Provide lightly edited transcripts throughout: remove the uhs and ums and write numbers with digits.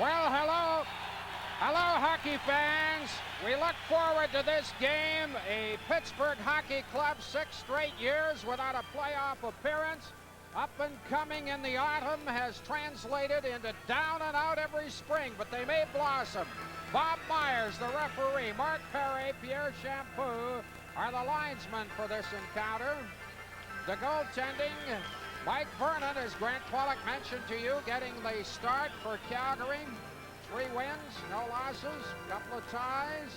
Well, hello. Hello, hockey fans. We look forward to this game. A Pittsburgh Hockey Club 6 straight years without a playoff appearance. Up and coming in the autumn has translated into down and out every spring, but they may blossom. Bob Myers, the referee, Mark Perry, Pierre Champoux are the linesmen for this encounter. The goaltending, Mike Vernon, as Grant Pollock mentioned to you, getting the start for Calgary. 3 wins, no losses, couple of ties.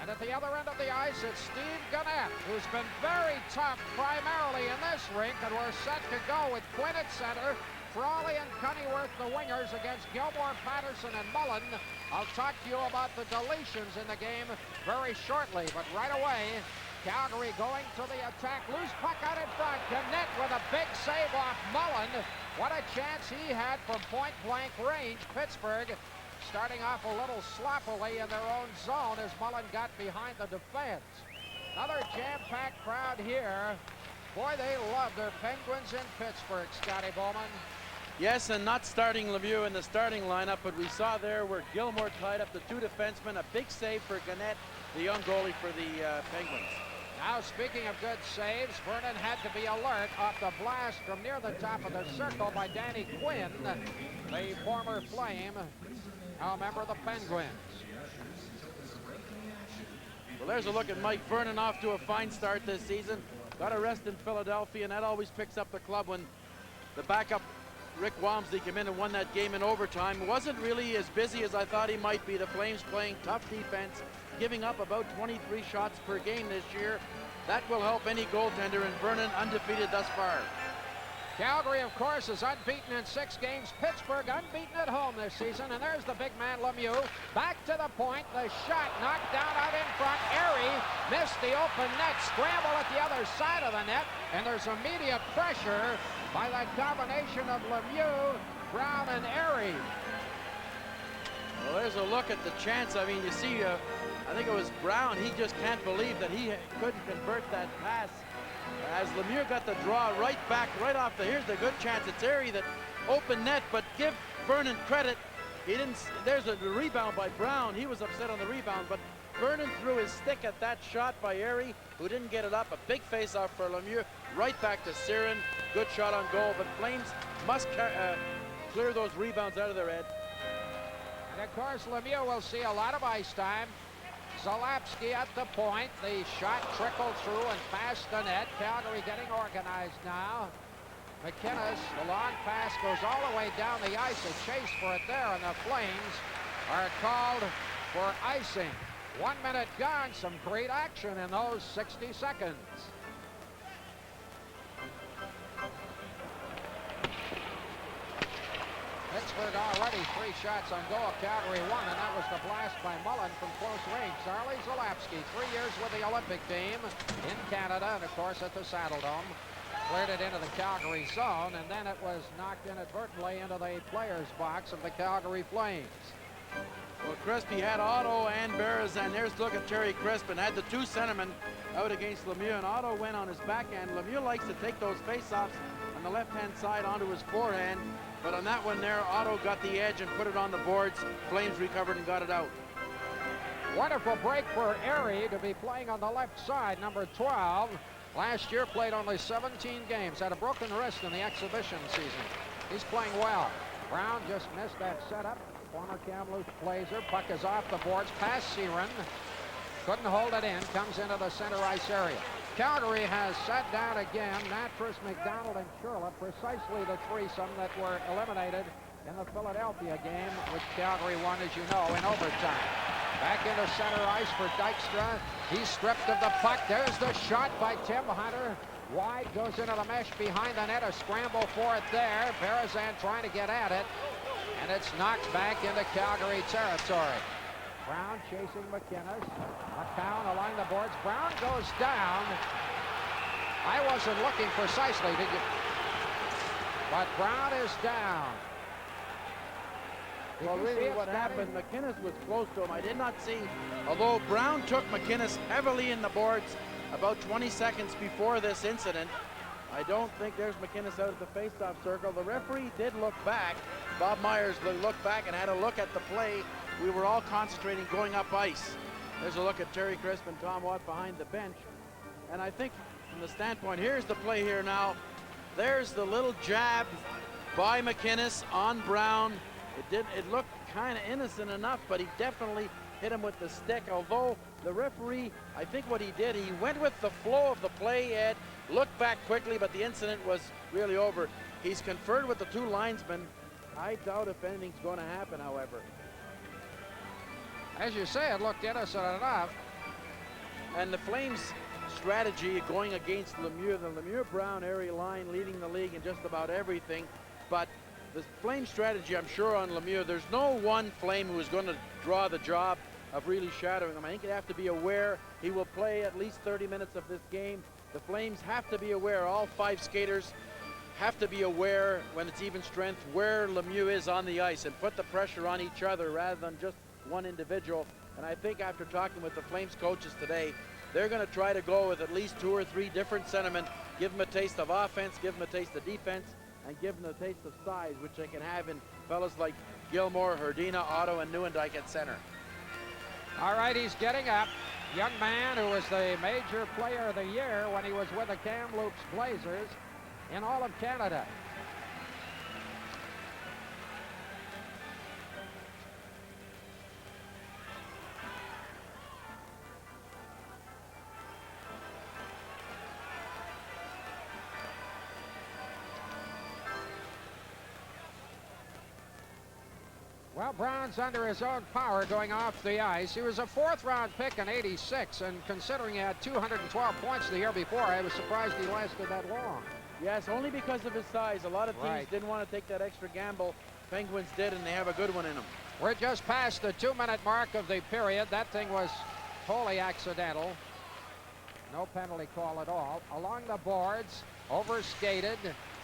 And at the other end of the ice, it's Steve Gannett, who's been very tough primarily in this rink, and we're set to go with Quinn at center, Frawley and Cunnyworth the wingers against Gilmore, Patterson, and Mullen. I'll talk to you about the deletions in the game very shortly, but right away, Calgary going to the attack. Loose puck out in front. Gannett with a big save off Mullen. What a chance he had from point-blank range. Pittsburgh starting off a little sloppily in their own zone as Mullen got behind the defense. Another jam-packed crowd here. Boy, they love their Penguins in Pittsburgh, Scotty Bowman. Yes, and not starting Lemieux in the starting lineup, but we saw there where Gilmore tied up the 2 defensemen. A big save for Gannett, the young goalie for the Penguins. Now, speaking of good saves, Vernon had to be alert off the blast from near the top of the circle by Danny Quinn, the former Flame, now a member of the Penguins. Well, there's a look at Mike Vernon, off to a fine start this season. Got a rest in Philadelphia, and that always picks up the club when the backup Rick Walmsley came in and won that game in overtime. Wasn't really as busy as I thought he might be. The Flames playing tough defense, giving up about 23 shots per game this year. That will help any goaltender, and Vernon undefeated thus far. Calgary, of course, is unbeaten in 6 games. Pittsburgh unbeaten at home this season, and there's the big man Lemieux. Back to the point, the shot knocked down out in front. Airy missed the open net, scramble at the other side of the net, and there's immediate pressure by that combination of Lemieux, Brown, and Airy. Well, there's a look at the chance. I mean, you see, I think it was Brown. He just can't believe that he couldn't convert that pass. As Lemieux got the draw right back, right off the, here's the good chance. It's Airy that opened net, but give Vernon credit. He didn't, there's a rebound by Brown. He was upset on the rebound, but Vernon threw his stick at that shot by Airy, who didn't get it up. A big face-off for Lemieux, right back to Siren. Good shot on goal, but Flames must clear those rebounds out of their head. And of course, Lemieux will see a lot of ice time. Zalapski at the point. The shot trickled through and past the net. Calgary getting organized now. McInnes, the long pass goes all the way down the ice. A chase for it there, and the Flames are called for icing. 1 minute gone. Some great action in those 60 seconds. Pittsburgh already 3 shots on goal. Calgary 1, and that was the blast by Mullen from close range. Charlie Zalapski, 3 years with the Olympic team in Canada, and of course at the Saddledome. Cleared it into the Calgary zone, and then it was knocked inadvertently into the players' box of the Calgary Flames. Well, Crispy had Otto and Berezan. There's a look at Terry Crispin. Had the 2 centermen out against Lemieux, and Otto went on his backhand. Lemieux likes to take those face-offs on the left-hand side onto his forehand. But on that one there, Otto got the edge and put it on the boards. Flames recovered and got it out. Wonderful break for Airy to be playing on the left side, number 12. Last year played only 17 games, had a broken wrist in the exhibition season. He's playing well. Brown just missed that setup. Former Kamloops Blazer. Puck is off the boards, past Siren. Couldn't hold it in, comes into the center ice area. Calgary has sat down again. Natras, McDonald, and Sherla, precisely the threesome that were eliminated in the Philadelphia game, which Calgary won, as you know, in overtime. Back into center ice for Dykstra. He's stripped of the puck. There's the shot by Tim Hunter. Wide, goes into the mesh behind the net. A scramble for it there. Berezan trying to get at it, and it's knocked back into Calgary territory. Brown chasing McInnes. McCown along the boards. Brown goes down. I wasn't looking precisely, did you? But Brown is down. Well, really what happened, McInnes was close to him. I did not see, although Brown took McInnes heavily in the boards about 20 seconds before this incident. I don't think there's McInnes out at the faceoff circle. The referee did look back. Bob Myers looked back and had a look at the play. We were all concentrating going up ice. There's a look at Terry Crisp and Tom Watt behind the bench. And I think from the standpoint, here's the play here now. There's the little jab by McInnes on Brown. It looked kind of innocent enough, but he definitely hit him with the stick. Although the referee, I think what he did, he went with the flow of the play, Ed, looked back quickly, but the incident was really over. He's conferred with the two linesmen. I doubt if anything's going to happen, however. As you say, it looked innocent enough. And the Flames' strategy going against Lemieux, the Lemieux-Brown area line leading the league in just about everything. But the Flame strategy, I'm sure, on Lemieux, there's no one Flame who is going to draw the job of really shadowing him. I think you have to be aware he will play at least 30 minutes of this game. The Flames have to be aware, all 5 skaters have to be aware when it's even strength where Lemieux is on the ice and put the pressure on each other rather than just one individual. And I think after talking with the Flames coaches today, they're going to try to go with at least 2 or 3 different sentiment, give them a taste of offense, give them a taste of defense, and give them a taste of size, which they can have in fellas like Gilmore, Herdina, Otto, and Nieuwendyk at center. All right, he's getting up. Young man who was the major player of the year when he was with the Kamloops Blazers in all of Canada. Well, Brown's under his own power going off the ice. He was a 4th-round pick in '86, and considering he had 212 points the year before, I was surprised he lasted that long. Yes, only because of his size. A lot of teams didn't want to take that extra gamble. Penguins did, and they have a good one in them. We're just past the 2-minute mark of the period. That thing was wholly accidental. No penalty call at all. Along the boards, overskated.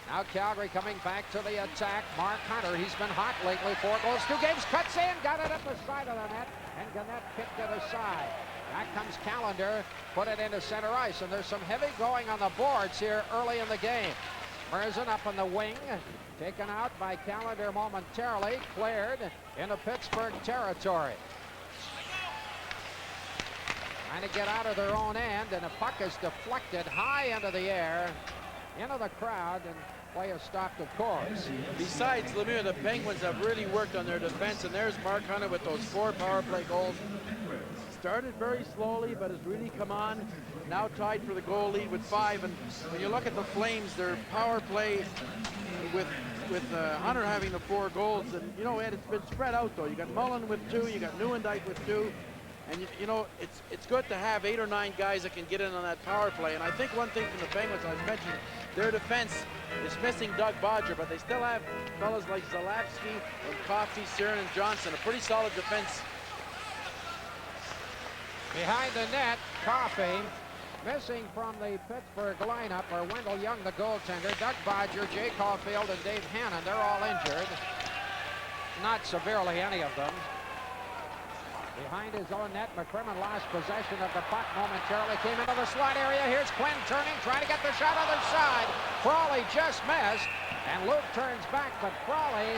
Now Calgary coming back to the attack. Mark Hunter, he's been hot lately. 4 goals, 2 games, cuts in, got it up the side of the net, and Gannett kicked it aside. Back comes Callender, put it into center ice, and there's some heavy going on the boards here early in the game. Merzen up on the wing, taken out by Callender momentarily, cleared into Pittsburgh territory. Trying to get out of their own end, and the puck is deflected high into the air, into the crowd, and play is stopped, of course. Besides Lemieux, the Penguins have really worked on their defense, and there's Mark Hunter with those 4 power play goals. Started very slowly, but has really come on. Now tied for the goal lead with 5, and when you look at the Flames, their power play with Hunter having the 4 goals, and you know, Ed, it's been spread out though. You got Mullen with 2, you got Nieuwendyk with 2, and you know, it's good to have 8 or 9 guys that can get in on that power play. And I think one thing from the Penguins, I mentioned, their defense is missing Doug Bodger, but they still have fellas like Zalapsky and Coffey, Cern, and Johnson, a pretty solid defense. Behind the net, Coffey. Missing from the Pittsburgh lineup are Wendell Young, the goaltender, Doug Bodger, Jay Caulfield, and Dave Hannon. They're all injured. Not severely, any of them. Behind his own net, McCrimmon lost possession of the puck momentarily. Came into the slot area. Here's Quinn turning, trying to get the shot other side. Frawley just missed, and Luke turns back, but Frawley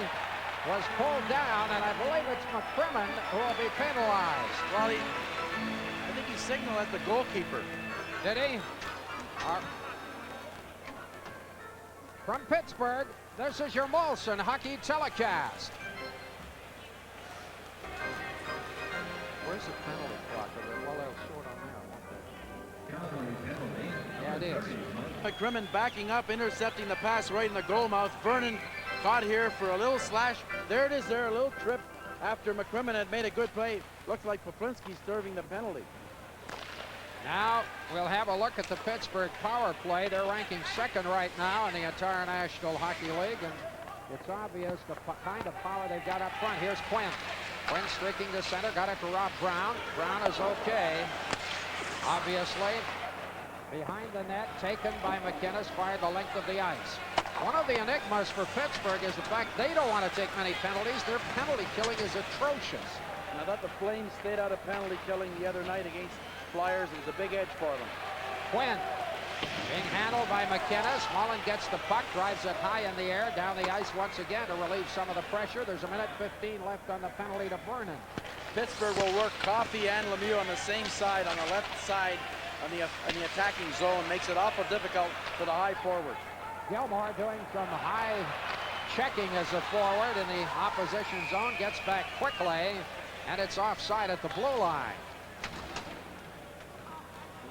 was pulled down, and I believe it's McCrimmon who will be penalized. Well, I think he signaled at the goalkeeper. Did he? From Pittsburgh, this is your Molson Hockey Telecast. Where's the penalty clock? Well, they'll short on there. Yeah, it is. McCrimmon backing up, intercepting the pass right in the goal mouth. Vernon caught here for a little slash. There it is there, a little trip after McCrimmon had made a good play. Looks like Poplinski's serving the penalty. Now we'll have a look at the Pittsburgh power play. They're ranking 2nd right now in the entire National Hockey League, and it's obvious the kind of power they've got up front. Here's Quinn. Quinn streaking to center, got it to Rob Brown. Brown is okay, obviously. Behind the net, taken by McInnes, fired the length of the ice. One of the enigmas for Pittsburgh is the fact they don't want to take many penalties. Their penalty killing is atrocious. And I thought the Flames stayed out of penalty killing the other night against Flyers. It was a big edge for them. Quinn Being handled by McInnes. Mullen gets the puck, drives it high in the air, down the ice once again to relieve some of the pressure. There's a minute 15 left on the penalty to Vernon. Pittsburgh will work Coffey and Lemieux on the same side, on the left side, on the attacking zone. Makes it awful difficult for the high forward. Gilmore doing some high checking as a forward in the opposition zone. Gets back quickly, and it's offside at the blue line.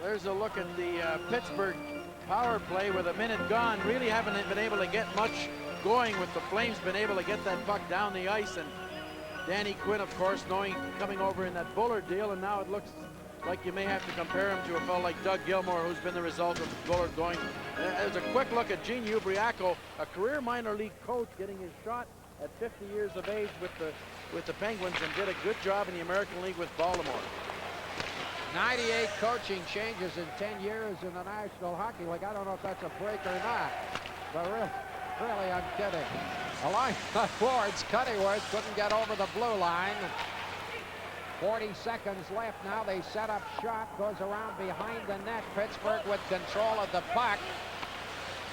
There's a look at the Pittsburgh power play with a minute gone. Really haven't been able to get much going with the Flames. Been able to get that puck down the ice, and Danny Quinn, of course, coming over in that Bullard deal, and now it looks like you may have to compare him to a fellow like Doug Gilmore, who's been the result of Bullard going. There's a quick look at Gene Ubriaco, a career minor league coach, getting his shot at 50 years of age with the Penguins, and did a good job in the American League with Baltimore. 98 coaching changes in 10 years in the National Hockey League. I don't know if that's a break or not, but really, I'm kidding. Along the boards, Cunneyworth couldn't get over the blue line. 40 seconds left now. They set up shot, goes around behind the net. Pittsburgh with control of the puck.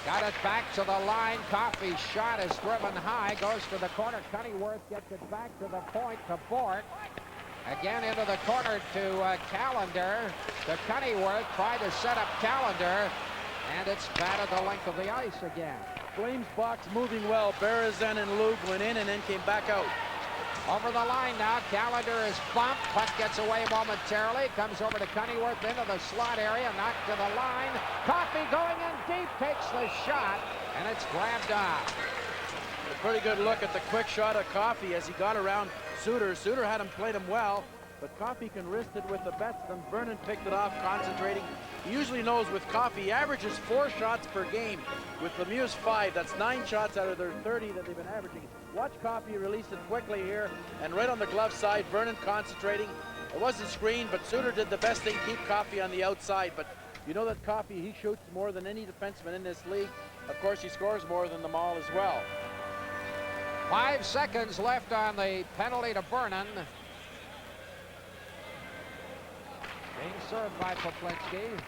Got it back to the line. Coffey's shot is driven high, goes to the corner. Cunneyworth gets it back to the point to Bork. Again into the corner to Callender. To Cunneyworth, tried to set up Callender, and it's batted the length of the ice again. Flames box moving well. Berezan and Luke went in and then came back out. Over the line now. Callender is bumped. Puck gets away momentarily. Comes over to Cunneyworth into the slot area. Knocked to the line. Coffey going in deep. Takes the shot, and it's grabbed off. A pretty good look at the quick shot of Coffey as he got around Suter. Suter had him played him well, but Coffey can wrist it with the best, and Vernon picked it off, concentrating. He usually knows with Coffey, he averages 4 shots per game. With Lemieux's 5, that's 9 shots out of their 30 that they've been averaging. Watch Coffey release it quickly here, and right on the glove side, Vernon concentrating. It wasn't screened, but Suter did the best thing, keep Coffey on the outside. But you know that Coffey, he shoots more than any defenseman in this league. Of course, he scores more than them all as well. 5 seconds left on the penalty to Vernon. Being served by Poplinski.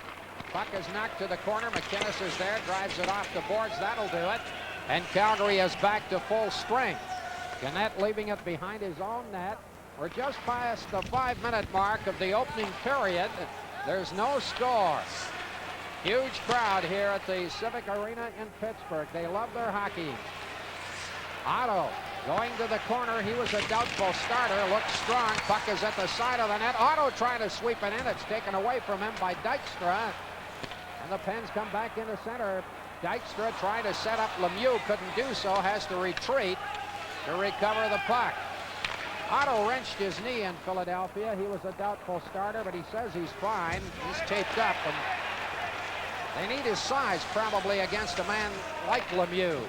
Puck is knocked to the corner. McInnes is there, drives it off the boards. That'll do it. And Calgary is back to full strength. Gannett leaving it behind his own net. We're just past the 5-minute mark of the opening period. There's no score. Huge crowd here at the Civic Arena in Pittsburgh. They love their hockey. Otto going to the corner. He was a doubtful starter. Looks strong. Puck is at the side of the net. Otto trying to sweep it in. It's taken away from him by Dykstra. And the Pens come back into center. Dykstra trying to set up Lemieux. Couldn't do so. Has to retreat to recover the puck. Otto wrenched his knee in Philadelphia. He was a doubtful starter, but he says he's fine. He's taped up, and they need his size probably against a man like Lemieux.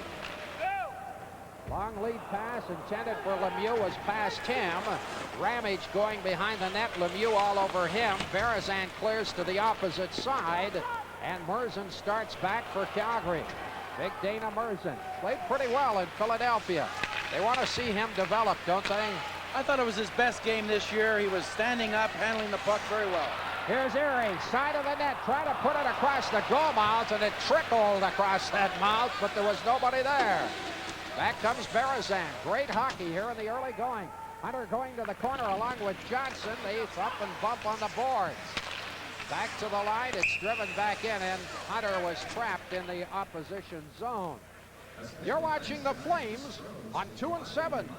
Long lead pass intended for Lemieux was past him. Ramage going behind the net. Lemieux all over him. Berezan clears to the opposite side. And Murzin starts back for Calgary. Big Dana Murzin played pretty well in Philadelphia. They want to see him develop, don't they? I thought it was his best game this year. He was standing up, handling the puck very well. Here's Erie, side of the net, trying to put it across the goal mouth, and it trickled across that mouth, but there was nobody there. Back comes Berezan. Great hockey here in the early going. Hunter going to the corner along with Johnson. They thump and bump on the boards. Back to the line. It's driven back in, and Hunter was trapped in the opposition zone. You're watching the Flames on 2 and 7.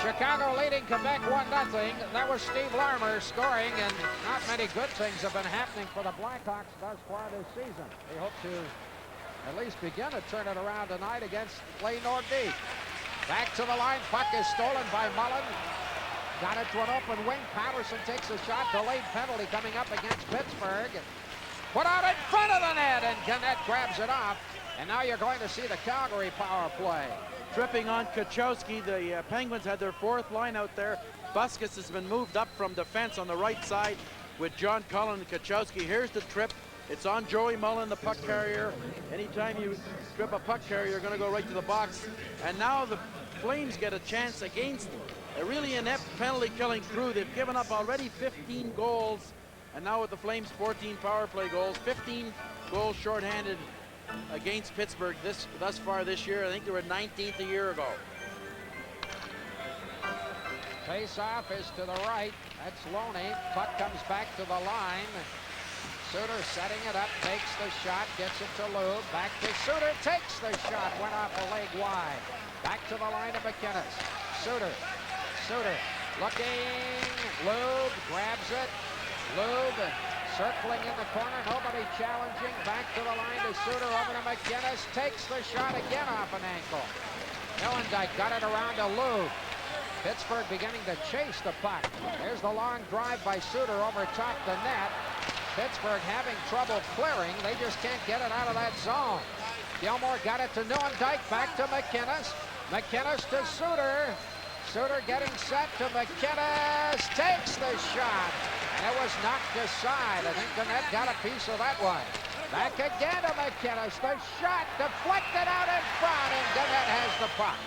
Chicago leading Quebec 1-0. That was Steve Larmer scoring, and not many good things have been happening for the Blackhawks thus far this season. They hope to at least begin to turn it around tonight against Lane Nordique. Back to the line. Puck is stolen by Mullen. Got it to an open wing. Patterson takes a shot. Delayed penalty coming up against Pittsburgh. Put out in front of the net, and Gannett grabs it off. And now you're going to see the Calgary power play. Tripping on Kachowski. The Penguins had their fourth line out there. Busquets has been moved up from defense on the right side with John Cullen and Kachowski. Here's the trip. It's on Joey Mullen, the puck carrier. Anytime you trip a puck carrier, you're going to go right to the box. And now the Flames get a chance against a really inept penalty-killing crew. They've given up already 15 goals. And now with the Flames 14 power play goals, 15 goals shorthanded against Pittsburgh thus far this year. I think they were 19th a year ago. Face-off is to the right. That's Loney. Puck comes back to the line. Suter setting it up, takes the shot, gets it to Lube. Back to Suter, takes the shot, went off a leg wide. Back to the line of McInnes. Suter looking. Lube grabs it. Lube circling in the corner, nobody challenging. Back to the line to Suter, over to McInnes. Takes the shot again off an ankle. Millendijk got it around to Lube. Pittsburgh beginning to chase the puck. There's the long drive by Suter over top the net. Pittsburgh having trouble clearing. They just can't get it out of that zone. Gilmore got it to Millendijk, back to McInnes. McInnes to Suter. Suter getting set to McInnes. Takes the shot. And it was knocked aside. I think Gannett got a piece of that one. Back again to McInnes. The shot deflected out in front, and Gannett has the puck.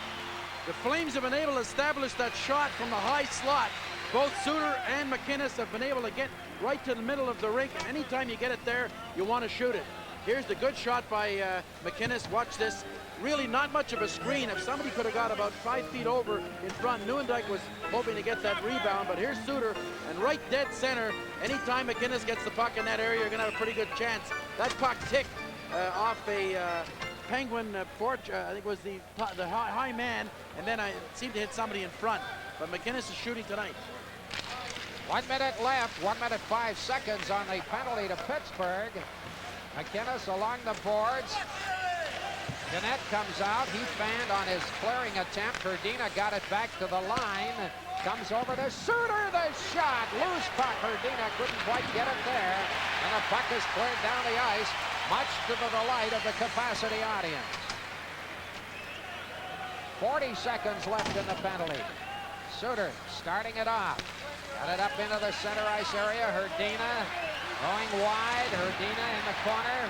The Flames have been able to establish that shot from the high slot. Both Suter and McInnes have been able to get right to the middle of the rink, and anytime you get it there, you want to shoot it. Here's the good shot by McInnes. Watch this. Really not much of a screen. If somebody could have got about 5 feet over in front, Nieuwendyk was hoping to get that rebound, but here's Suter, and right dead center. Anytime McInnes gets the puck in that area, you're going to have a pretty good chance. That puck ticked off a Penguin I think it was the high man, and then it seemed to hit somebody in front. But McInnes is shooting tonight. 1 minute left, 1 minute 5 seconds on the penalty to Pittsburgh. McInnes along the boards. Gannett comes out. He fanned on his clearing attempt. Hrdina got it back to the line. Comes over to Suter. The shot. Loose puck. Hrdina couldn't quite get it there. And the puck is cleared down the ice, much to the delight of the capacity audience. 40 seconds left in the penalty. Suter starting it off. Got it up into the center ice area. Hrdina going wide. Hrdina in the corner.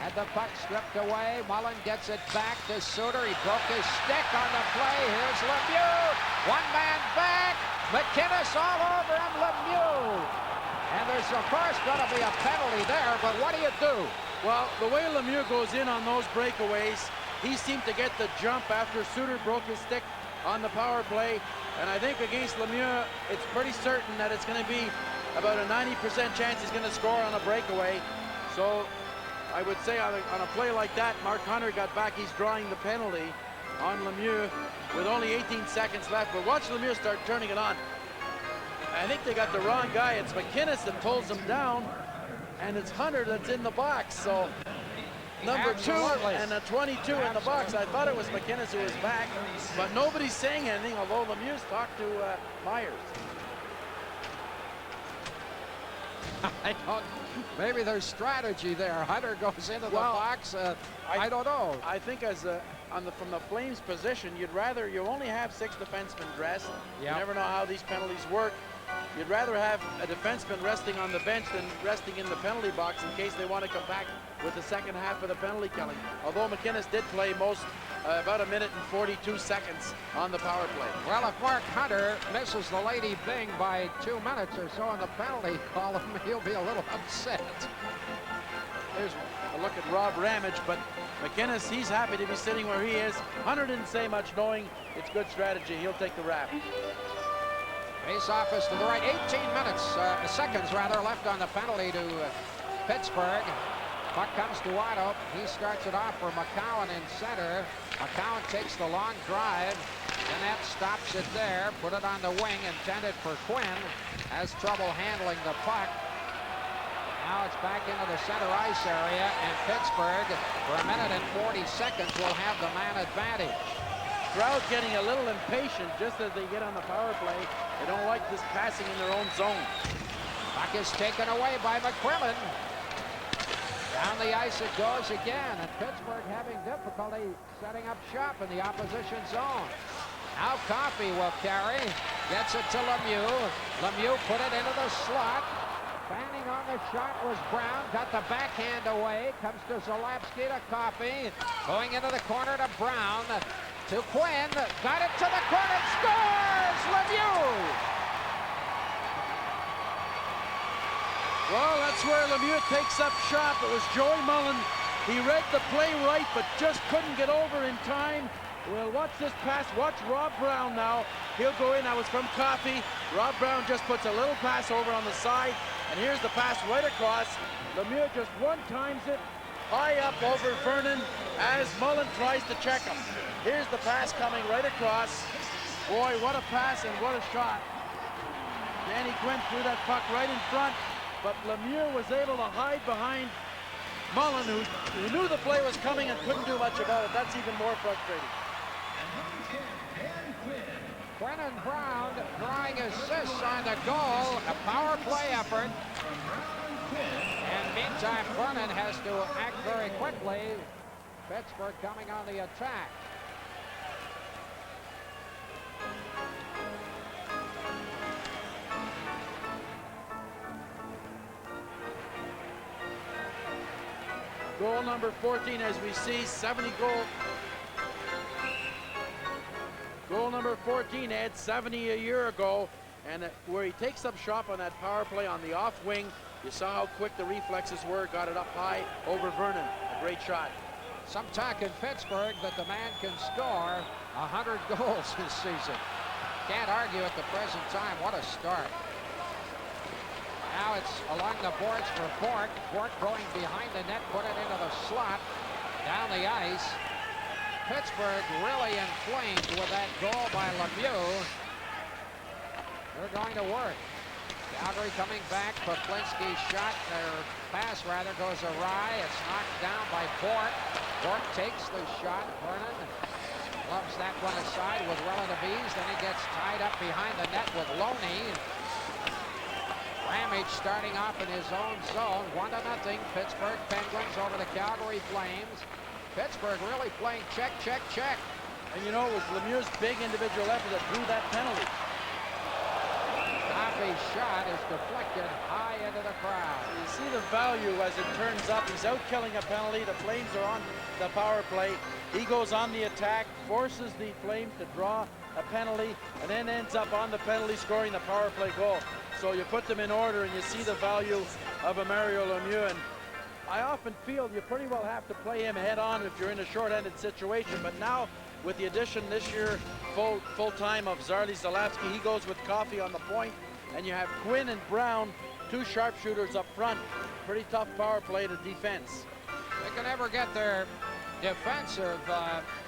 Had the puck stripped away. Mullen gets it back to Suter. He broke his stick on the play. Here's Lemieux. One man back. McInnes all over him. Lemieux. And there's, of course, going to be a penalty there, but what do you do? Well, the way Lemieux goes in on those breakaways, he seemed to get the jump after Suter broke his stick on the power play. And I think against Lemieux, it's pretty certain that it's going to be about a 90% chance he's going to score on a breakaway. So I would say on a play like that, Mark Hunter got back. He's drawing the penalty on Lemieux with only 18 seconds left. But watch Lemieux start turning it on. I think they got the wrong guy. It's McInnes that pulls him down, and it's Hunter that's in the box. So number Absolutely. 2 and a 22 in the box. I thought it was McInnes who was back, but nobody's saying anything, although Lemieux's talked to Myers. I don't. Maybe there's strategy there. Hunter goes into the box. I don't know. I think as from the Flames position, you only have 6 defensemen dressed. Yep. You never know how these penalties work. You'd rather have a defenseman resting on the bench than resting in the penalty box in case they want to come back with the second half of the penalty killing. Although McInnes did play about a minute and 42 seconds on the power play. Well, if Mark Hunter misses the Lady Byng by 2 minutes or so on the penalty column, he'll be a little upset. There's a look at Rob Ramage, but McInnes, he's happy to be sitting where he is. Hunter didn't say much, knowing it's good strategy. He'll take the rap. Face-off is to the right. 18 seconds left on the penalty to Pittsburgh. Puck comes to Otto. He starts it off for McCowan in center. McCowan takes the long drive. Gannett stops it there. Put it on the wing, intended for Quinn. Has trouble handling the puck. Now it's back into the center ice area, and Pittsburgh, for a minute and 40 seconds, will have the man advantage. Crowd getting a little impatient just as they get on the power play. They don't like this passing in their own zone. Puck is taken away by McCrimmon. Down the ice it goes again, and Pittsburgh having difficulty setting up shop in the opposition zone. Now Coffey will carry, gets it to Lemieux. Lemieux put it into the slot. Fanning on the shot was Brown, got the backhand away, comes to Zalapsky to Coffey, going into the corner to Brown, to Quinn, got it to the corner, scores! Lemieux! Well, that's where Lemieux takes up shop. It was Joey Mullen. He read the play right, but just couldn't get over in time. Well, watch this pass. Watch Rob Brown now. He'll go in. That was from Coffey. Rob Brown just puts a little pass over on the side, and here's the pass right across. Lemieux just one-times it high up over Vernon as Mullen tries to check him. Here's the pass coming right across. Boy, what a pass and what a shot. Danny Quinn threw that puck right in front, but Lemieux was able to hide behind Mullen, who knew the play was coming and couldn't do much about it. That's even more frustrating. Quinn and Brown drawing assists on the goal, a power play effort. And meantime, Vernon has to act very quickly. Pittsburgh coming on the attack. Goal number 14, as we see, 70 goal. Goal number 14, Ed, 70 a year ago, and where he takes up shop on that power play on the off wing. You saw how quick the reflexes were, got it up high over Vernon. A great shot. Some talk in Pittsburgh that the man can score 100 goals this season. Can't argue at the present time. What a start. Now it's along the boards for Bork. Bork going behind the net, put it into the slot. Down the ice. Pittsburgh really inflamed with that goal by Lemieux. They're going to work. Calgary coming back. Poplinski's shot, their pass rather, goes awry. It's knocked down by Bork. Bork takes the shot. Vernon loves that one aside with relative ease. Then he gets tied up behind the net with Loney. Ramage starting off in his own zone. 1-0. Pittsburgh Penguins over the Calgary Flames. Pittsburgh really playing check, check, check. And you know, it was Lemieux's big individual effort that drew that penalty. Coffey's shot is deflected high into the crowd. You see the value as it turns up. He's out killing a penalty. The Flames are on the power play. He goes on the attack, forces the Flames to draw a penalty, and then ends up on the penalty scoring the power play goal. So you put them in order and you see the value of a Mario Lemieux. And I often feel you pretty well have to play him head on if you're in a short-handed situation. But now with the addition this year full time of Zardy Zalapsky, he goes with Coffey on the point, and you have Quinn and Brown, two sharpshooters up front. Pretty tough power play to defense. They can never get their defensive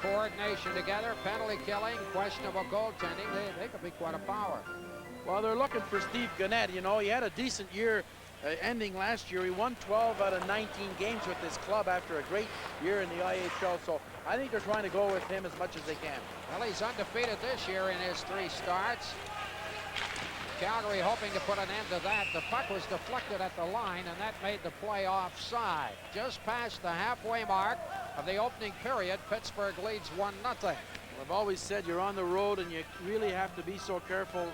coordination together. Penalty killing, questionable goaltending. They could be quite a power. Well, they're looking for Steve Gannett. You know, he had a decent year ending last year. He won 12 out of 19 games with this club after a great year in the IHL. So I think they're trying to go with him as much as they can. Well, he's undefeated this year in his 3 starts. Calgary hoping to put an end to that. The puck was deflected at the line, and that made the play offside. Just past the halfway mark of the opening period, Pittsburgh leads 1-0. I've always said you're on the road, and you really have to be so careful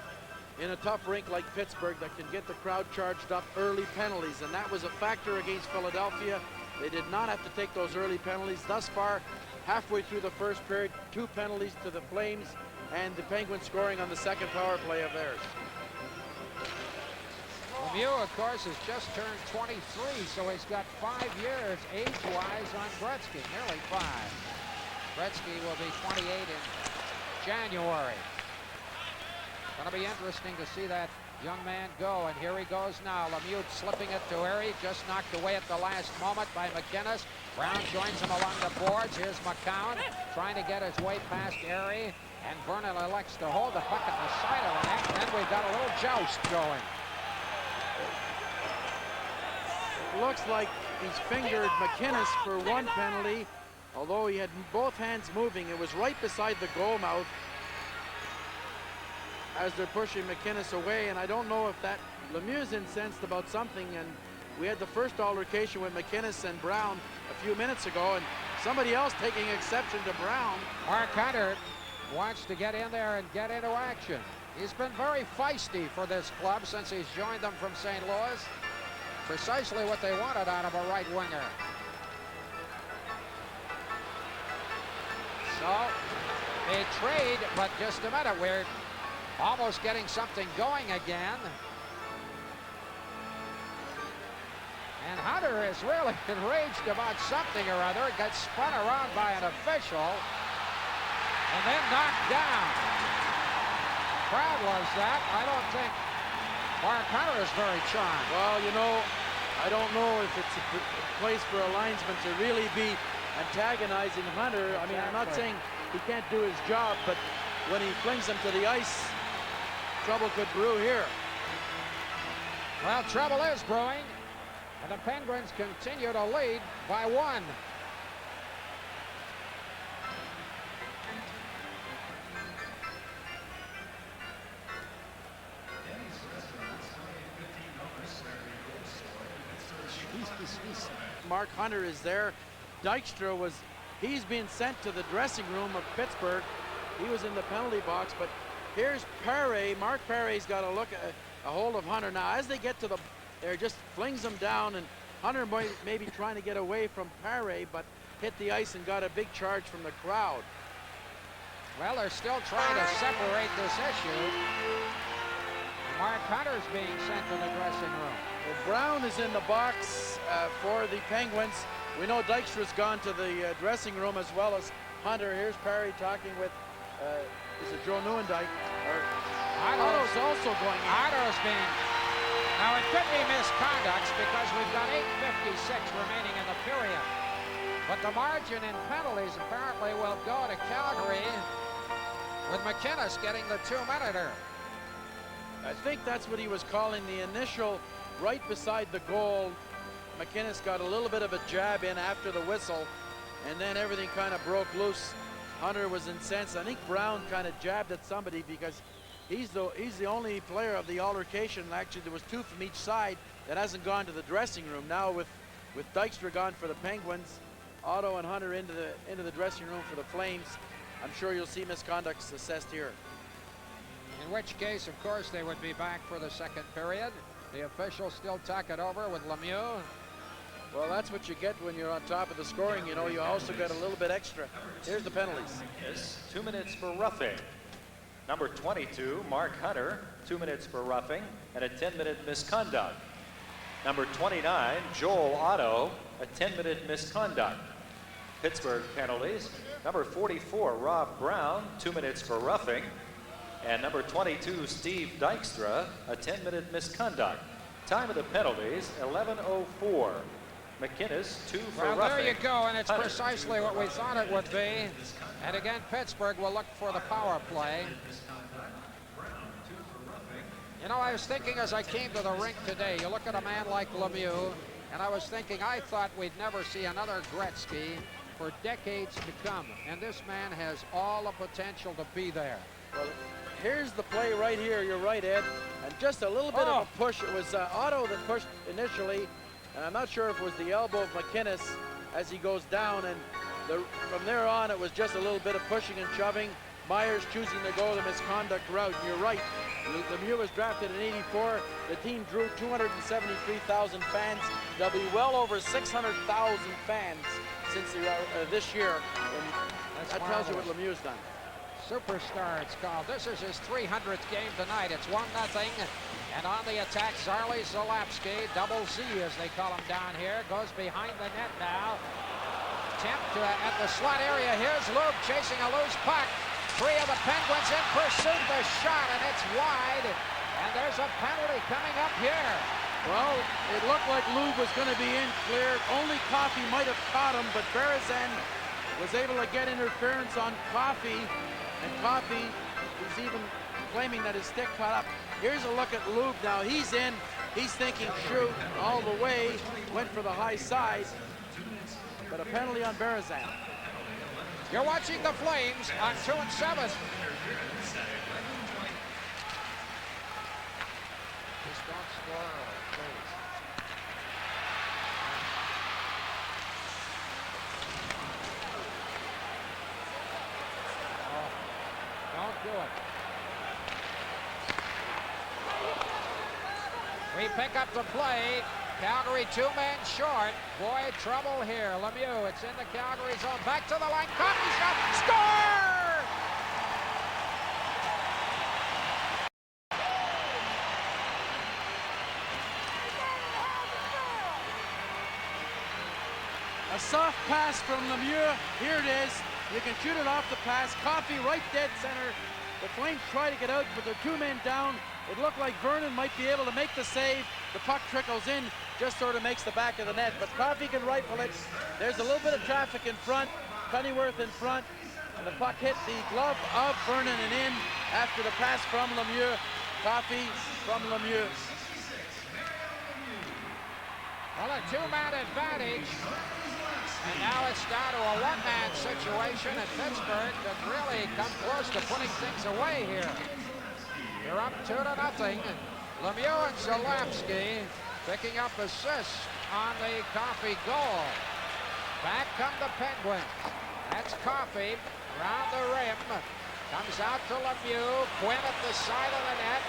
in a tough rink like Pittsburgh that can get the crowd charged up. Early penalties, and that was a factor against Philadelphia. They did not have to take those early penalties. Thus far, halfway through the first period, 2 penalties to the Flames, and the Penguins scoring on the second power play of theirs. Lemieux, of course, has just turned 23, so he's got 5 years age-wise on Gretzky, nearly 5. Gretzky will be 28 in January. Going to be interesting to see that young man go, and here he goes now. Lemieux slipping it to Erie, just knocked away at the last moment by McInnes. Brown joins him along the boards. Here's McCown trying to get his way past Erie, and Vernon elects to hold the puck at the side of the net, and then we've got a little joust going. It looks like he's fingered McInnes for 1 penalty, although he had both hands moving. It was right beside the goal mouth as they're pushing McInnes away, and I don't know if that Lemieux's incensed about something, and we had the first altercation with McInnes and Brown a few minutes ago, and somebody else taking exception to Brown. Mark Hunter wants to get in there and get into action. He's been very feisty for this club since he's joined them from St. Louis. Precisely what they wanted out of a right winger. So, a trade, but just a minute, we're almost getting something going again. And Hunter is really enraged about something or other. Gets spun around by an official and then knocked down. Crowd loves that. I don't think Mark Hunter is very charmed. Well, you know, I don't know if it's a place for a linesman to really be antagonizing Hunter. I mean, I'm not saying he can't do his job, but when he flings him to the ice, trouble could brew here. Well, trouble is brewing, and the Penguins continue to lead by 1. Mark Hunter is there. Dykstra he's been sent to the dressing room of Pittsburgh. He was in the penalty box, but here's Perry. Mark Perry's got a look at a hold of Hunter. Now, as they get to the, there just flings him down, and Hunter may be trying to get away from Perry, but hit the ice and got a big charge from the crowd. Well, they're still trying to separate this issue. Mark Hunter's being sent to the dressing room. Well, Brown is in the box for the Penguins. We know Dykstra's gone to the dressing room as well as Hunter. Here's Perry talking with, is it Joe Nieuwendyk? Otto's also going in. Otto's being, now it could be misconduct because we've got 8:56 remaining in the period. But the margin in penalties apparently will go to Calgary with McInnes getting the 2-minute. I think that's what he was calling the initial right beside the goal. McInnes got a little bit of a jab in after the whistle, and then everything kind of broke loose. Hunter was incensed. I think Brown kind of jabbed at somebody because he's the only player of the altercation. Actually, there was 2 from each side that hasn't gone to the dressing room. Now with Dykstra gone for the Penguins, Otto and Hunter into the dressing room for the Flames, I'm sure you'll see misconducts assessed here. In which case, of course, they would be back for the second period. The officials still talk it over with Lemieux. Well, that's what you get when you're on top of the scoring. You know, you also get a little bit extra. Here's the penalties. 2 minutes for roughing. Number 22, Mark Hunter, 2 minutes for roughing and a 10-minute misconduct. Number 29, Joel Otto, a 10-minute misconduct. Pittsburgh penalties. Number 44, Rob Brown, 2 minutes for roughing. And number 22, Steve Dykstra, a 10-minute misconduct. Time of the penalties, 11:04. McInnes, 2 for roughing. Well, there you go, and it's Hunter, precisely what we thought it would be. And again, Pittsburgh will look for the power play. You know, I was thinking as I came to the rink today, you look at a man like Lemieux, and I was thinking I thought we'd never see another Gretzky for decades to come. And this man has all the potential to be there. Well, here's the play right here. You're right, Ed. And just a little bit of a push. It was Otto that pushed initially. And I'm not sure if it was the elbow of McInnes as he goes down. And from there on, it was just a little bit of pushing and shoving. Myers choosing to go the misconduct route. And you're right. Lemieux was drafted in '84. The team drew 273,000 fans. There'll be well over 600,000 fans since this year. And that tells you what Lemieux's done. Superstar, it's called. This is his 300th game tonight. It's 1-0. And on the attack, Zarley Zalapski, double Z as they call him down here, goes behind the net now. Attempt at the slot area. Here's Lube chasing a loose puck. 3 of the Penguins in pursuit. The shot, and it's wide. And there's a penalty coming up here. Well, it looked like Lube was going to be in clear. Only Coffey might have caught him, but Berezan was able to get interference on Coffey. And Coffey is even claiming that his stick caught up. Here's a look at Lube now. He's in. He's thinking shoot all the way. Went for the high side. But a penalty on Berezan. You're watching the Flames on 2-7. Just don't score, please. Mullen. We pick up the play. Calgary 2 men short. Boy, trouble here. Lemieux, it's in the Calgary zone. Back to the line. Coffee shot. Score! A soft pass from Lemieux. Here it is. You can shoot it off the pass. Coffee right dead center. The Flames try to get out, but they're 2 men down. It looked like Vernon might be able to make the save. The puck trickles in, just sort of makes the back of the net. But Coffey can rifle it. There's a little bit of traffic in front. Pennyworth in front. And the puck hit the glove of Vernon and in after the pass from Lemieux. Coffey from Lemieux. Well, a 2-man advantage. And now it's down to a 1-man situation, and Pittsburgh could really come close to putting things away here. You're up 2-0. Lemieux and Zalewski picking up assists on the Coffey goal. Back come the Penguins. That's Coffey around the rim. Comes out to Lemieux. Quinn at the side of the net.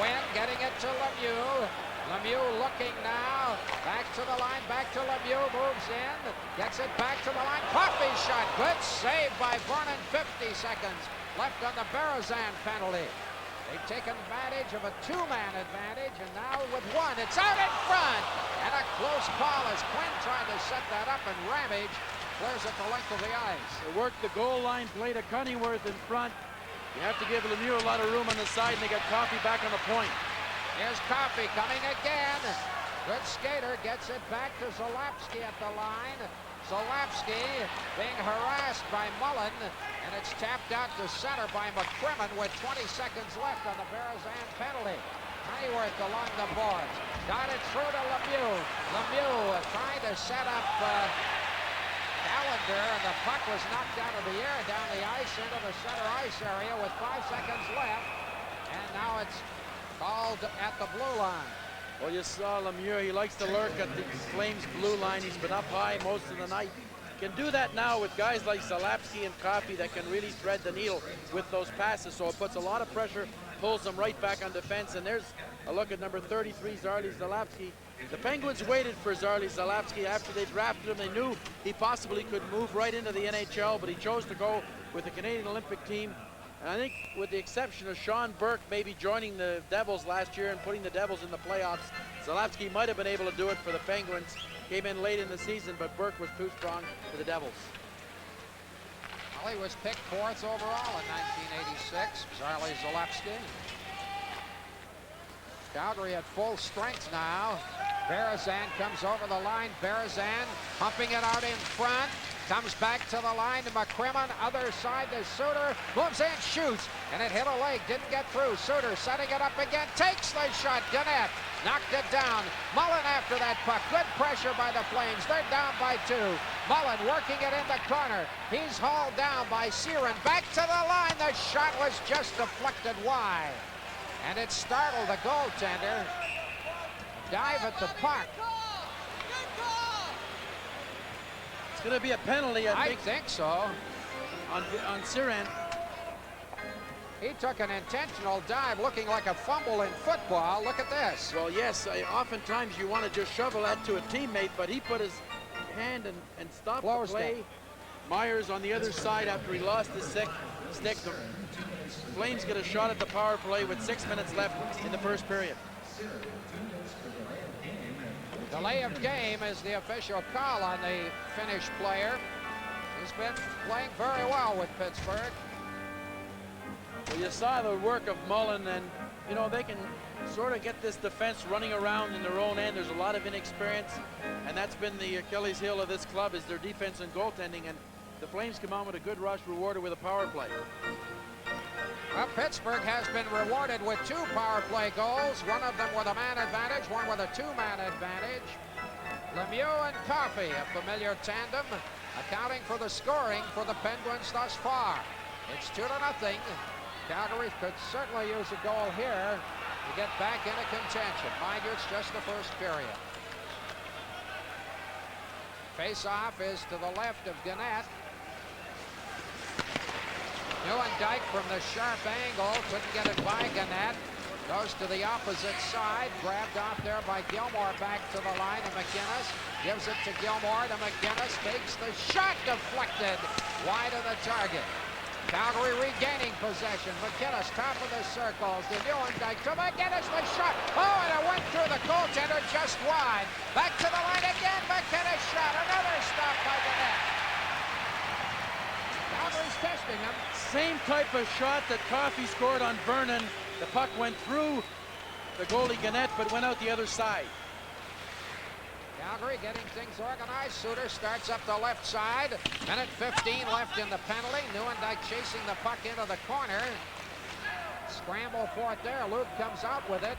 Quinn getting it to Lemieux. Lemieux looking now. Back to the line. Back to Lemieux. Moves in. Gets it back to the line. Coffey shot. Good save by Vernon. 50 seconds left on the Berezan penalty. They've taken advantage of a 2-man advantage, and now with 1, it's out in front. And a close call as Quinn tried to set that up, and Ramage clears it the length of the ice. They worked the goal line, play to Cunningworth in front. You have to give Lemieux a lot of room on the side, and they got Coffey back on the point. Here's Coffey coming again. Good skater, gets it back to Zalewski at the line. Zalewski being harassed by Mullen, and it's tapped out to center by McCrimmon with 20 seconds left on the Berezan penalty. Pennyworth along the boards. Got it through to Lemieux. Lemieux trying to set up Callender, and the puck was knocked out of the air down the ice into the center ice area with 5 seconds left. And now it's called at the blue line. Well, you saw Lemieux. He likes to lurk at the Flames blue line. He's been up high most of the night. Can do that now with guys like Zalewski and Coffey that can really thread the needle with those passes. So it puts a lot of pressure, pulls them right back on defense. And there's a look at number 33, Zarley Zalewski. The Penguins waited for Zarley Zalewski after they drafted him. They knew he possibly could move right into the NHL, but he chose to go with the Canadian Olympic team. And I think with the exception of Sean Burke maybe joining the Devils last year and putting the Devils in the playoffs, Zalewski might have been able to do it for the Penguins. Came in late in the season, but Burke was too strong for the Devils. Well, he was picked 4th overall in 1986, Zarley Zalewski. Calgary at full strength now. Berezan comes over the line. Berezan pumping it out in front. Comes back to the line to McCrimmon. Other side to Suter. Moves in, shoots. And it hit a leg. Didn't get through. Suter setting it up again. Takes the shot. Gannett knocked it down. Mullen after that puck. Good pressure by the Flames. They're down by 2. Mullen working it in the corner. He's hauled down by Sheeran. Back to the line. The shot was just deflected wide. And it startled the goaltender. Dive at the puck. It's going to be a penalty, I think so. On Sheeran. He took an intentional dive, looking like a fumble in football. Look at this. Well, yes, oftentimes you want to just shovel that to a teammate, but he put his hand and stopped the play. Myers on the other side after he lost his stick. The Flames get a shot at the power play with 6 minutes left in the first period. Delay of game is the official call on the Finnish player. He's been playing very well with Pittsburgh. Well, you saw the work of Mullen, and you know they can sort of get this defense running around in their own end. There's a lot of inexperience, and that's been the Achilles heel of this club, is their defense and goaltending, and the Flames come on with a good rush, rewarded with a power play. Well, Pittsburgh has been rewarded with 2 power play goals, one of them with a man advantage, one with a 2-man advantage. Lemieux and Coffey, a familiar tandem, accounting for the scoring for the Penguins thus far. It's 2-0. Calgary could certainly use a goal here to get back into contention. Mind you, it's just the first period. Face-off is to the left of Gannett. Dyke from the sharp angle, couldn't get it by Gannett. Goes to the opposite side, grabbed off there by Gilmore, back to the line of McInnes. Gives it to Gilmore to McInnes, takes the shot, deflected wide of the target. Calgary regaining possession. McInnes, top of the circles. The Dyke to McInnes, the shot. Oh, and it went through the goaltender just wide. Back to the line again. McInnes shot. Another stop by Gannett. Calgary's testing him. Same type of shot that Coffey scored on Vernon. The puck went through the goalie Gannett, but went out the other side. Calgary getting things organized. Suter starts up the left side. Minute 15 left in the penalty. Dyke chasing the puck into the corner. Scramble for it there. Luke comes out with it.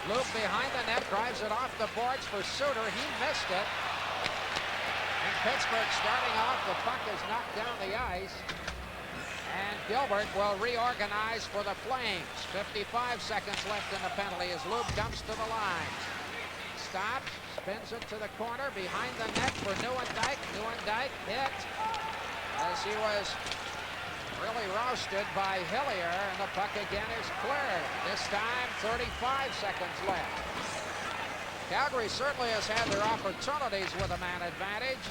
Luke behind the net, drives it off the boards for Suter. He missed it. And Pittsburgh starting off. The puck is knocked down the ice. And Gilbert will reorganize for the Flames. 55 seconds left in the penalty as Luke comes to the line. Stops, spins it to the corner, behind the net for Dyke. Dyke hit as he was really roasted by Hillier, and the puck again is cleared. This time, 35 seconds left. Calgary certainly has had their opportunities with a man advantage,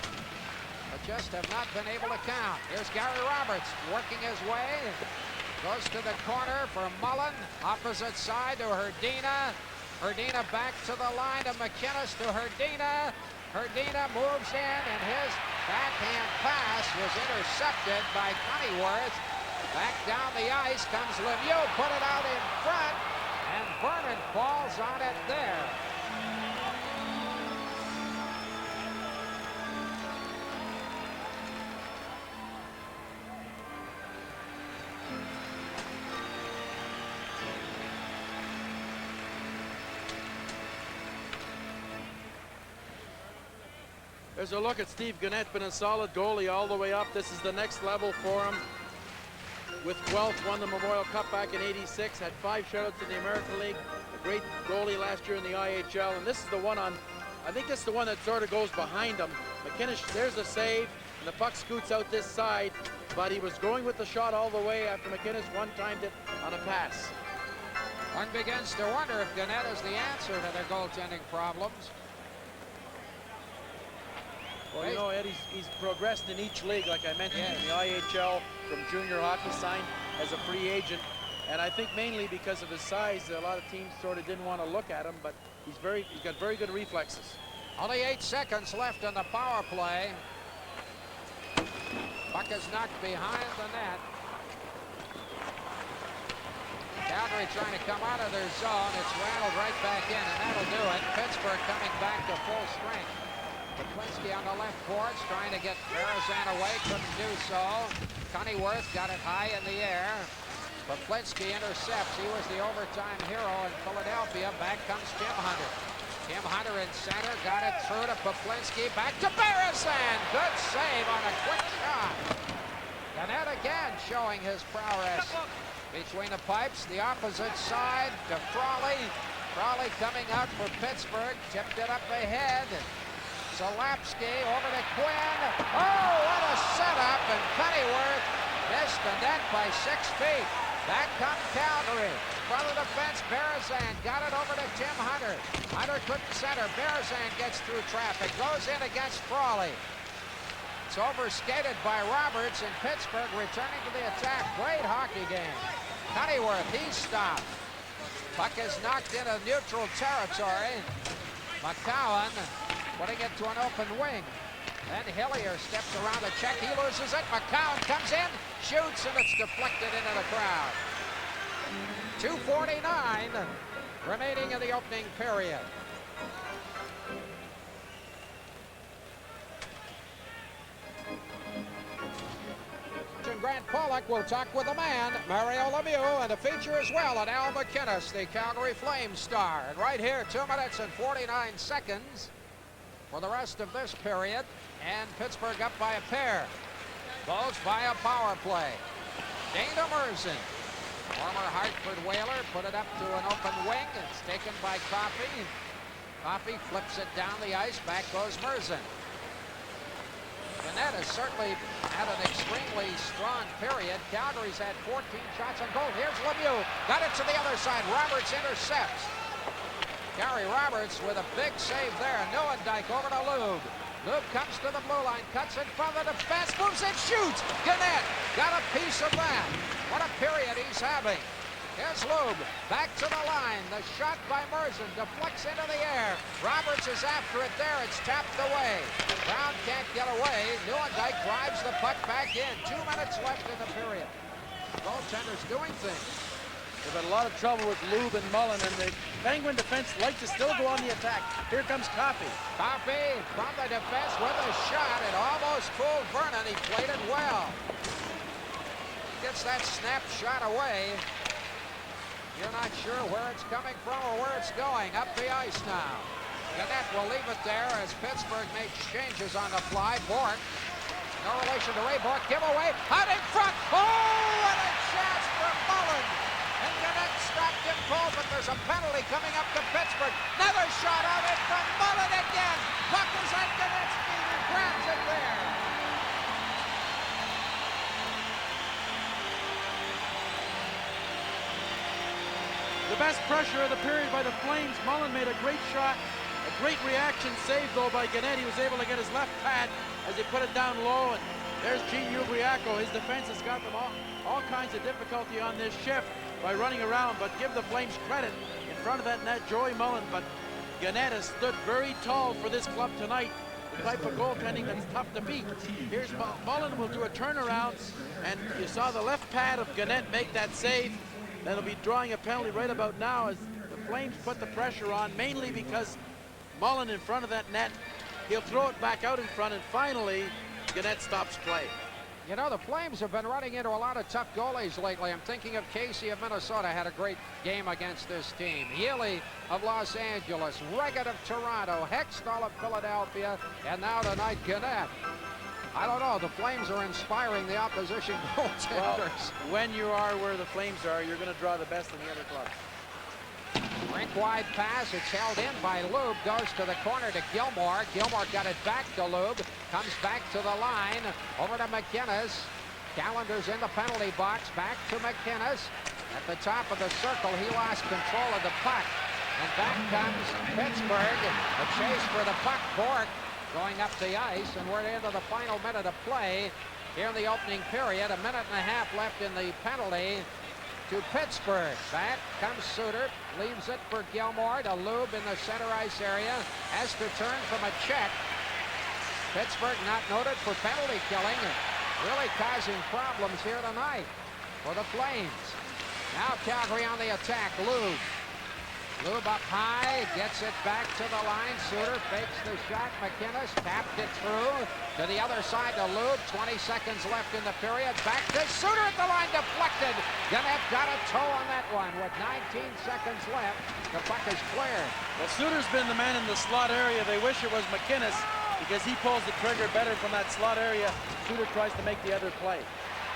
but just have not been able to count. Here's Gary Roberts working his way. Goes to the corner for Mullen. Opposite side to Hrdina. Hrdina back to the line to McInnes to Hrdina. Hrdina moves in, and his backhand pass was intercepted by Cunnyworth. Back down the ice comes Lemieux, put it out in front, and Vernon falls on it there. There's a look at Steve Gannett, been a solid goalie all the way up. This is the next level for him. With Guelph, won the Memorial Cup back in '86, had 5 shutouts in the American League. A great goalie last year in the IHL, and this is the one on, I think this is the one that sort of goes behind him. McInnes, there's a save, and the puck scoots out this side, but he was going with the shot all the way after McInnes one-timed it on a pass. One begins to wonder if Gannett is the answer to their goaltending problems. Well, you know, Ed, he's progressed in each league, like I mentioned, in the IHL, from junior hockey, signed as a free agent. And I think mainly because of his size, a lot of teams sort of didn't want to look at him, but he's got very good reflexes. Only 8 seconds left in the power play. Puck is knocked behind the net. Calgary trying to come out of their zone. It's rattled right back in, and that'll do it. Pittsburgh coming back to full strength. Poplinski on the left boards, trying to get Berezan away, couldn't do so. Cunnyworth got it high in the air. Poplinski intercepts. He was the overtime hero in Philadelphia. Back comes Tim Hunter. Tim Hunter in center, got it through to Poplinski. Back to Berezan. Good save on a quick shot. Gannett again showing his prowess. Between the pipes, the opposite side to Frawley. Frawley coming out for Pittsburgh. Tipped it up ahead. Zalapski over to Quinn. Oh, what a setup, and Cunnyworth missed the net by 6 feet. Back comes Calgary. Front of the fence, Berezan got it over to Tim Hunter. Hunter couldn't center. Berezan gets through traffic, goes in against Frawley. It's overskated by Roberts, and Pittsburgh returning to the attack. Great hockey game. Cunnyworth, he's stopped. Puck is knocked into neutral territory. McCowan putting it to an open wing. Then Hillier steps around the check. He loses it. McCowan comes in, shoots, and it's deflected into the crowd. 2:49 remaining in the opening period. Grant Pollock will talk with the man, Mario Lemieux, and a feature as well on Al McInnes, the Calgary Flames star. And right here, 2 minutes and 49 seconds for the rest of this period, and Pittsburgh up by a pair. Both by a power play. Dana Merzen, former Hartford Whaler, put it up to an open wing. It's taken by Coffey. Coffey flips it down the ice. Back goes Merzen. Gannett has certainly had an extremely strong period. Calgary's had 14 shots on goal. Here's Lemieux. Got it to the other side. Roberts intercepts. Gary Roberts with a big save there. Neuendijk over to Lube. Lube comes to the blue line, cuts in front of the defense, moves and shoots. Gannett got a piece of that. What a period he's having. Here's Lube, back to the line. The shot by Merzen deflects into the air. Roberts is after it there. It's tapped away. Brown can't get away. Neuendijk drives the puck back in. 2 minutes left in the period. Goaltender's doing things. They've had a lot of trouble with Lube and Mullen, and the Penguin defense like to still go on the attack. Here comes Coffey. Coffey from the defense with a shot. It almost fooled Vernon. He played it well. Gets that snap shot away. You're not sure where it's coming from or where it's going. Up the ice now. Gannett will leave it there as Pittsburgh makes changes on the fly. Bork, no relation to Ray Bork. Give away. Out in front. Oh, what a chance for Mullen. And Gannett stopped him cold, but there's a penalty coming up to Pittsburgh. Another shot out in front. Mullen again. Puck is at Gannett's feet. He grabs it there. The best pressure of the period by the Flames. Mullen made a great shot. A great reaction save, though, by Gannett. He was able to get his left pad as he put it down low. And there's Gene Ubriaco. His defense has got them all kinds of difficulty on this shift by running around. But give the Flames credit. In front of that net, Joey Mullen. But Gannett has stood very tall for this club tonight. The type of goaltending that's tough to beat. Here's Mullen will do a turnaround. And you saw the left pad of Gannett make that save. That'll be drawing a penalty right about now as the Flames put the pressure on, mainly because Mullen in front of that net. He'll throw it back out in front, and finally, Gannett stops play. You know, the Flames have been running into a lot of tough goalies lately. I'm thinking of Casey of Minnesota, had a great game against this team. Healy of Los Angeles, Reggett of Toronto, Hextall of Philadelphia, and now tonight, Gannett. I don't know. The Flames are inspiring the opposition goaltenders. Well, when you are where the Flames are, you're going to draw the best in the other clubs. Rink-wide pass. It's held in by Lube. Goes to the corner to Gilmore. Gilmore got it back to Lube. Comes back to the line. Over to McInnes. Callender's in the penalty box. Back to McInnes. At the top of the circle, he lost control of the puck. And back comes Pittsburgh. A chase for the puck. Bork going up the ice, and we're into the final minute of play here in the opening period. A minute and a half left in the penalty to Pittsburgh. Back comes Suter, leaves it for Gilmore to Lube in the center ice area. Has to turn from a check. Pittsburgh not noted for penalty killing, really causing problems here tonight for the Flames. Now Calgary on the attack. Lube up high, gets it back to the line. Suter fakes the shot. McInnes tapped it through to the other side to Lube. 20 seconds left in the period. Back to Suter at the line, deflected. Gannett got a toe on that one with 19 seconds left. The puck is cleared. Well, Suter's been the man in the slot area. They wish it was McInnes because he pulls the trigger better from that slot area. Suter tries to make the other play.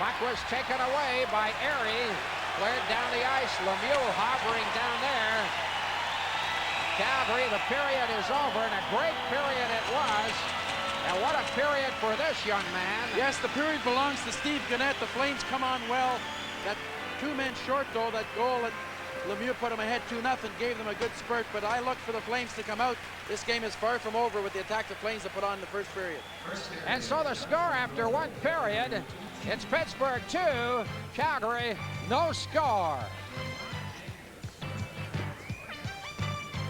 Puck was taken away by Erie. Cleared down the ice. Lemieux hovering down there. Calgary, the period is over, and a great period it was. And what a period for this young man. Yes, the period belongs to Steve Gannett. The Flames come on well. That 2 men short, though, that goal that Lemieux put them ahead 2-0, gave them a good spurt. But I look for the Flames to come out. This game is far from over with the attack the Flames have put on in the first period. And so the score after one period, it's Pittsburgh 2, Calgary no score.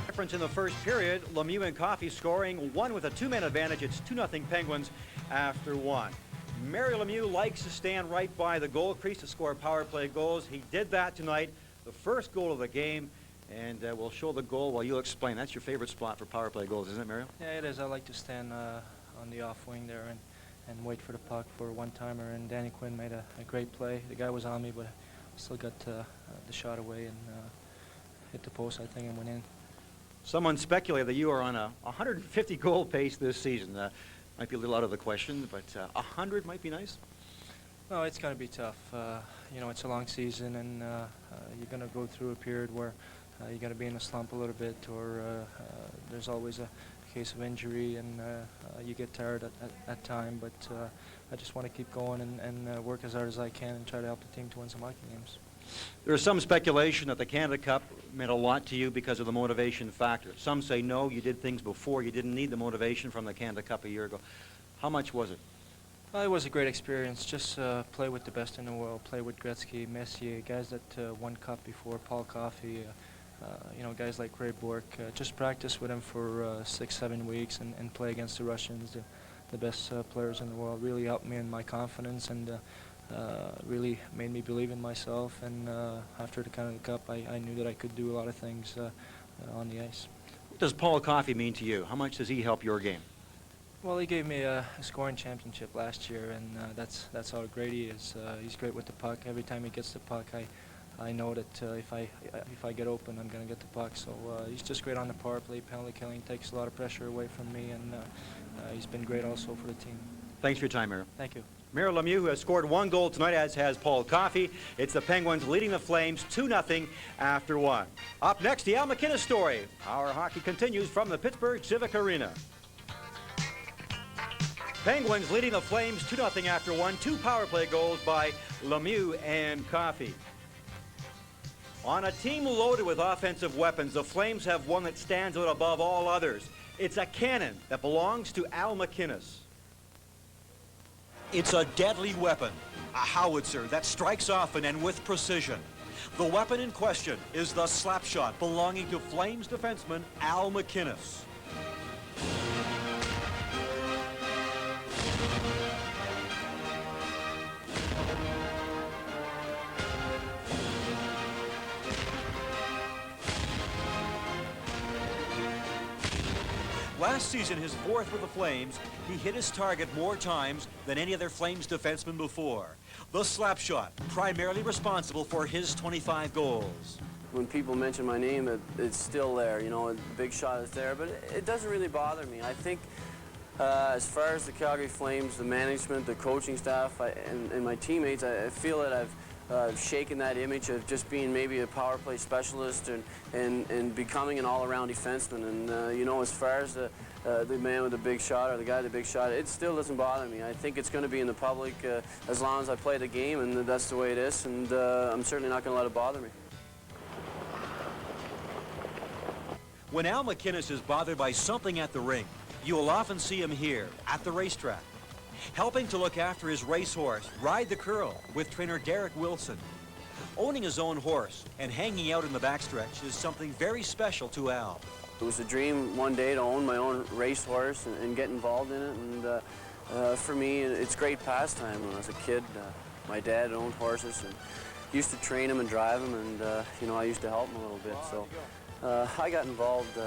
Difference in the first period, Lemieux and Coffey scoring, one with a 2-man advantage. It's 2-0 Penguins after one. Mario Lemieux likes to stand right by the goal crease to score power play goals. He did that tonight, the first goal of the game, and we'll show the goal while you explain. That's your favorite spot for power play goals, isn't it, Mario? Yeah, it is. I like to stand on the off wing there and wait for the puck for a one-timer, and Danny Quinn made a great play. The guy was on me, but still got the shot away and hit the post, I think, and went in. Someone speculated that you are on a 150 goal pace this season. Might be a little out of the question, but 100 might be nice. No, it's going to be tough. You know, it's a long season, and you're going to go through a period where you're going to be in a slump a little bit, or there's always a case of injury, and you get tired at time. But I just want to keep going and work as hard as I can and try to help the team to win some hockey games. There's some speculation that the Canada Cup meant a lot to you because of the motivation factor. Some say no, you did things before. You didn't need the motivation from the Canada Cup a year ago. How much was it? It was a great experience. Just play with the best in the world. Play with Gretzky, Messier, guys that won Cup before, Paul Coffey, you know, guys like Ray Bourque. Just practice with him for 6-7 weeks and play against the Russians, the best players in the world. Really helped me in my confidence and really made me believe in myself. And after the Canada Cup, I knew that I could do a lot of things on the ice. What does Paul Coffey mean to you? How much does he help your game? Well, he gave me a scoring championship last year, and that's how great he is. He's great with the puck. Every time he gets the puck, I know that if I get open, I'm going to get the puck. So he's just great on the power play, penalty killing, takes a lot of pressure away from me, and he's been great also for the team. Thanks for your time, Mario. Thank you. Mario Lemieux, who has scored 1 goal tonight, as has Paul Coffey. It's the Penguins leading the Flames 2-0 after 1. Up next, the Al MacInnis story. Our hockey continues from the Pittsburgh Civic Arena. Penguins leading the Flames 2-0 after 1. 2 power play goals by Lemieux and Coffey. On a team loaded with offensive weapons, the Flames have one that stands out above all others. It's a cannon that belongs to Al MacInnis. It's a deadly weapon, a howitzer that strikes often and with precision. The weapon in question is the slap shot belonging to Flames defenseman Al MacInnis. Last season, his 4th with the Flames, he hit his target more times than any other Flames defenseman before. The slap shot, primarily responsible for his 25 goals. When people mention my name, it's still there, you know, the big shot is there, but it doesn't really bother me. I think as far as the Calgary Flames, the management, the coaching staff, and my teammates, I feel that I've shaken that image of just being maybe a power play specialist and becoming an all-around defenseman. And you know, as far as the man with the big shot or the guy with the big shot, it still doesn't bother me. I think it's going to be in the public as long as I play the game, and that's the way it is. And I'm certainly not going to let it bother me. When Al MacInnis is bothered by something at the rink, you will often see him here at the racetrack, helping to look after his racehorse, Ride the Curl, with trainer Derek Wilson. Owning his own horse and hanging out in the backstretch is something very special to Al. It was a dream one day to own my own racehorse and get involved in it. And for me, it's great pastime. When I was a kid, my dad owned horses and used to train him and drive him, and you know, I used to help him a little bit. So I got involved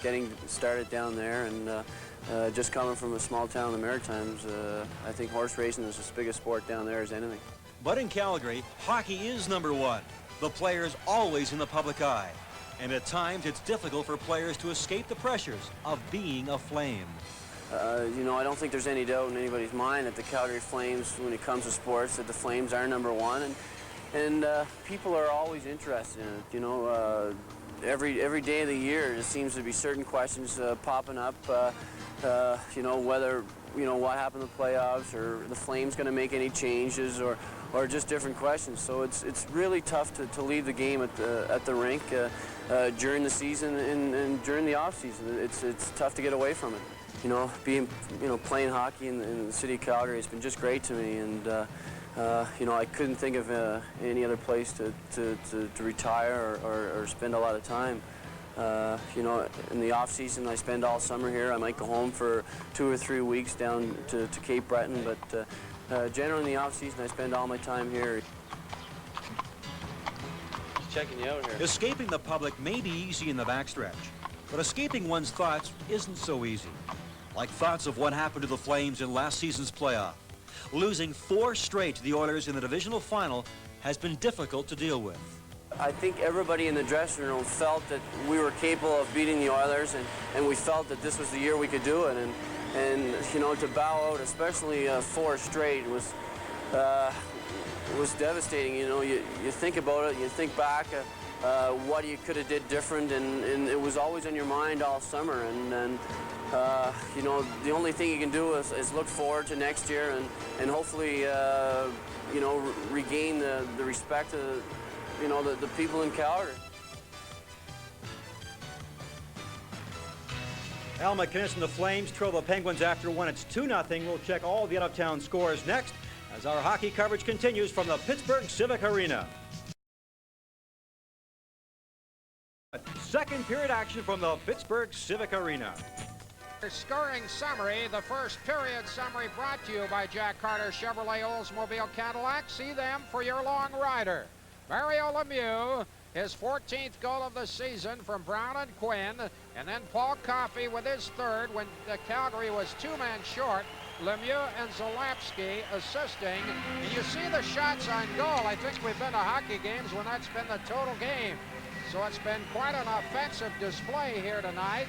getting started down there, and just coming from a small town in the Maritimes, I think horse racing is as big a sport down there as anything. But in Calgary, hockey is #1. The players always in the public eye. And at times, it's difficult for players to escape the pressures of being a Flame. You know, I don't think there's any doubt in anybody's mind that the Calgary Flames, when it comes to sports, that the Flames are #1. And people are always interested in it. You know, every day of the year, there seems to be certain questions popping up. You know, whether, you know, what happened in the playoffs, or the Flames going to make any changes, or just different questions. So it's really tough to leave the game at the rink during the season and during the off season. It's tough to get away from it. You know, playing hockey in the city of Calgary has been just great to me, and you know, I couldn't think of any other place to retire or spend a lot of time. You know, in the off season, I spend all summer here. I might go home for 2 or 3 weeks down to Cape Breton, but generally in the off season, I spend all my time here. Just checking you out here. Escaping the public may be easy in the backstretch, but escaping one's thoughts isn't so easy. Like thoughts of what happened to the Flames in last season's playoff. Losing 4 straight to the Oilers in the divisional final has been difficult to deal with. I think everybody in the dressing room felt that we were capable of beating the Oilers, and we felt that this was the year we could do it. And you know, to bow out, especially 4 straight, was devastating. You know, you think about it, you think back what you could have did different, and it was always on your mind all summer. And you know, the only thing you can do is look forward to next year and hopefully, you know, regain the respect of, you know, the people in Calgary. Al MacInnis and the Flames trail the Penguins after one. It's 2-0. We'll check all the out-of-town scores next as our hockey coverage continues from the Pittsburgh Civic Arena. Second period action from the Pittsburgh Civic Arena. Scoring summary, the first period summary brought to you by Jack Carter Chevrolet Oldsmobile Cadillac. See them for your long rider. Mario Lemieux, his 14th goal of the season from Brown and Quinn, and then Paul Coffey with his third when the Calgary was 2 men short. Lemieux and Zalapsky assisting. And you see the shots on goal. I think we've been to hockey games when that's been the total game. So it's been quite an offensive display here tonight.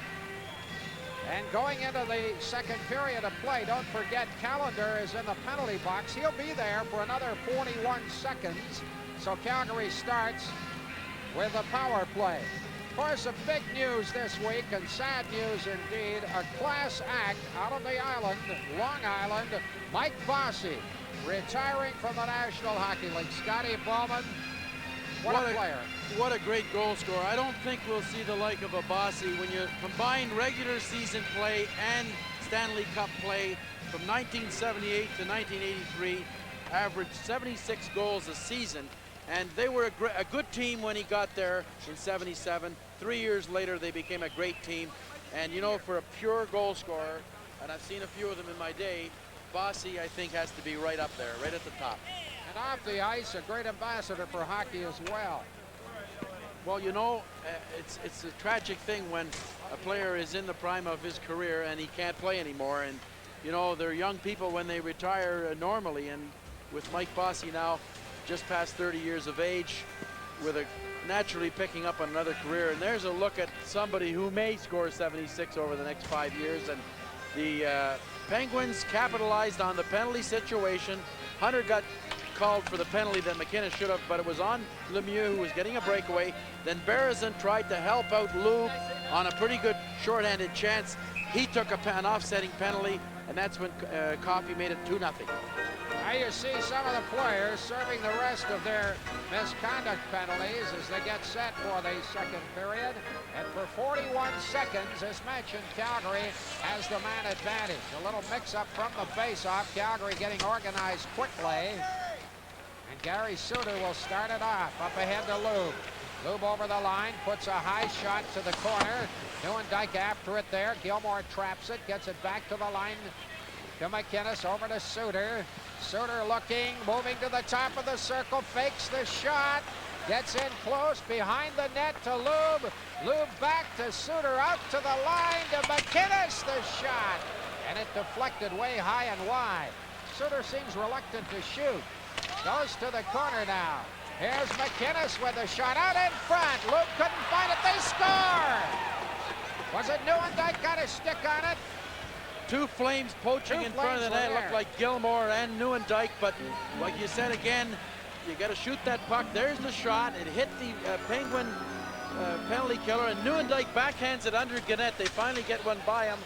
And going into the second period of play, don't forget Callender is in the penalty box. He'll be there for another 41 seconds. So Calgary starts with a power play. Of course, a big news this week, and sad news indeed, a class act out on the island, Long Island, Mike Bossy, retiring from the National Hockey League. Scotty Bowman, what a player. What a great goal scorer. I don't think we'll see the like of a Bossy when you combine regular season play and Stanley Cup play from 1978 to 1983, averaged 76 goals a season. And they were a good team when he got there in 77. 3 years later, they became a great team. And, you know, for a pure goal scorer, and I've seen a few of them in my day, Bossy, I think, has to be right up there, right at the top. And off the ice, a great ambassador for hockey as well. Well, you know, it's a tragic thing when a player is in the prime of his career and he can't play anymore. And, you know, they're young people when they retire normally. And with Mike Bossy now, just past 30 years of age, with a naturally picking up another career. And there's a look at somebody who may score 76 over the next 5 years. And the Penguins capitalized on the penalty situation. Hunter got called for the penalty that MacInnis should have, but it was on Lemieux, who was getting a breakaway. Then Berezin tried to help out Lou on a pretty good shorthanded chance. He took an offsetting penalty, and that's when Coffey made it 2-0. Now you see some of the players serving the rest of their misconduct penalties as they get set for the second period. And for 41 seconds, as mentioned, Calgary has the man advantage. A little mix-up from the face-off. Calgary getting organized quickly. And Gary Suter will start it off. Up ahead to Lube. Lube over the line, puts a high shot to the corner. Neuendijk after it there. Gilmore traps it, gets it back to the line to MacInnis, over to Suter. Suter looking, moving to the top of the circle, fakes the shot, gets in close, behind the net to Lube. Lube back to Suter, out to the line to MacInnis, the shot. And it deflected way high and wide. Suter seems reluctant to shoot. Goes to the corner now. Here's MacInnis with a shot out in front. Lube couldn't find it, they score! Was it Neuendijk got a stick on it? Two Flames poaching in front of the net. Looked like Gilmore and Neuendijk, but like you said again, you got to shoot that puck. There's the shot. It hit the Penguin penalty killer, and Neuendijk backhands it under Gannett. They finally get one by him.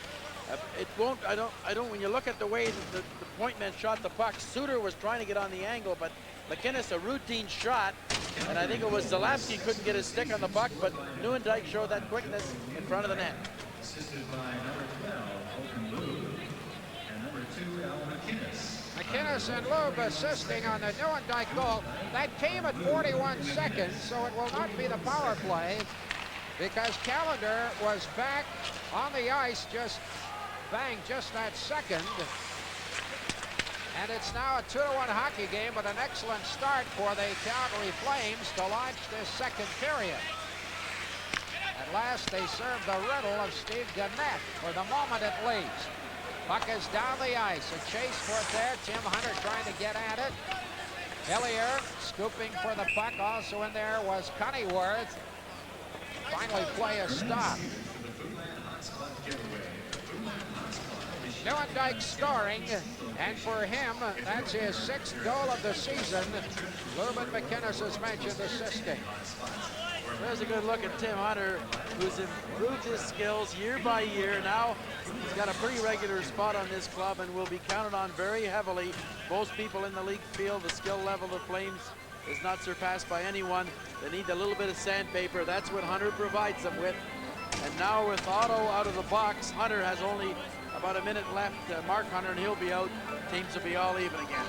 It won't. I don't. When you look at the way the point man shot the puck, Suter was trying to get on the angle, but MacInnis a routine shot, and I think it was Zalapsky couldn't get his stick on the puck, but Neuendijk showed that quickness in front of the net. MacInnis and Lube assisting on the Neuendijk goal. That came at 41 seconds, so it will not be the power play because Callender was back on the ice, just that second. And it's now a 2-1 hockey game with an excellent start for the Calgary Flames to launch this second period. At last, they serve the riddle of Steve Gannett, for the moment at least. Puck is down the ice. A chase for it there. Tim Hunter trying to get at it. Hillier scooping for the puck. Also in there was Cunneyworth. Finally, play a stop. Neuendijk scoring, and for him, that's his 6th goal of the season. Lube and MacInnis, as mentioned, assisting. There's a good look at Tim Hunter, who's improved his skills year by year. Now he's got a pretty regular spot on this club and will be counted on very heavily. Most people in the league feel the skill level of the Flames is not surpassed by anyone. They need a little bit of sandpaper. That's what Hunter provides them with. And now with Otto out of the box, Hunter has only about a minute left. Mark Hunter, and he'll be out. Teams will be all even again.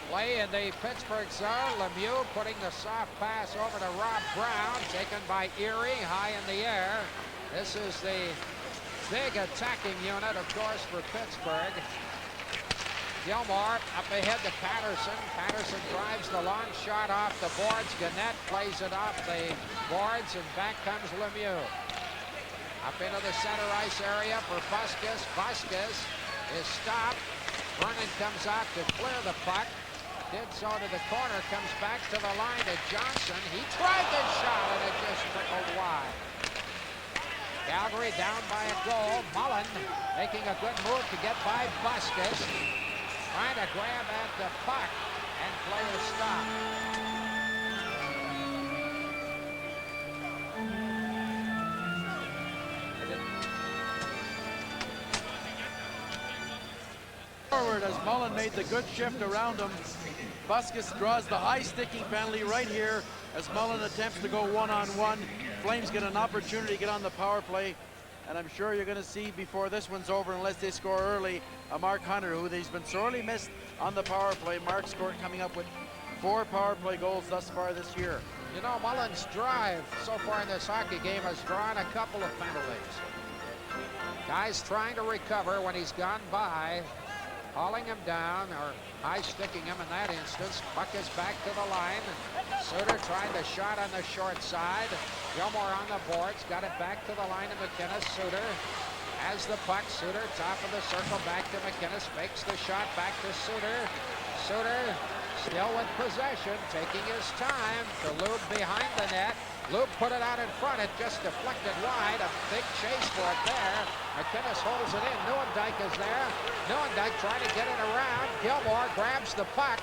Play in the Pittsburgh zone. Lemieux putting the soft pass over to Rob Brown, taken by Erie, high in the air. This is the big attacking unit, of course, for Pittsburgh. Gilmore up ahead to Patterson. Patterson drives the long shot off the boards. Gannett plays it off the boards, and back comes Lemieux. Up into the center ice area for Busquets. Busquets is stopped. Vernon comes out to clear the puck. Did so to the corner, comes back to the line to Johnson. He tried the shot, and it just trickled wide. Calgary down by a goal. Mullen making a good move to get by Busquets. Trying to grab at the puck, and play is stopped. Forward as Mullen made the good shift around him. Busquets draws the high sticking penalty right here as Mullen attempts to go one-on-one. Flames get an opportunity to get on the power play, and I'm sure you're going to see before this one's over, unless they score early, a Mark Hunter, who he's been sorely missed on the power play. Mark scored, coming up with 4 power play goals thus far this year. You know, Mullen's drive so far in this hockey game has drawn a couple of penalties. Guys trying to recover when he's gone by, hauling him down or high sticking him in that instance. Puck is back to the line. Suter trying the shot on the short side. Gilmore on the boards, got it back to the line of McInnes. Suter has the puck. Suter top of the circle, back to McInnes, fakes the shot back to Suter. Suter still with possession, taking his time to Lube behind the net. Lube put it out in front, it just deflected wide. A big chase for it there. McInnes holds it in. Nieuwendyk is there. Nieuwendyk trying to get it around. Gilmore grabs the puck.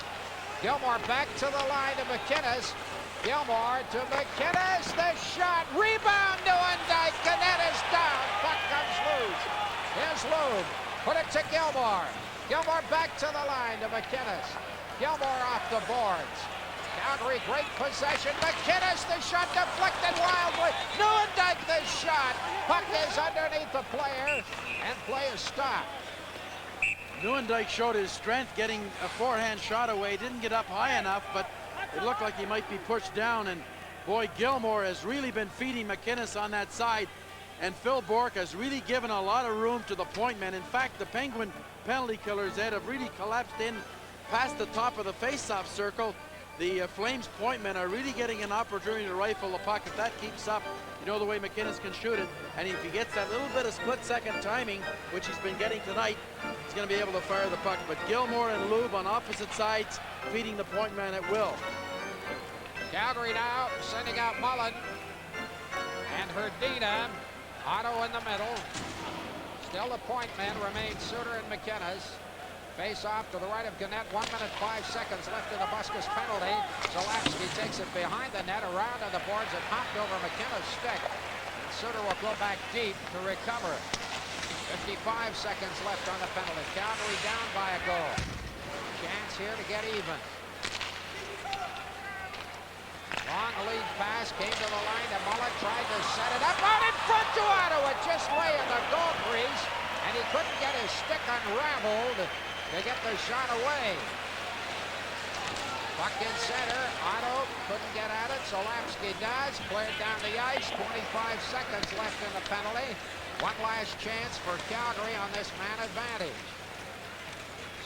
Gilmore back to the line to McInnes. Gilmore to McInnes. The shot. Rebound. Nieuwendyk. Gannett is down. Puck comes loose. Here's Lube. Put it to Gilmore. Gilmore back to the line to McInnes. Gilmore off the boards. Calgary, great possession. McInnes, the shot deflected wildly. Nieuwendyk, the shot. Puck is underneath the player, and play is stopped. Nieuwendyk showed his strength getting a forehand shot away. Didn't get up high enough, but it looked like he might be pushed down. And boy, Gilmore has really been feeding McInnes on that side. And Phil Bourque has really given a lot of room to the point man. In fact, the Penguin penalty killers, Ed, have really collapsed in past the top of the face-off circle. The Flames point men are really getting an opportunity to rifle the puck. If that keeps up, you know the way McInnes can shoot it. And if he gets that little bit of split-second timing, which he's been getting tonight, he's going to be able to fire the puck. But Gilmore and Lube on opposite sides, feeding the point man at will. Calgary now sending out Mullen and Herdina. Otto in the middle. Still the point man remains Suter and McInnes. Face off to the right of Gannett. 1 minute 5 seconds left in the Busquets penalty. Zalapski takes it behind the net, around on the boards, and hopped over McInnes' stick. And Suter will go back deep to recover. 55 seconds left on the penalty. Calgary down by a goal. Chance here to get even. Long lead pass came to the line, and Mullen tried to set it up. Out in front to Ottawa, just lay in the goal crease, and he couldn't get his stick unraveled to get the shot away. Puck in center. Otto couldn't get at it. Zalapski does. Cleared down the ice. 25 seconds left in the penalty. One last chance for Calgary on this man advantage.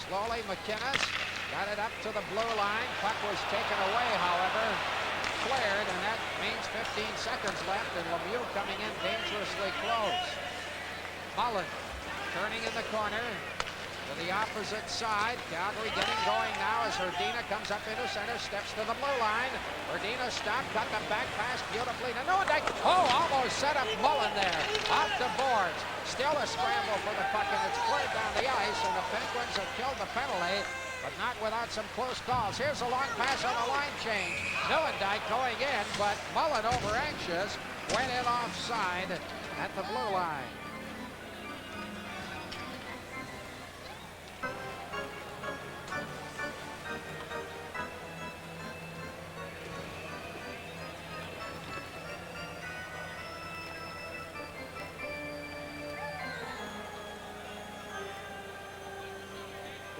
Slowly McInnes got it up to the blue line. Puck was taken away, however. Cleared, and that means 15 seconds left, and Lemieux coming in dangerously close. Mullen turning in the corner to the opposite side. Calgary getting going now as Herdina comes up into center, steps to the blue line. Herdina stopped, got the back pass beautifully to Nieuwendyk. Oh, almost set up Mullen there. Off the boards. Still a scramble for the puck, and it's cleared down the ice, and the Penguins have killed the penalty. but not without some close calls. Here's a long pass on the line change. Neuendijk going in, but Mullen, over anxious, went in offside at the blue line.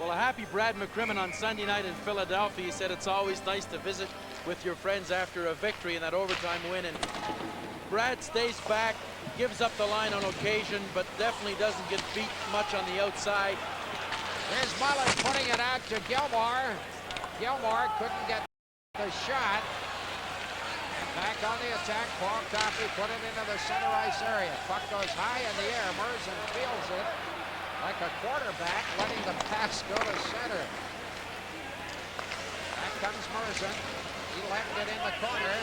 Well, a happy Brad McCrimmon on Sunday night in Philadelphia. He said it's always nice to visit with your friends after a victory in that overtime win. And Brad stays back, gives up the line on occasion, but definitely doesn't get beat much on the outside. Here's Mullen putting it out to Gilmore. Gilmore couldn't get the shot. Back on the attack, Paul Coffey put it into the center ice area. Puck goes high in the air. Merzen feels it like a quarterback, letting the pass go to center. Back comes Merzen. He left it in the corner.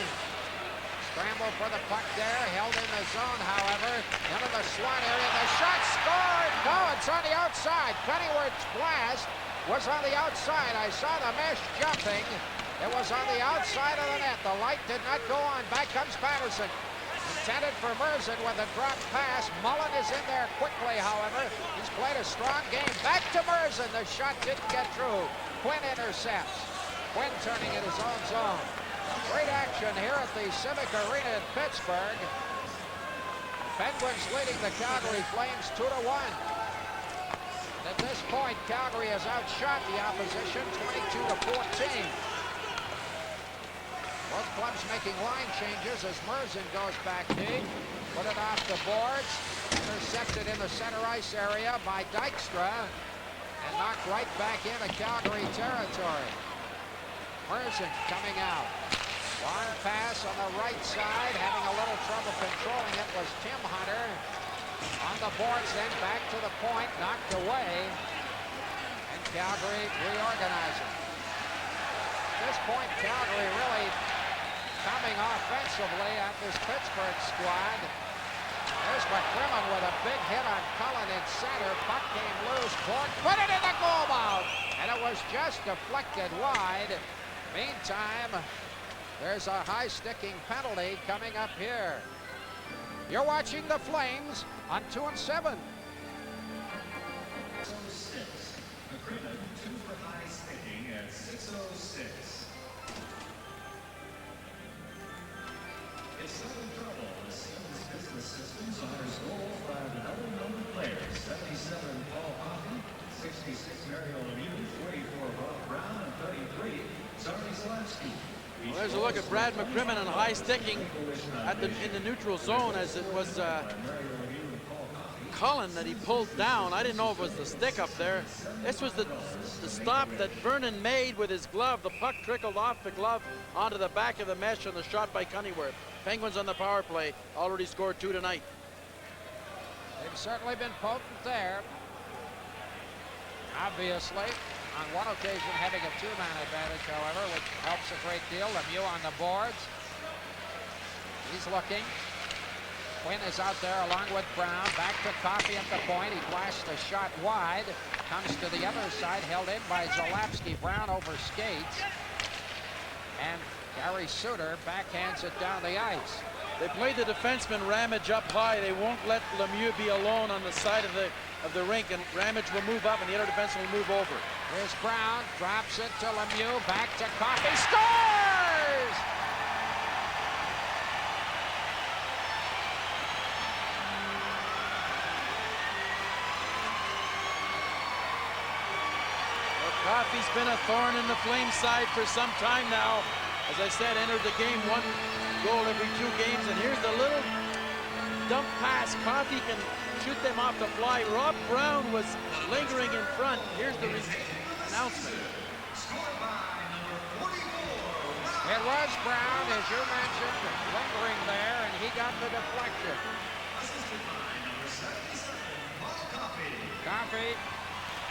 Scramble for the puck there. Held in the zone, however. Into the slot area. The shot scored! No, it's on the outside. Pennyworth's blast was on the outside. I saw the mesh jumping. It was on the outside of the net. The light did not go on. Back comes Patterson. Intended for Merzen with a drop pass. Mullen is in there quickly, however. He's played a strong game. Back to Merzen. The shot didn't get through. Quinn intercepts. Quinn turning in his own zone. Great action here at the Civic Arena in Pittsburgh. Penguins leading the Calgary Flames 2-1. At this point, Calgary has outshot the opposition 22-14. Both clubs making line changes as Merzen goes back deep. Put it off the boards. Intercepted in the center ice area by Dykstra. And knocked right back into Calgary territory. Merzen coming out. Long pass on the right side. Having a little trouble controlling it was Tim Hunter. On the boards then back to the point. Knocked away. And Calgary reorganizing. At this point, Calgary really coming offensively at this Pittsburgh squad. There's McCrimmon with a big hit on Cullen in center. Puck came loose. Borg put it in the goal mouth. And it was just deflected wide. Meantime, there's a high-sticking penalty coming up here. You're watching the Flames on 2-7. McCrimmon, 2 for high sticking at 6:06. It's not in trouble. The Siemens Business Systems honors gold by another number players. 77 Paul Coffey, 66 Mario Lemieux, 44 Bob Brown, and 33 Zardy Zalewski. Well, there's a look at Brad McCrimmon on high sticking in the neutral zone, as it was Cullen that he pulled down. I didn't know if it was the stick up there. This was the stop that Vernon made with his glove. The puck trickled off the glove onto the back of the mesh on the shot by Cunneyworth. Penguins on the power play already scored 2 tonight. They've certainly been potent there. Obviously, on one occasion having a 2-man advantage, however, which helps a great deal. Lemieux on the boards. He's looking. Quinn is out there along with Brown. Back to Coffey at the point. He flashed a shot wide. Comes to the other side, held in by Zalewski. Brown over skates. And Gary Suter backhands it down the ice. They played the defenseman Ramage up high. They won't let Lemieux be alone on the side of the rink, and Ramage will move up and the other defenseman will move over. Here's Brown, drops it to Lemieux, back to Coffey, scores! Well, Coffey's been a thorn in the Flames side for some time now. As I said, entered the game 1 goal every 2 games, and here's the little dump pass. Coffey can shoot them off the fly. Rob Brown was lingering in front. Here's the announcement. It was Brown, as you mentioned, lingering there, and he got the deflection. Coffey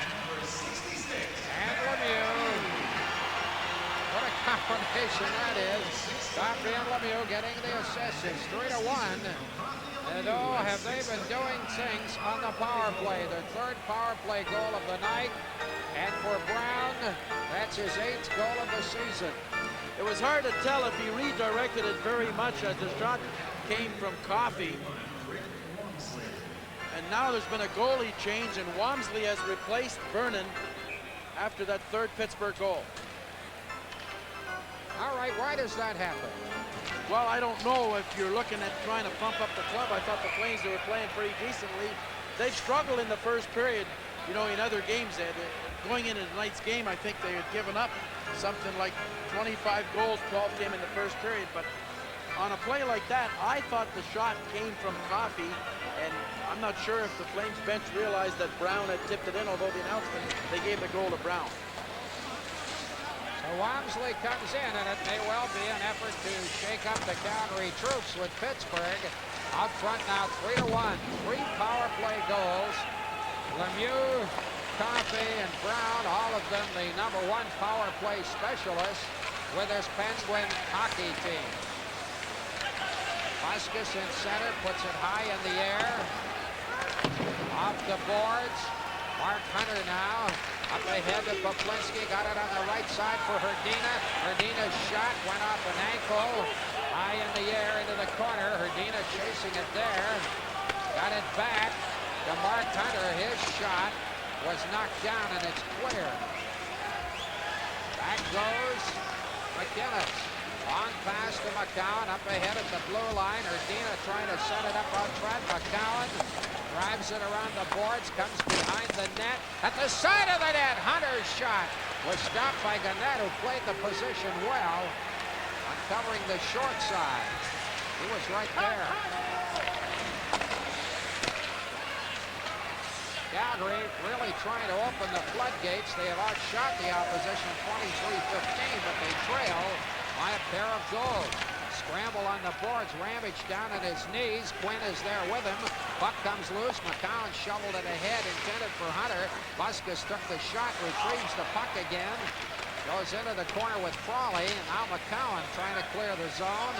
and Lemieux. What a combination that is. Coffey and Lemieux getting the assists. It's 3-1. And oh, have they been doing things on the power play. Their 3rd power play goal of the night. And for Brown, That's his 8th goal of the season. It was hard to tell if he redirected it very much as the shot came from Coffey. And now there's been a goalie change, and Walmsley has replaced Vernon after that 3rd Pittsburgh goal. All right, why does that happen? Well, I don't know if you're looking at trying to pump up the club. I thought the Flames, they were playing pretty decently. They've struggled in the first period, you know, in other games. Going into tonight's game, I think they had given up something like 25 goals, 12 came in the first period. But on a play like that, I thought the shot came from Coffey, and I'm not sure if the Flames bench realized that Brown had tipped it in, although the announcement, they gave the goal to Brown. So Walmsley comes in, and it may well be an effort to shake up the Calgary troops with Pittsburgh. Out front now, 3-1. 3 power play goals. Lemieux, Coffey, and Brown, all of them the #1 power play specialists with this Penguin hockey team. Vasquez in center, puts it high in the air. Off the boards. Mark Hunter now. Up ahead to Poplinski, got it on the right side for Hrdina. Hrdina's shot went off an ankle. High in the air into the corner. Hrdina chasing it there. Got it back to Mark Hunter. His shot was knocked down, and it's clear. Back goes McInnes. Long pass to McCowan. Up ahead at the blue line. Hrdina trying to set it up out front. McCowan drives it around the boards, comes behind the net. At the side of the net, Hunter's shot was stopped by Gannett, who played the position well, uncovering the short side. He was right there. Calgary really trying to open the floodgates. They have outshot the opposition 23-15, but they trail by a pair of goals. Scramble on the boards. Ramage down at his knees. Quinn is there with him. Puck comes loose. McCowan shoveled it ahead, intended for Hunter. Vasquez took the shot, retrieves the puck again. Goes into the corner with Frawley. And now McCowan trying to clear the zone.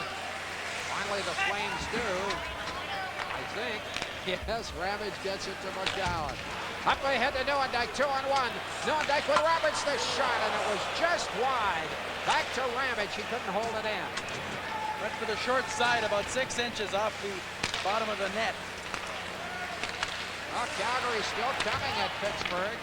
Finally, the Flames do. I think. Yes, Ramage gets it to McCowan. Up ahead to Nieuwendyk, 2-on-1. Nieuwendyk with Roberts, the shot, and it was just wide. Back to Ramage. He couldn't hold it in. Went for the short side, about 6 inches off the bottom of the net. Well, Calgary still coming at Pittsburgh.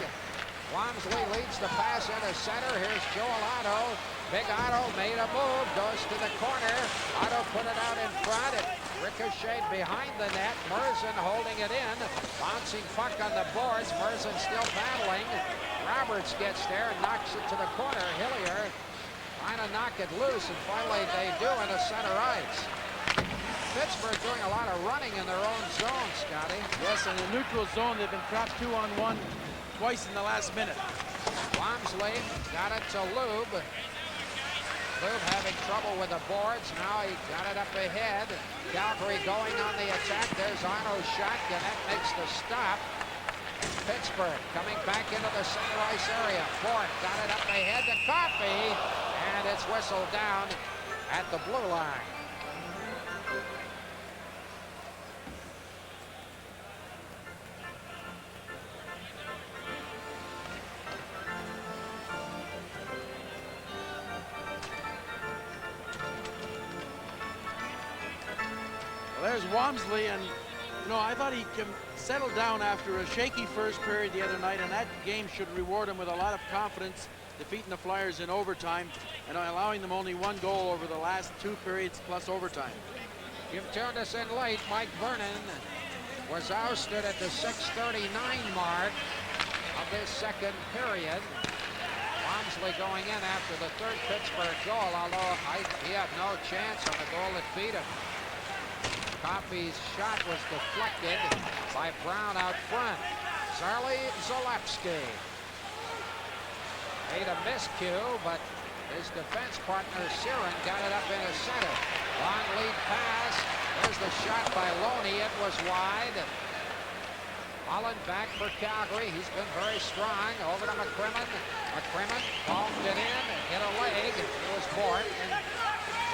Walmsley leads the pass into center. Here's Joel Otto. Big Otto made a move, goes to the corner. Otto put it out in front. It ricocheted behind the net. Merzen holding it in. Bouncing puck on the boards. Merzen still battling. Roberts gets there and knocks it to the corner. Hillier trying to knock it loose, and finally they do into center ice. Pittsburgh doing a lot of running in their own zone, Scotty. Yes, in the neutral zone, they've been trapped 2-on-1 twice in the last minute. Walmsley got it to Lube. Lube having trouble with the boards. Now he got it up ahead. Calgary going on the attack. There's Arno's shot. Gannett makes the stop. Pittsburgh coming back into the center ice area. Ford got it up ahead to Coffey, and it's whistled down at the blue line. Well, there's Walmsley, and you know, I thought he settled down after a shaky first period the other night, and that game should reward him with a lot of confidence, defeating the Flyers in overtime and allowing them only 1 goal over the last 2 periods plus overtime. You've tuned us in late. Mike Vernon was ousted at the 6:39 mark of this second period. Walmsley going in after the 3rd Pittsburgh goal, although he had no chance on the goal that beat him. Coffey's shot was deflected by Brown out front. Charlie Zalewski made a miscue, but his defense partner Siren got it up into center. Long lead pass. There's the shot by Loney. It was wide. Holland back for Calgary. He's been very strong. Over to McCrimmon. McCrimmon palmed it in and hit a leg. It was Bort and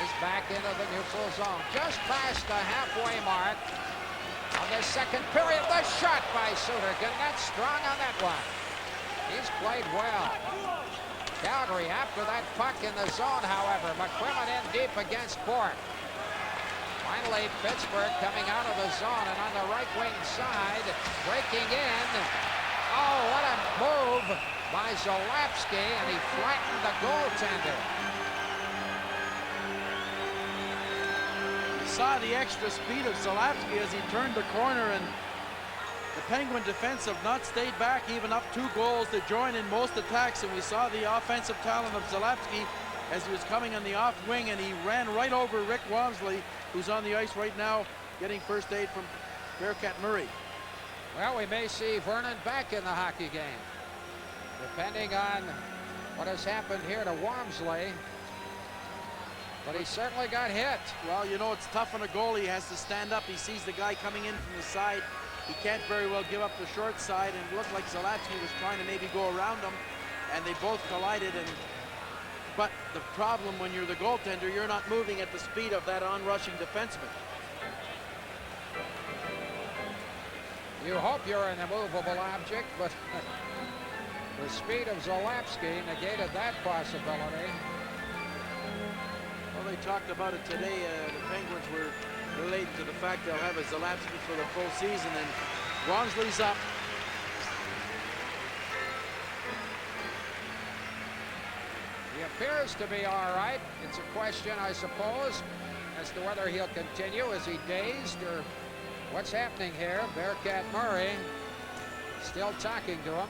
is back into the neutral zone. Just past the halfway mark of the second period. The shot by Suter. Gannett strong on that one. He's played well. Calgary after that puck in the zone, however. McCrimmon in deep against Bourque. Finally, Pittsburgh coming out of the zone and on the right wing side, breaking in. Oh, what a move by Zalapsky, and he flattened the goaltender. You saw the extra speed of Zalapsky as he turned the corner, and the Penguin defense have not stayed back, even up 2 goals. They join in most attacks, and we saw the offensive talent of Zalapsky as he was coming on the off wing, and he ran right over Rick Walmsley, who's on the ice right now getting first aid from Bearcat Murray. Well, we may see Vernon back in the hockey game, depending on what has happened here to Walmsley. But he certainly got hit. Well, you know, it's tough on a goalie. He has to stand up. He sees the guy coming in from the side. He can't very well give up the short side, and it looked like Zalapsky was trying to maybe go around him, and they both collided. But the problem when you're the goaltender, you're not moving at the speed of that on-rushing defenseman. You hope you're an immovable object, but the speed of Zalapsky negated that possibility. Well, they talked about it today. The Penguins were relating to the fact they'll have a Zalapsky for the full season, and Walmsley's up. He appears to be all right. It's a question, I suppose, as to whether he'll continue. Is he dazed, or what's happening here? Bearcat Murray still talking to him.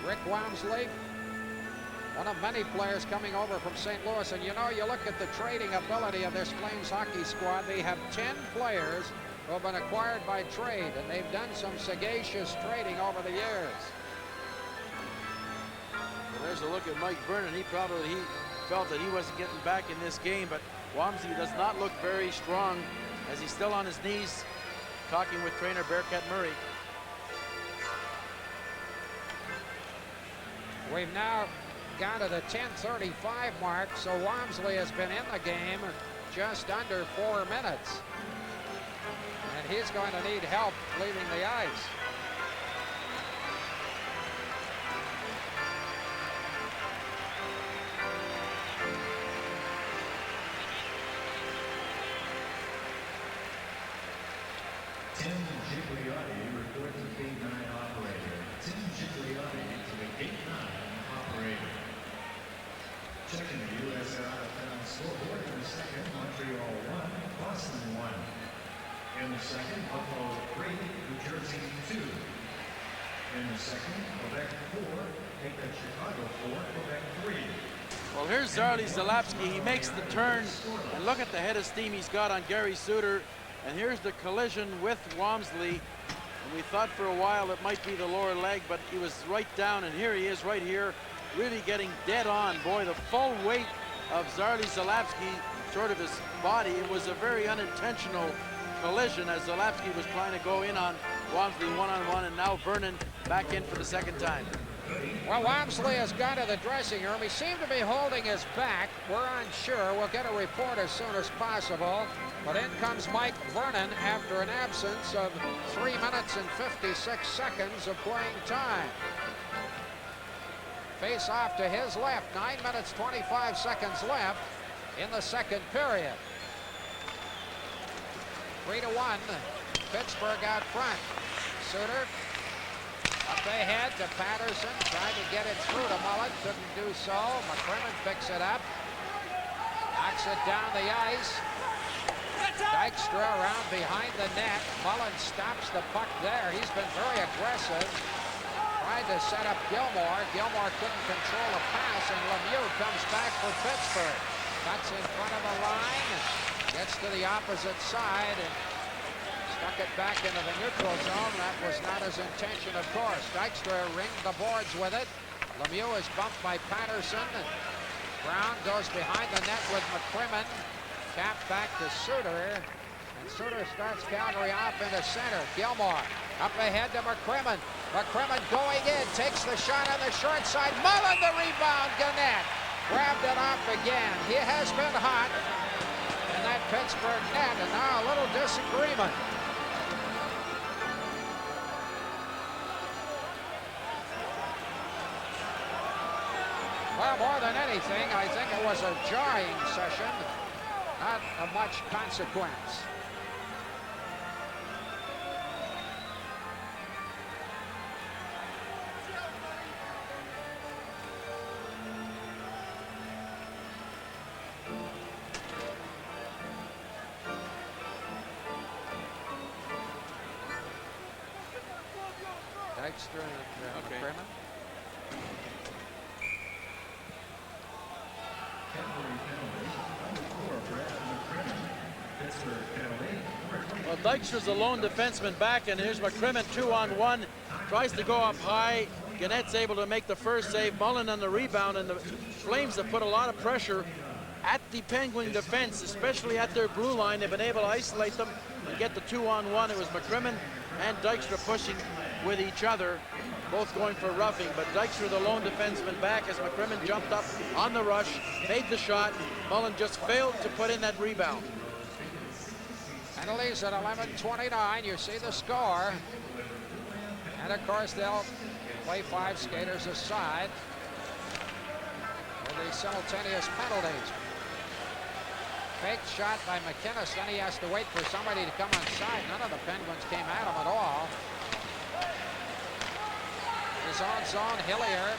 Rick Walmsley, one of many players coming over from St. Louis. And you know, you look at the trading ability of this Flames hockey squad. They have 10 players who have been acquired by trade, and they've done some sagacious trading over the years. Well, there's a look at Mike Vernon. He felt that he wasn't getting back in this game, but Walmsley does not look very strong as he's still on his knees talking with trainer Bearcat Murray. We've now gone to the 10:35 mark, so Walmsley has been in the game just under 4 minutes. And he's going to need help leaving the ice. Tim Gigliotti reports as Gate 9 operator. Tim Gigliotti to the Gate 9 operator. Checking the USL out-of-town scoreboard in the second, Montreal 1, Boston 1. In the second, Buffalo 3, New Jersey 2. In the second, Quebec 4, take that Chicago 4, Quebec 3. Well, here's Zarly Zalapsky. He makes the turn, and look at the head of steam he's got on Gary Suter. And here's the collision with Walmsley. And we thought for a while it might be the lower leg, but he was right down, and here he is right here, really getting dead on. Boy, the full weight of Zarly Zalapsky, short of his body. It was a very unintentional collision as Zalapsky was trying to go in on Walmsley one-on-one, and now Vernon back in for the second time. Well, Walmsley has gone to the dressing room. He seemed to be holding his back. We're unsure. We'll get a report as soon as possible. But in comes Mike Vernon after an absence of 3 minutes and 56 seconds of playing time. Face off to his left. 9 minutes, 25 seconds left in the second period. 3-1. Pittsburgh out front. Suter up ahead to Patterson. Tried to get it through to Mullen. Couldn't do so. McCrimmon picks it up. Knocks it down the ice. Dykstra around behind the net. Mullen stops the puck there. He's been very aggressive. Tried to set up Gilmore. Gilmore couldn't control a pass, and Lemieux comes back for Pittsburgh. Cuts in front of the line. Gets to the opposite side and stuck it back into the neutral zone. That was not his intention, of course. Dykstra ringed the boards with it. Lemieux is bumped by Patterson. Brown goes behind the net with McCrimmon. Cap back to Suter, and Suter starts Calgary off into center. Gilmore up ahead to McCrimmon. McCrimmon going in, takes the shot on the short side. Mullen the rebound. Gannett grabbed it off again. He has been hot in that Pittsburgh net, and now a little disagreement. Well, more than anything, I think it was a jarring session, not of much consequence. Dykstra and McCrimmon. Well, Dykstra's a lone defenseman back, and here's McCrimmon 2-on-1. Tries to go up high. Gannett's able to make the first save. Mullen on the rebound, and the Flames have put a lot of pressure at the Penguin defense, especially at their blue line. They've been able to isolate them and get the 2-on-1. It was McCrimmon and Dykstra pushing with each other, both going for roughing, but Dykstra, the lone defenseman, back as McCrimmon jumped up on the rush, made the shot. Mullen just failed to put in that rebound. Penalties at 11:29. You see the score. And of course, they'll play 5 skaters aside for the simultaneous penalties. Fake shot by McInnes, then he has to wait for somebody to come inside. None of the Penguins came at him at all. His own zone, Hillier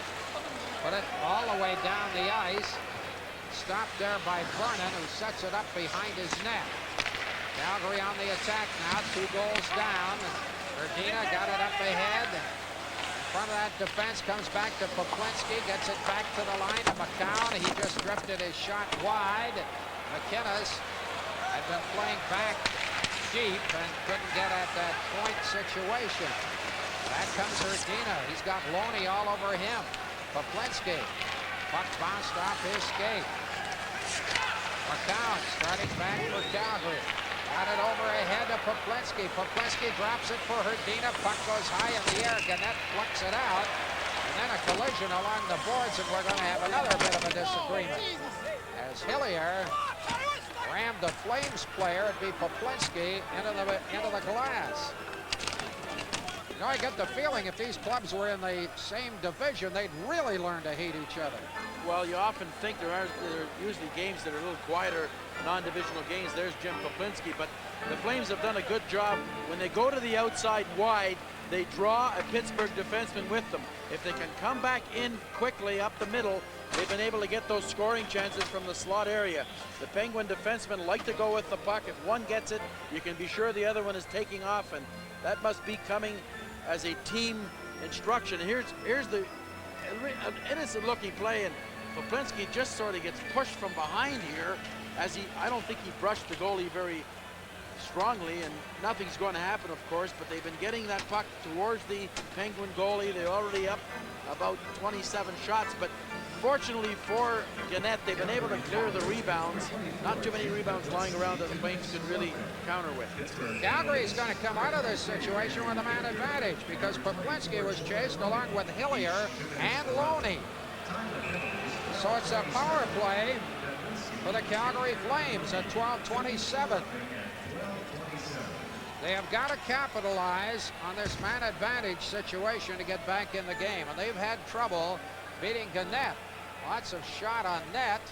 put it all the way down the ice. Stopped there by Vernon, who sets it up behind his net. Calgary on the attack now, 2 goals down. Verdina got it up ahead. In front of that defense, comes back to Poplinski, gets it back to the line to McCown. He just drifted his shot wide. McInnes had been playing back deep and couldn't get at that point situation. Back comes Verdina. He's got Loney all over him. Poplinski. Puck bounced off his skate. McCown starting back for Calgary. Got it over ahead to Poplinski. Poplinski drops it for Verdina. Puck goes high in the air. Gannett flicks it out. And then a collision along the boards, and we're going to have another bit of a disagreement. As Hillier rammed the Flames player, it'd be Poplinski into the glass. You know, I get the feeling if these clubs were in the same division, they'd really learn to hate each other. Well, you often think there are usually games that are a little quieter, non-divisional games. There's Jim Poplinski, but the Flames have done a good job. When they go to the outside wide, they draw a Pittsburgh defenseman with them. If they can come back in quickly up the middle, they've been able to get those scoring chances from the slot area. The Penguin defensemen like to go with the puck. If one gets it, you can be sure the other one is taking off, and that must be coming as a team instruction. Here's the innocent looking play, and Poplinski just sort of gets pushed from behind here as I don't think he brushed the goalie very strongly, and nothing's going to happen, of course, but they've been getting that puck towards the Penguin goalie. They're already up about 27 shots, but fortunately for Gannett, they've been able to clear the rebounds. Not too many rebounds lying around that the Flames could really counter with. Calgary is going to come out of this situation with a man advantage because Poplinski was chased along with Hillier and Loney. So it's a power play for the Calgary Flames at 12:27. They have got to capitalize on this man advantage situation to get back in the game, and they've had trouble beating Gannett. Lots of shot on net.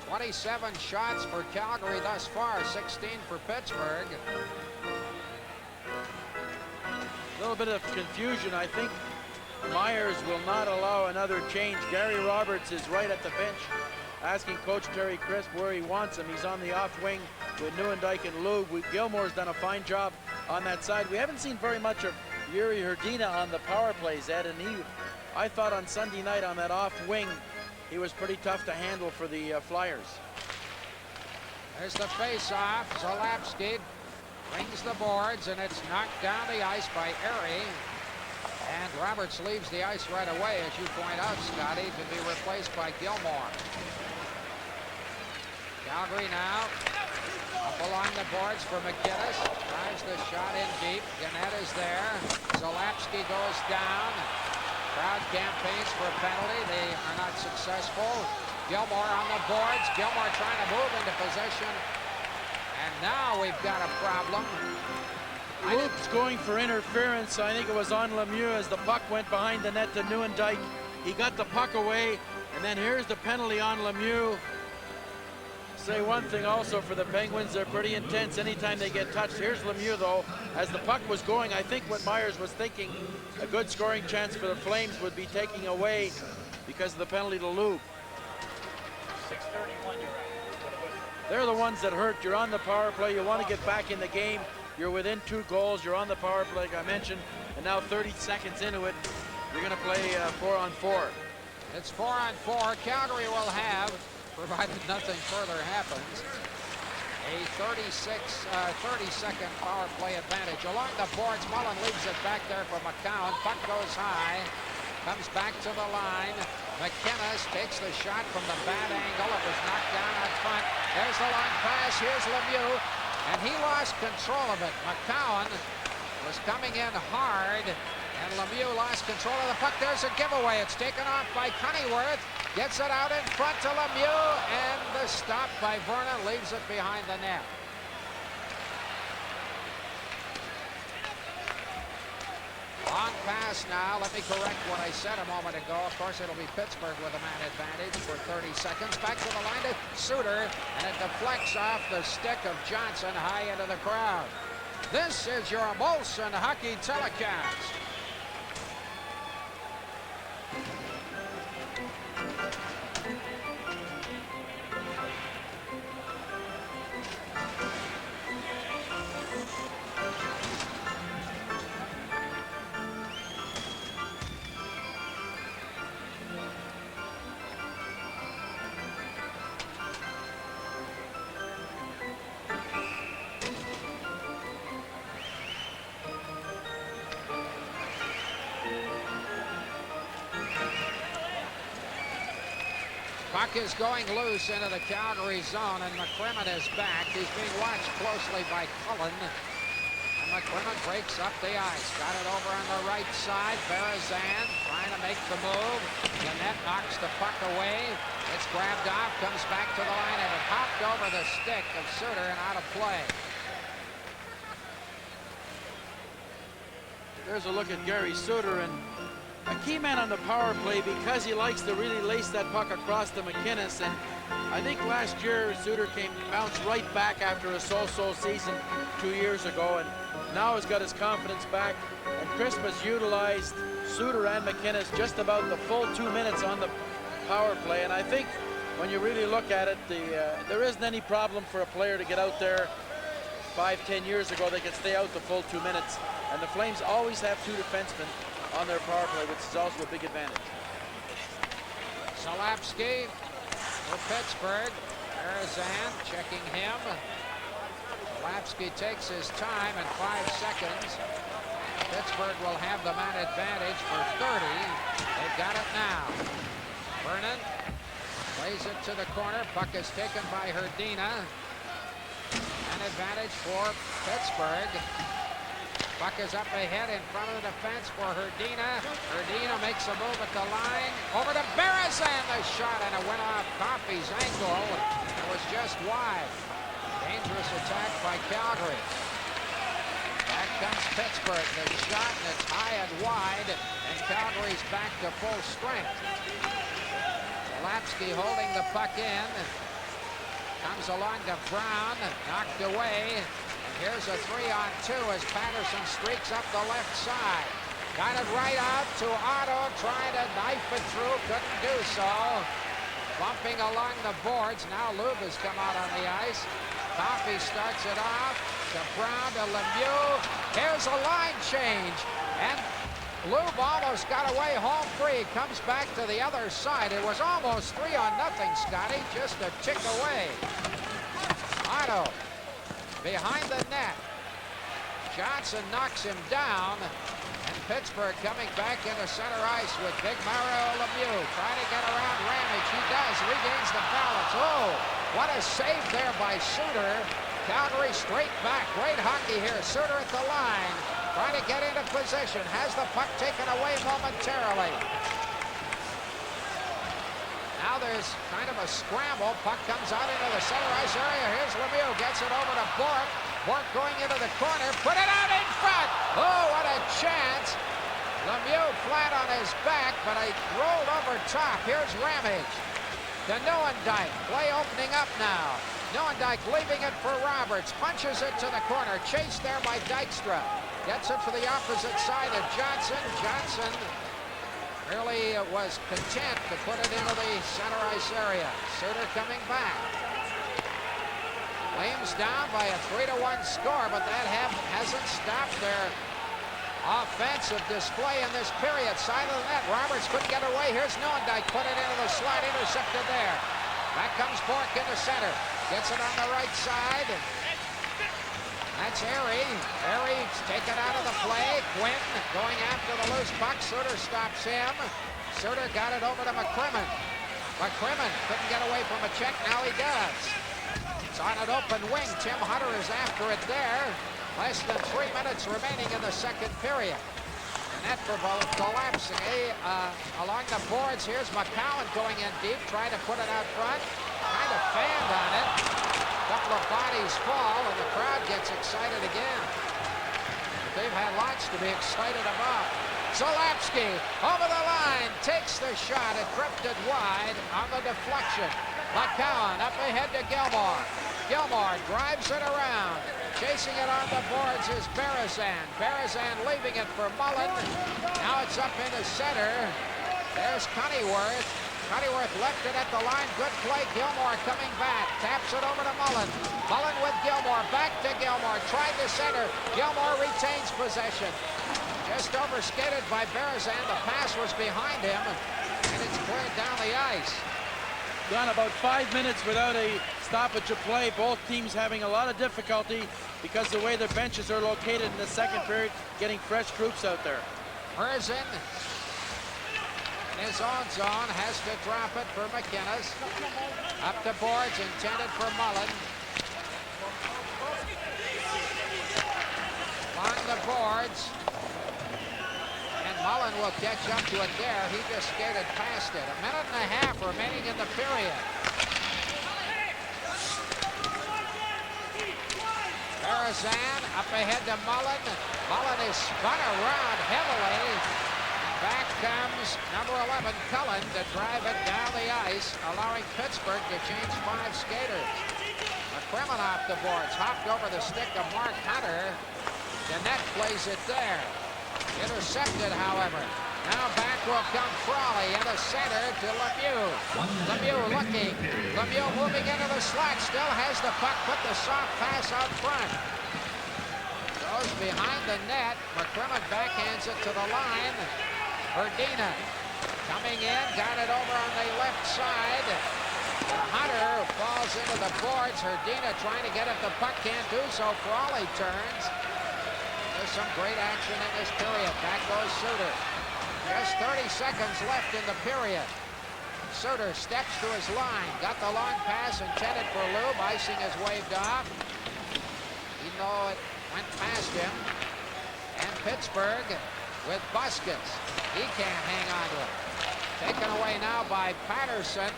27 shots for Calgary thus far, 16 for Pittsburgh. A little bit of confusion. I think Myers will not allow another change. Gary Roberts is right at the bench asking Coach Terry Crisp where he wants him. He's on the off wing with Nieuwendyk and Lug. Gilmore's done a fine job on that side. We haven't seen very much of Yuri Hrdina on the power plays, Ed, and I thought on Sunday night on that off wing, he was pretty tough to handle for the Flyers. There's the face-off. Zalapski rings the boards, and it's knocked down the ice by Erie. And Roberts leaves the ice right away, as you point out, Scotty, to be replaced by Gilmore. Calgary now up along the boards for McInnes. Drives the shot in deep. Gannett is there. Zalapski goes down. Crowd campaigns for a penalty. They are not successful. Gilmore on the boards. Gilmore trying to move into position. And now we've got a problem. Luke's going for interference. I think it was on Lemieux as the puck went behind the net to Nieuwendyk. He got the puck away, and then here's the penalty on Lemieux. Say one thing also for the Penguins, they're pretty intense anytime they get touched. Here's Lemieux, though. As the puck was going, I think what Myers was thinking, a good scoring chance for the Flames would be taking away because of the penalty to Lou. 6:31, you're out. They're the ones that hurt. You're on the power play. You want to get back in the game. You're within 2 goals. You're on the power play, like I mentioned. And now 30 seconds into it, you're going to play 4-on-4. It's 4-on-4. Calgary will have, provided nothing further happens, a 30-second power play advantage. Along the boards, Mullen leaves it back there for McCown. Puck goes high, comes back to the line. McInnes takes the shot from the bad angle. It was knocked down out front. There's the long pass. Here's Lemieux, and he lost control of it. McCown was coming in hard, and Lemieux lost control of the puck. There's a giveaway. It's taken off by Cunnyworth. Gets it out in front to Lemieux, and the stop by Vernon leaves it behind the net. Long pass now. Let me correct what I said a moment ago. Of course, it'll be Pittsburgh with a man advantage for 30 seconds. Back to the line to Suter, and it deflects off the stick of Johnson high into the crowd. This is your Molson Hockey Telecast. Puck is going loose into the Calgary zone, and McCrimmon is back. He's being watched closely by Cullen. And McCrimmon breaks up the ice. Got it over on the right side. Berezan trying to make the move. The net knocks the puck away. It's grabbed off, comes back to the line, and it hopped over the stick of Suter and out of play. There's a look at Gary Suter, and a key man on the power play because he likes to really lace that puck across to McInnes. And I think last year Suter bounced right back after a so-so season 2 years ago, and now has got his confidence back. And Crisp has utilized Suter and McInnes just about the full 2 minutes on the power play. And I think when you really look at it, there isn't any problem for a player to get out there. 5-10 years ago, they could stay out the full 2 minutes. And the Flames always have 2 defensemen on their power play, which is also a big advantage. Zalapski for Pittsburgh. Berezan checking him. Zalapski takes his time in 5 seconds. Pittsburgh will have the man advantage for 30. They've got it now. Vernon plays it to the corner. Puck is taken by Hrdina. An advantage for Pittsburgh. Puck is up ahead in front of the defense for Hrdina. Hrdina makes a move at the line. Over to Berezan, the shot, and it went off Coffey's ankle. It was just wide. Dangerous attack by Calgary. Back comes Pittsburgh. The shot, and it's high and wide, and Calgary's back to full strength. Zalapski holding the puck in. Comes along to Brown, knocked away. Here's a 3-on-2 as Patterson streaks up the left side. Got it right out to Otto, trying to knife it through, couldn't do so. Bumping along the boards. Now Lube has come out on the ice. Coffey starts it off to Brown to Lemieux. Here's a line change. And Lube almost got away home free. Comes back to the other side. It was almost 3-0, Scotty. Just a tick away. Otto behind the net. Johnson knocks him down, and Pittsburgh coming back into center ice with big Mario Lemieux trying to get around Ramage. He does, regains the balance. Oh, what a save there by Suter. Calgary straight back. Great hockey here. Suter at the line, trying to get into position. Has the puck taken away momentarily. Now there's kind of a scramble. Puck comes out into the center ice area. Here's Lemieux. Gets it over to Bourque. Bourque going into the corner. Put it out in front. Oh, what a chance. Lemieux flat on his back, but he rolled over top. Here's Ramage to Neuendijk. Play opening up now. Neuendijk leaving it for Roberts. Punches it to the corner. Chased there by Dykstra. Gets it for the opposite side of Johnson. Johnson really was content to put it into the center ice area. Suter coming back. Flames down by a 3-1 score, but that hasn't stopped their offensive display in this period. Side of the net. Roberts couldn't get away. Here's Neuendijk. Put it into the slot. Intercepted there. Back comes Bork in the center. Gets it on the right side. That's Airy. Airy's taken out of the play. Quinn going after the loose puck. Suter stops him. Suter got it over to McCrimmon. McCrimmon couldn't get away from a check. Now he does. It's on an open wing. Tim Hunter is after it there. Less than 3 minutes remaining in the second period. Net for both collapsing. Along the boards, here's McCowan going in deep, trying to put it out front. Kind of fanned on it. A couple of bodies fall, and the crowd gets excited again. But they've had lots to be excited about. Zalapski over the line, takes the shot. It drifted wide on the deflection. McCowan up ahead to Gilmore. Gilmore drives it around. Chasing it on the boards is Berezan. Berezan leaving it for Mullen. Now it's up in the center. There's Cunnyworth. Cunnyworth left it at the line. Good play. Gilmore coming back. Taps it over to Mullen. Mullen with Gilmore. Back to Gilmore. Tried to center. Gilmore retains possession. Just overskated by Berezan. The pass was behind him. And it's cleared down the ice. Gone about 5 minutes without a stoppage of play. Both teams having a lot of difficulty because the way their benches are located in the second period, getting fresh troops out there. Merzen in his own zone has to drop it for McInnes. Up the boards, intended for Mullen. Along the boards. And Mullen will catch up to it there. He just skated past it. 1.5 minutes remaining in the period. Berezan up ahead to Mullen. Mullen is spun around heavily. Back comes number 11, Cullen, to drive it down the ice, allowing Pittsburgh to change 5 skaters. McCrimmon off the boards, hopped over the stick of Mark Hunter. The net plays it there. Intercepted, however. Now back will come Frawley in the center to Lemieux. Lemieux looking. Lemieux moving into the slot. Still has the puck. Put the soft pass out front. Goes behind the net. McCrimmon backhands it to the line. Verdina coming in. Got it over on the left side. Hunter falls into the boards. Verdina trying to get at the puck. Can't do so. Frawley turns. There's some great action in this period. Back goes Suter. Just 30 seconds left in the period. Suter steps to his line. Got the long pass intended for Lube. Icing is waved off. Even though it went past him. And Pittsburgh with Buskins. He can't hang on to it. Taken away now by Patterson.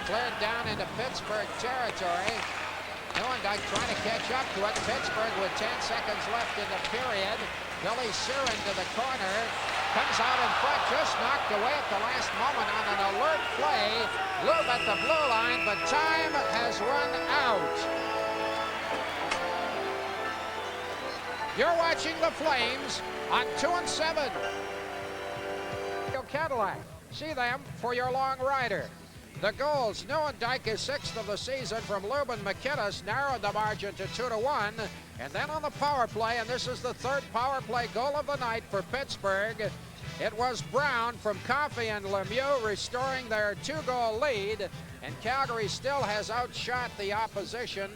Cleared down into Pittsburgh territory. Neuendijk trying to catch up to it. Pittsburgh with 10 seconds left in the period. Billy Siren to the corner. Comes out in front, just knocked away at the last moment on an alert play. Lube at the blue line, but time has run out. You're watching the Flames on 2 and 7. Cadillac. See them for your long rider. The goals, Neuendijk is 6th of the season from Lube and McInnes, narrowed the margin to 2-1. And then on the power play, and this is the 3rd power play goal of the night for Pittsburgh, it was Brown from Coffey and Lemieux restoring their 2-goal lead. And Calgary still has outshot the opposition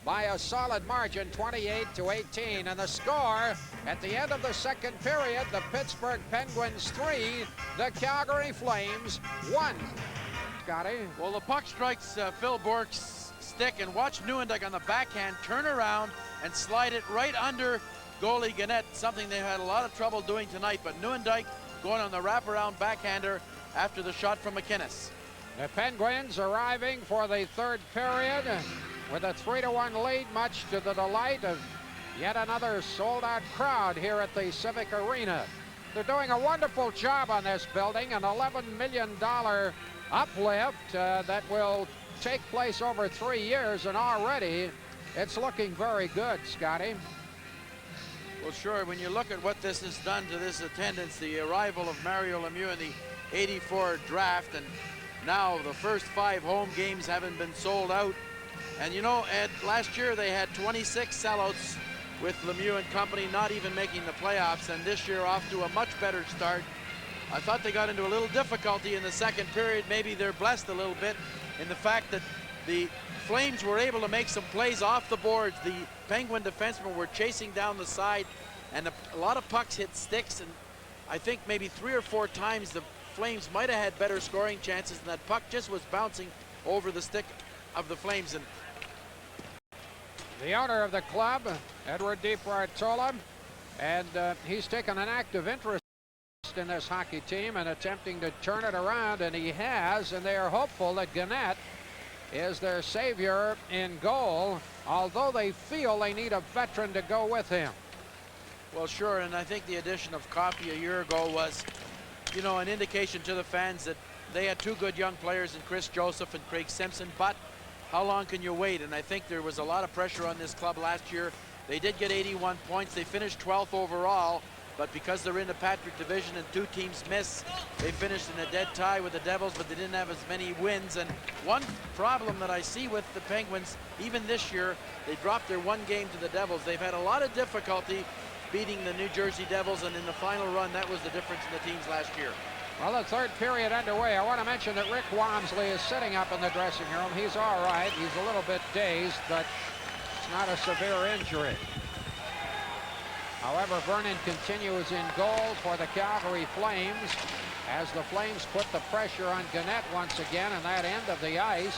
by a solid margin, 28-18. And the score at the end of the second period, the Pittsburgh Penguins 3, the Calgary Flames 1. Scotty? Well, the puck strikes Phil Bork's stick, and watch Neuendijk on the backhand turn around and slide it right under goalie Gannett, something they had a lot of trouble doing tonight. But Neuendijk going on the wraparound backhander after the shot from McInnes. The Penguins arriving for the 3rd period with a 3-1 lead, much to the delight of yet another sold-out crowd here at the Civic Arena. They're doing a wonderful job on this building, an $11 million uplift that will take place over 3 years, and already it's looking very good, Scotty. Well, sure, when you look at what this has done to this attendance, the arrival of Mario Lemieux in the '84 draft, and now the first 5 home games haven't been sold out. And you know, Ed, last year they had 26 sellouts with Lemieux and company not even making the playoffs, and this year off to a much better start. I thought they got into a little difficulty in the second period. Maybe they're blessed a little bit in the fact that the Flames were able to make some plays off the boards. The Penguin defensemen were chasing down the side, and a lot of pucks hit sticks, and I think maybe 3 or 4 times the Flames might have had better scoring chances, and that puck just was bouncing over the stick of the Flames. And the owner of the club, Edward DiPartola, and he's taken an active interest in this hockey team and attempting to turn it around, and he has, and they are hopeful that Gannett is their savior in goal, although they feel they need a veteran to go with him. well, sure, and I think the addition of Coffey a year ago was, you know, an indication to the fans that they had 2 good young players in Chris Joseph and Craig Simpson, but how long can you wait? And I think there was a lot of pressure on this club last year. They did get 81 points. They finished 12th overall, but because they're in the Patrick division and 2 teams miss, they finished in a dead tie with the Devils, but they didn't have as many wins. And one problem that I see with the Penguins, even this year, they dropped their 1 game to the Devils. They've had a lot of difficulty beating the New Jersey Devils, and in the final run, that was the difference in the teams last year. Well, the third period underway. I want to mention that Rick Wamsley is sitting up in the dressing room. He's all right. He's a little bit dazed, but it's not a severe injury. However, Vernon continues in goal for the Calgary Flames as the Flames put the pressure on Gannett once again in that end of the ice.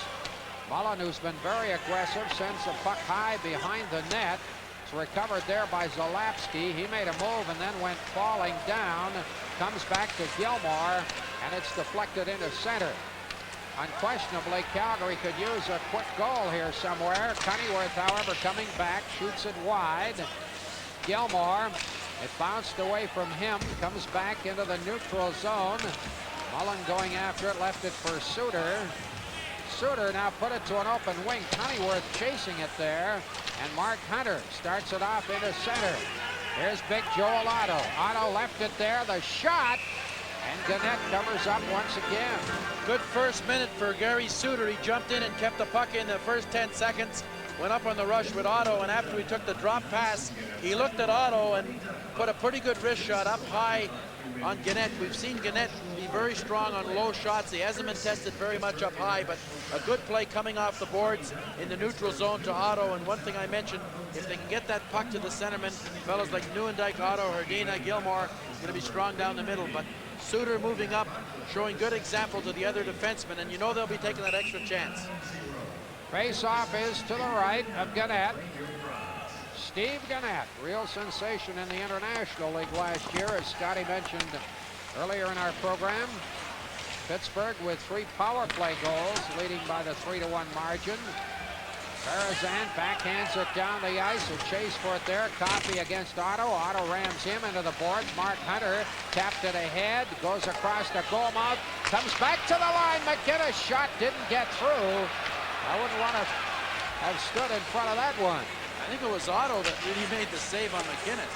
Mullen, who's been very aggressive, sends the puck high behind the net. It's recovered there by Zalapsky. He made a move and then went falling down. Comes back to Gilmore, and it's deflected into center. Unquestionably, Calgary could use a quick goal here somewhere. Cunnyworth, however, coming back, shoots it wide. Gilmore, it bounced away from him, comes back into the neutral zone. Mullen going after it, left it for Suter. Suter now put it to an open wing. Cunnyworth chasing it there, and Mark Hunter starts it off into center. Here's big Joel Otto. Otto left it there, the shot, and Gannett covers up once again. Good first minute for Gary Suter. He jumped in and kept the puck in the first 10 seconds. Went up on the rush with Otto, and after he took the drop pass, he looked at Otto and put a pretty good wrist shot up high on Gannett. We've seen Gannett be very strong on low shots. He hasn't been tested very much up high, but a good play coming off the boards in the neutral zone to Otto. And one thing I mentioned, if they can get that puck to the centerman, fellas like Neuendijk, Otto, Herdina, Gilmore, going to be strong down the middle. But Suter moving up, showing good example to the other defensemen, and you know they'll be taking that extra chance. Face-off is to the right of Gannett. Steve Gannett, real sensation in the International League last year, as Scotty mentioned earlier in our program. Pittsburgh with 3 power play goals, leading by the 3-1 margin. Berezan backhands it down the ice, a chase for it there. Coffey against Otto. Otto rams him into the boards. Mark Hunter tapped it ahead, goes across the goal mouth, comes back to the line. McKinnis shot didn't get through. I wouldn't want to have stood in front of that one. I think it was Otto that really made the save on McKinnis.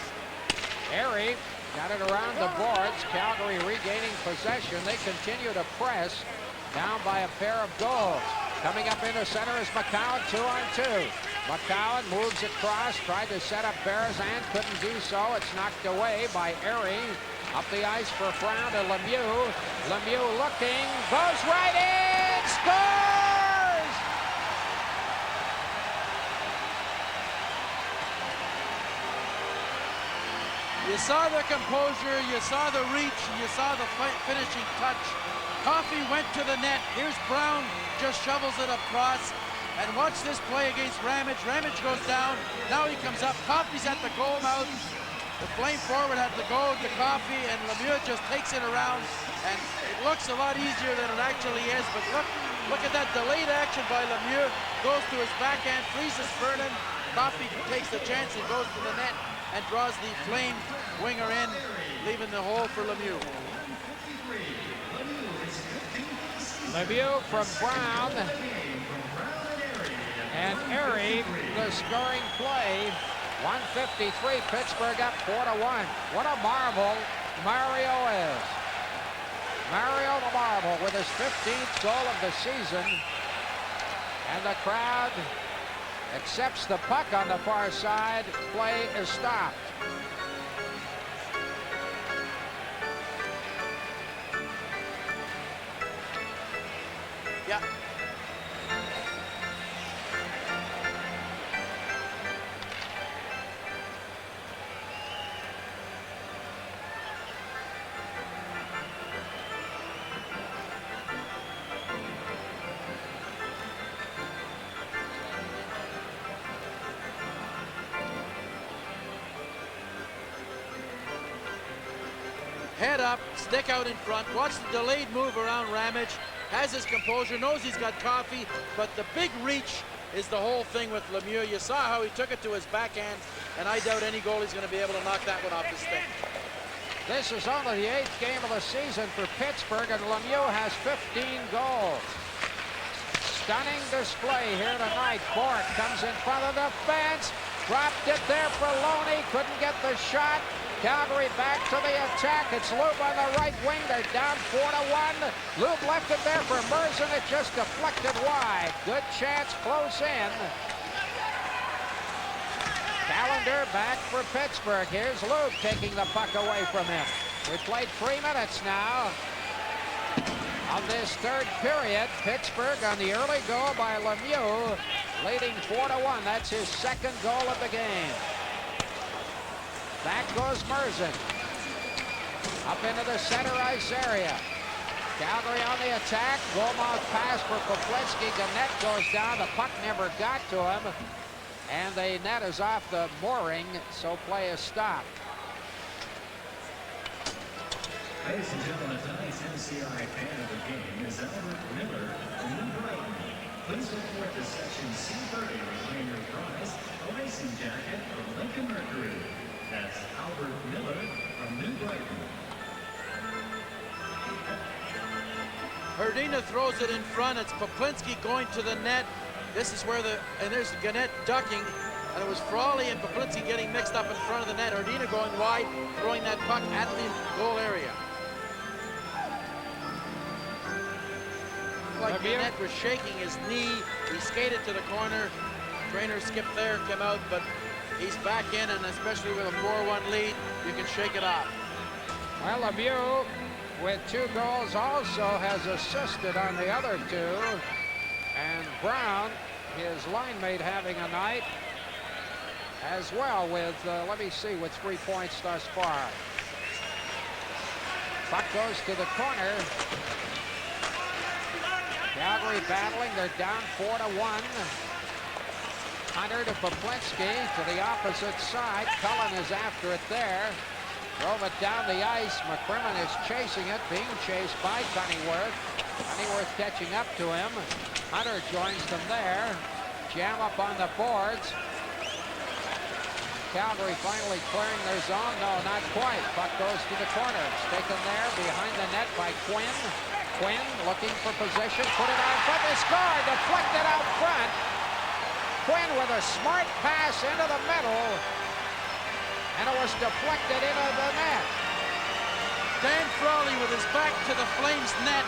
Airy got it around the boards. Calgary regaining possession. They continue to press down by a pair of goals. Coming up into center is McCowan, 2-on-2. McCowan moves across, tried to set up Berezan, couldn't do so. It's knocked away by Airy. Up the ice for Frown to Lemieux. Lemieux looking, goes right in, scores! You saw the composure, you saw the reach, you saw the finishing touch. Coffey went to the net. Here's Brown, just shovels it across. And watch this play against Ramage. Ramage goes down. Now he comes up. Coffey's at the goal mouth. The Flame forward had to go to Coffey, and Lemieux just takes it around. And it looks a lot easier than it actually is. But look at that delayed action by Lemieux. Goes to his backhand, freezes Vernon. Coffey takes the chance and goes to the net and draws the Flame winger in. leaving the hole for Lemieux. Lemieux from Brown and Erie, the scoring play. 153, Pittsburgh up 4-1. What a marvel Mario is. Mario the Marvel with his 15th goal of the season. And the crowd accepts the puck on the far side. Play is stopped. Yeah. Head up, stick out in front. Watch the delayed move around Ramage. Has his composure, knows he's got coffee, but the big reach is the whole thing with Lemieux. You saw how he took it to his backhand, and I doubt any goalie's going to be able to knock that one off his stick. This is only the 8th game of the season for Pittsburgh, and Lemieux has 15 goals. Stunning display here tonight. Bork comes in front of the fence, dropped it there for Loney, couldn't get the shot. Calgary back to the attack. It's Lube on the right wing. They're down 4-1. Lube left it there for Merzen. It just deflected wide. Good chance close in. Calendar back for Pittsburgh. Here's Lube taking the puck away from him. We played 3 minutes now of this third period. Pittsburgh on the early goal by Lemieux, leading 4-1. That's his 2nd goal of the game. Back goes Merzen. Up into the center ice area. Calgary on the attack. Goalmouth pass for Poplinski. Gannett goes down. The puck never got to him. And the net is off the mooring, so play is stopped. Ladies and gentlemen, tonight's NCI fan of the game is Albert Miller from New Brighton. Please report to section C30 to claim your prize, a racing jacket from Lincoln Mercury. That's Albert Miller from New Brighton. Herdina throws it in front. It's Poplinski going to the net. This is where and there's Gannett ducking, and it was Frawley and Poplinski getting mixed up in front of the net. Herdina going wide, throwing that puck at the goal area. Like Gannett was shaking his knee. He skated to the corner. Trainer skipped there, came out, but he's back in, and especially with a 4-1 lead, you can shake it off. Well, Lemieux, with 2 goals, also has assisted on the other 2. And Brown, his line mate, having a night as well with, let me see, with 3 points thus far. Puck goes to the corner. Calgary battling. They're down 4-1. Hunter to Poplinski to the opposite side. Cullen is after it there. Drove it down the ice. McCrimmon is chasing it, being chased by Cunningworth. Cunningworth catching up to him. Hunter joins them there. Jam up on the boards. Calgary finally clearing their zone. No, not quite. Puck goes to the corner. It's taken there behind the net by Quinn. Quinn looking for position. Put it out front. They score. Deflected out front. Quinn with a smart pass into the middle, and it was deflected into the net. Dan Frawley, with his back to the Flames net,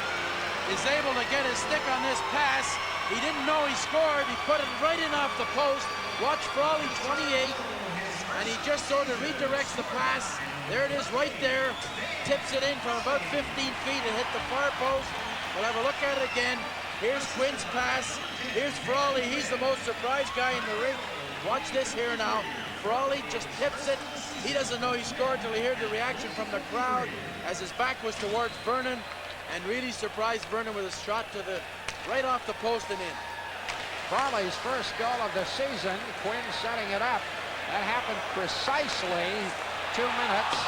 is able to get his stick on this pass. He didn't know he scored. He put it right in off the post. Watch Frawley, 28, and he just sort of redirects the pass. There it is right there. Tips it in from about 15 feet and hit the far post. We'll have a look at it again. Here's Quinn's pass. Here's Frawley. He's the most surprised guy in the ring. Watch this here now. Frawley just tips it. He doesn't know he scored till he heard the reaction from the crowd as his back was towards Vernon, and really surprised Vernon with a shot to the right off the post and in. Frawley's first goal of the season. Quinn setting it up. That happened precisely 2 minutes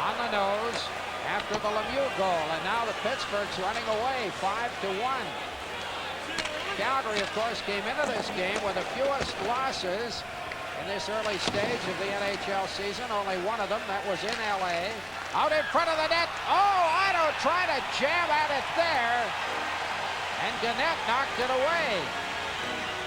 on the nose after the Lemieux goal, and now the Pittsburgh's running away 5-1. Calgary, of course, came into this game with the fewest losses in this early stage of the NHL season. Only one of them, that was in LA. Out in front of the net. Oh, Otto tried to jam at it there. And Gannett knocked it away.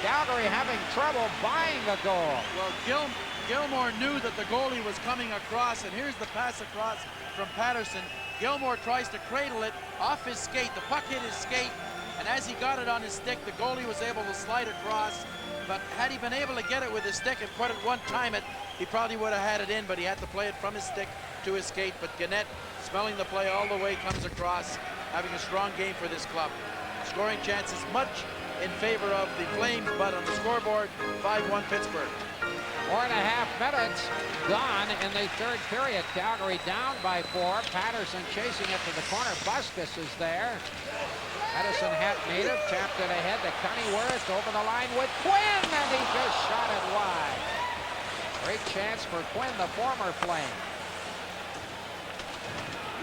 Calgary having trouble buying the goal. Well, Gilmore knew that the goalie was coming across, and here's the pass across from Patterson. Gilmore tries to cradle it off his skate. The puck hit his skate, and as he got it on his stick, the goalie was able to slide across. But had he been able to get it with his stick and put it one-time it, he probably would have had it in, but he had to play it from his stick to his skate. But Gannett, smelling the play all the way, comes across, having a strong game for this club. Scoring chances much in favor of the Flames, but on the scoreboard, 5-1 Pittsburgh. 4.5 minutes gone in the third period. Calgary down by 4. Patterson chasing it to the corner. Buskus is there. Edison half native, tapped it ahead to Cunneyworth, over the line with Quinn, and he just shot it wide. Great chance for Quinn, the former Flame.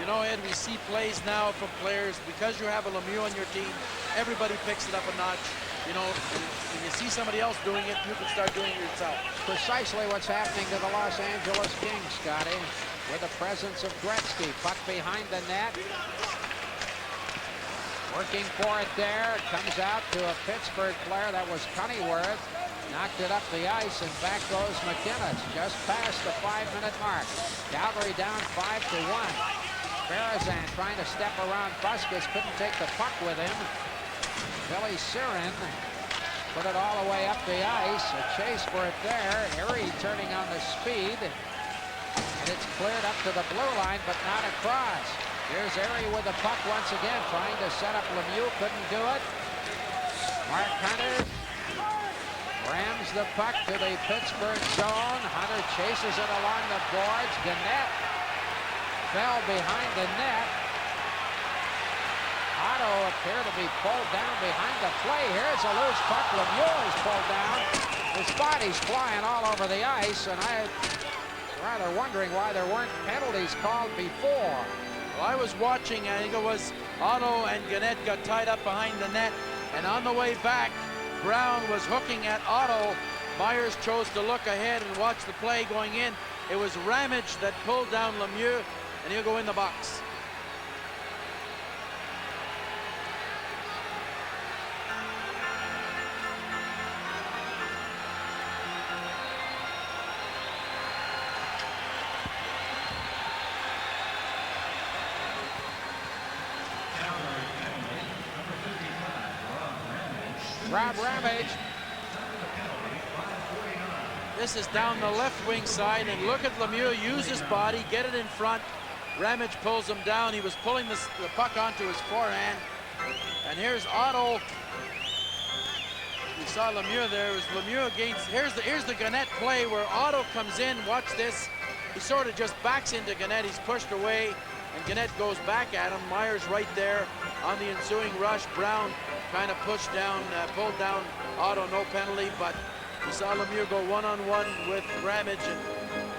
You know, Ed, we see plays now from players. Because you have a Lemieux on your team, everybody picks it up a notch. You know, when you see somebody else doing it, you can start doing it yourself. Precisely what's happening to the Los Angeles Kings, Scotty, with the presence of Gretzky. Puck behind the net. Working for it there. Comes out to a Pittsburgh player. That was Cunneyworth. Knocked it up the ice, and back goes McInnes. Just past the 5-minute mark. Calgary down 5-1. Berezan trying to step around Buskus. Couldn't take the puck with him. Billy Siren put it all the way up the ice. A chase for it there. Erie turning on the speed. And it's cleared up to the blue line, but not across. Here's Erie with the puck once again, trying to set up Lemieux. Couldn't do it. Mark Hunter rams the puck to the Pittsburgh zone. Hunter chases it along the boards. Gannett fell behind the net. Otto appeared to be pulled down behind the play. Here's a loose puck. Lemieux is pulled down. His body's flying all over the ice, and I'm rather wondering why there weren't penalties called before. Well, I was watching, I think it was Otto and Gannett got tied up behind the net, and on the way back, Brown was hooking at Otto. Myers chose to look ahead and watch the play going in. It was Ramage that pulled down Lemieux, and he'll go in the box. Rob Ramage. This is down the left wing side, and look at Lemieux use his body, get it in front. Ramage pulls him down. He was pulling the puck onto his forehand. And here's Otto. We saw Lemieux there. It was Lemieux against, here's the Gannett play where Otto comes in. Watch this. He sort of just backs into Gannett. He's pushed away, and Gannett goes back at him. Myers right there on the ensuing rush. Brown kind of pushed down, pulled down Otto, no penalty, but we saw Lemieux go one-on-one with Ramage, and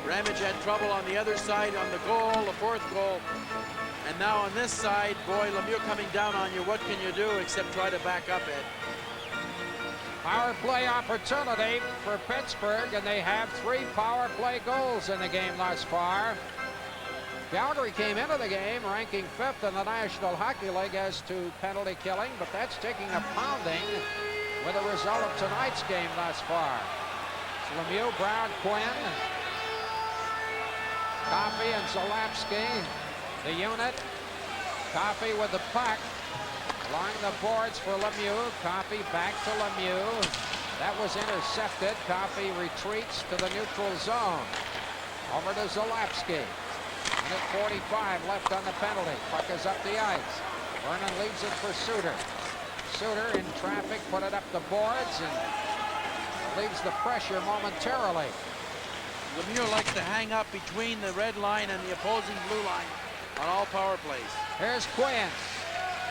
Ramage had trouble on the other side on the goal, the fourth goal. And now on this side, boy, Lemieux coming down on you. What can you do except try to back up, Ed? Power play opportunity for Pittsburgh, and they have 3 power play goals in the game thus far. Calgary came into the game ranking 5th in the National Hockey League as to penalty killing, but that's taking a pounding with the result of tonight's game thus far. It's Lemieux, Brown, Quinn, Coffey, and Zalapsky. The unit. Coffey with the puck along the boards for Lemieux. Coffey back to Lemieux. That was intercepted. Coffey retreats to the neutral zone. Over to Zalapsky. Minute 45 left on the penalty. Puck is up the ice. Vernon leaves it for Suter. Suter in traffic, put it up the boards, and leaves the pressure momentarily. Lemieux likes to hang up between the red line and the opposing blue line on all power plays. Here's Quinn.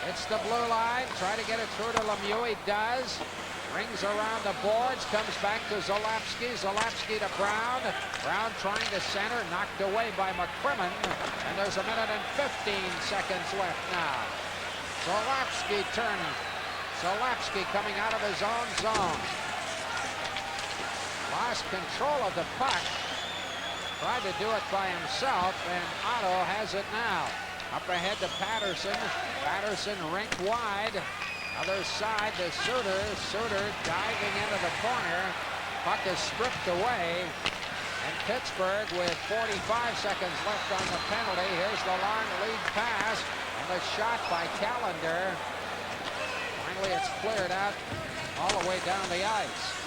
It's the blue line. Try to get it through to Lemieux. He does. Rings around the boards. Comes back to Zalapsky. Zalapsky to Brown. Brown trying to center. Knocked away by McCrimmon. And there's a minute and 15 seconds left now. Zalapsky turning. Zalapsky coming out of his own zone. lost control of the puck. Tried to do it by himself, and Otto has it now. Up ahead to Patterson. Patterson rinked wide. Other side to Suter. Suter diving into the corner. Puck is stripped away. And Pittsburgh with 45 seconds left on the penalty. Here's the long lead pass. And the shot by Callender. Finally, it's cleared out all the way down the ice.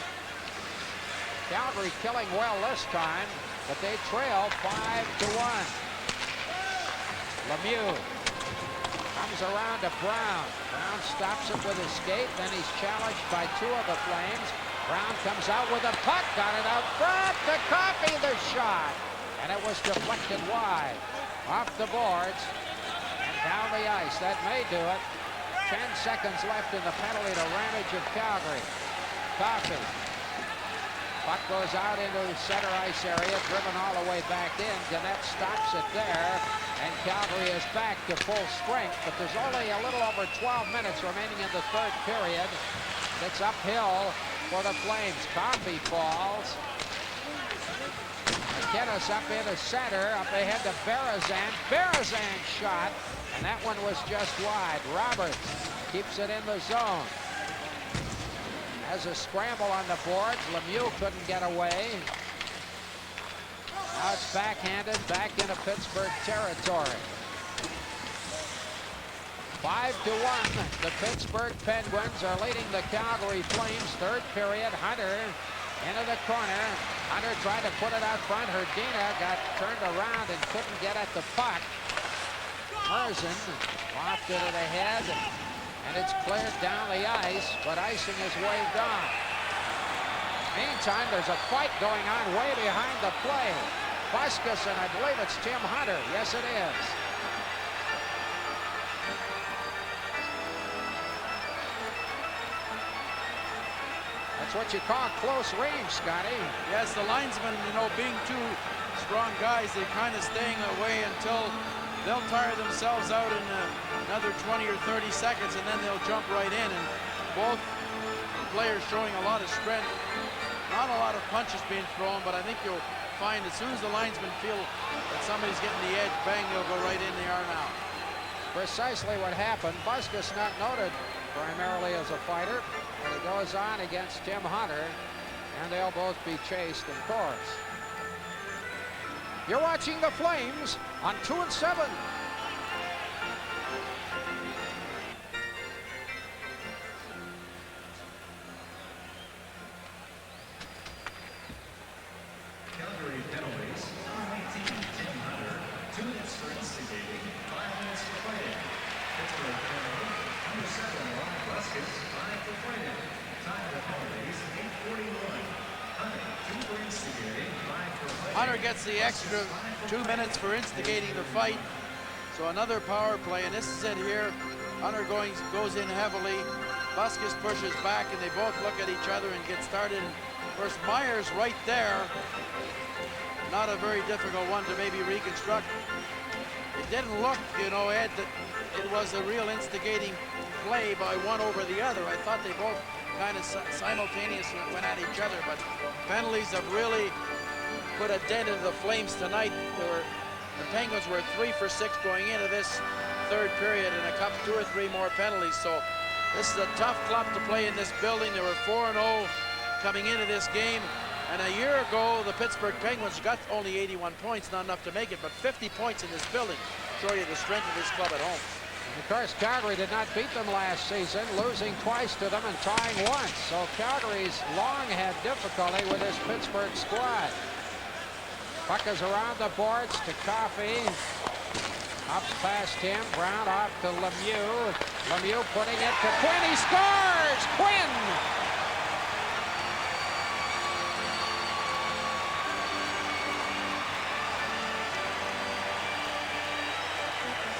Calgary killing well this time, but they trail 5-1. Lemieux comes around to Brown. Brown stops it with his skate. Then he's challenged by two of the Flames. Brown comes out with a puck. Got it out front to copy the shot. And it was deflected wide. Off the boards and down the ice. That may do it. 10 seconds left in the penalty to Ramage of Calgary. Coffey. Puck goes out into the center ice area, driven all the way back in. Gannett stops it there, and Calgary is back to full strength, but there's only a little over 12 minutes remaining in the third period. It's uphill for the Flames. Coffey falls. McKinnis up into center, up ahead to Berezan. Berezan shot, and that one was just wide. Roberts keeps it in the zone. Has a scramble on the boards. Lemieux couldn't get away. Now it's backhanded back into Pittsburgh territory. 5-1. The Pittsburgh Penguins are leading the Calgary Flames. Third period. Hunter into the corner. Hunter tried to put it out front. Herdina got turned around and couldn't get at the puck. Merzen lofted it ahead. And it's cleared down the ice, but icing is waved on. Meantime, there's a fight going on way behind the play. Buskus, and I believe it's Tim Hunter. Yes, it is. That's what you call close range, Scotty. Yes, the linesmen, you know, being two strong guys, they're kind of staying away until they'll tire themselves out in another 20 or 30 seconds, and then they'll jump right in. And both players showing a lot of strength. Not a lot of punches being thrown, but I think you'll find as soon as the linesmen feel that somebody's getting the edge, bang, they'll go right in. They are now. Precisely what happened. Buskus not noted primarily as a fighter, but he goes on against Tim Hunter, and they'll both be chased, of course. You're watching the Flames on 2 and 7. Calgary penalties. Number 19, Tim Hunter. 2 minutes for instigating, 5 minutes for fighting. Pittsburgh penalty. Number 7, Ron Buskus, 5 for fighting. Time of the penalties, 8:41. Hunter, 2 for instigating, 5 for fighting. Hunter gets the extra 2 minutes for instigating the fight. So another power play, and this is it here. Hunter goes in heavily. Buskus pushes back, and they both look at each other and get started. And of course, Myers right there. Not a very difficult one to maybe reconstruct. It didn't look, you know, Ed, that it was a real instigating play by one over the other. I thought they both kind of simultaneously went at each other, but penalties have really put a dent into the Flames tonight. The Penguins were 3 for 6 going into this third period, and a couple, 2 or 3 more penalties. So this is a tough club to play in this building. They were 4-0 coming into this game, and a year ago the Pittsburgh Penguins got only 81 points, not enough to make it, but 50 points in this building show you the strength of this club at home. And of course, Calgary did not beat them last season, losing twice to them and tying once. So Calgary's long had difficulty with this Pittsburgh squad. Puck is around the boards to Coffey. Up past him. Brown off to Lemieux. Lemieux putting it to Quinn. He scores! Quinn!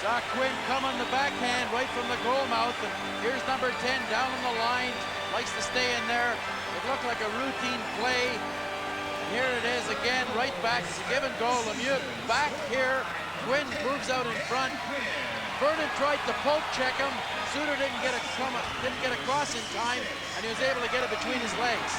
Saw Quinn come on the backhand right from the goal mouth, and here's number 10 down on the line. Likes to stay in there. It looked like a routine play. Here it is again, right back. It's a give and go. Lemieux back here. Quinn moves out in front. Vernon tried to poke check him. Suter didn't get across in time, and he was able to get it between his legs.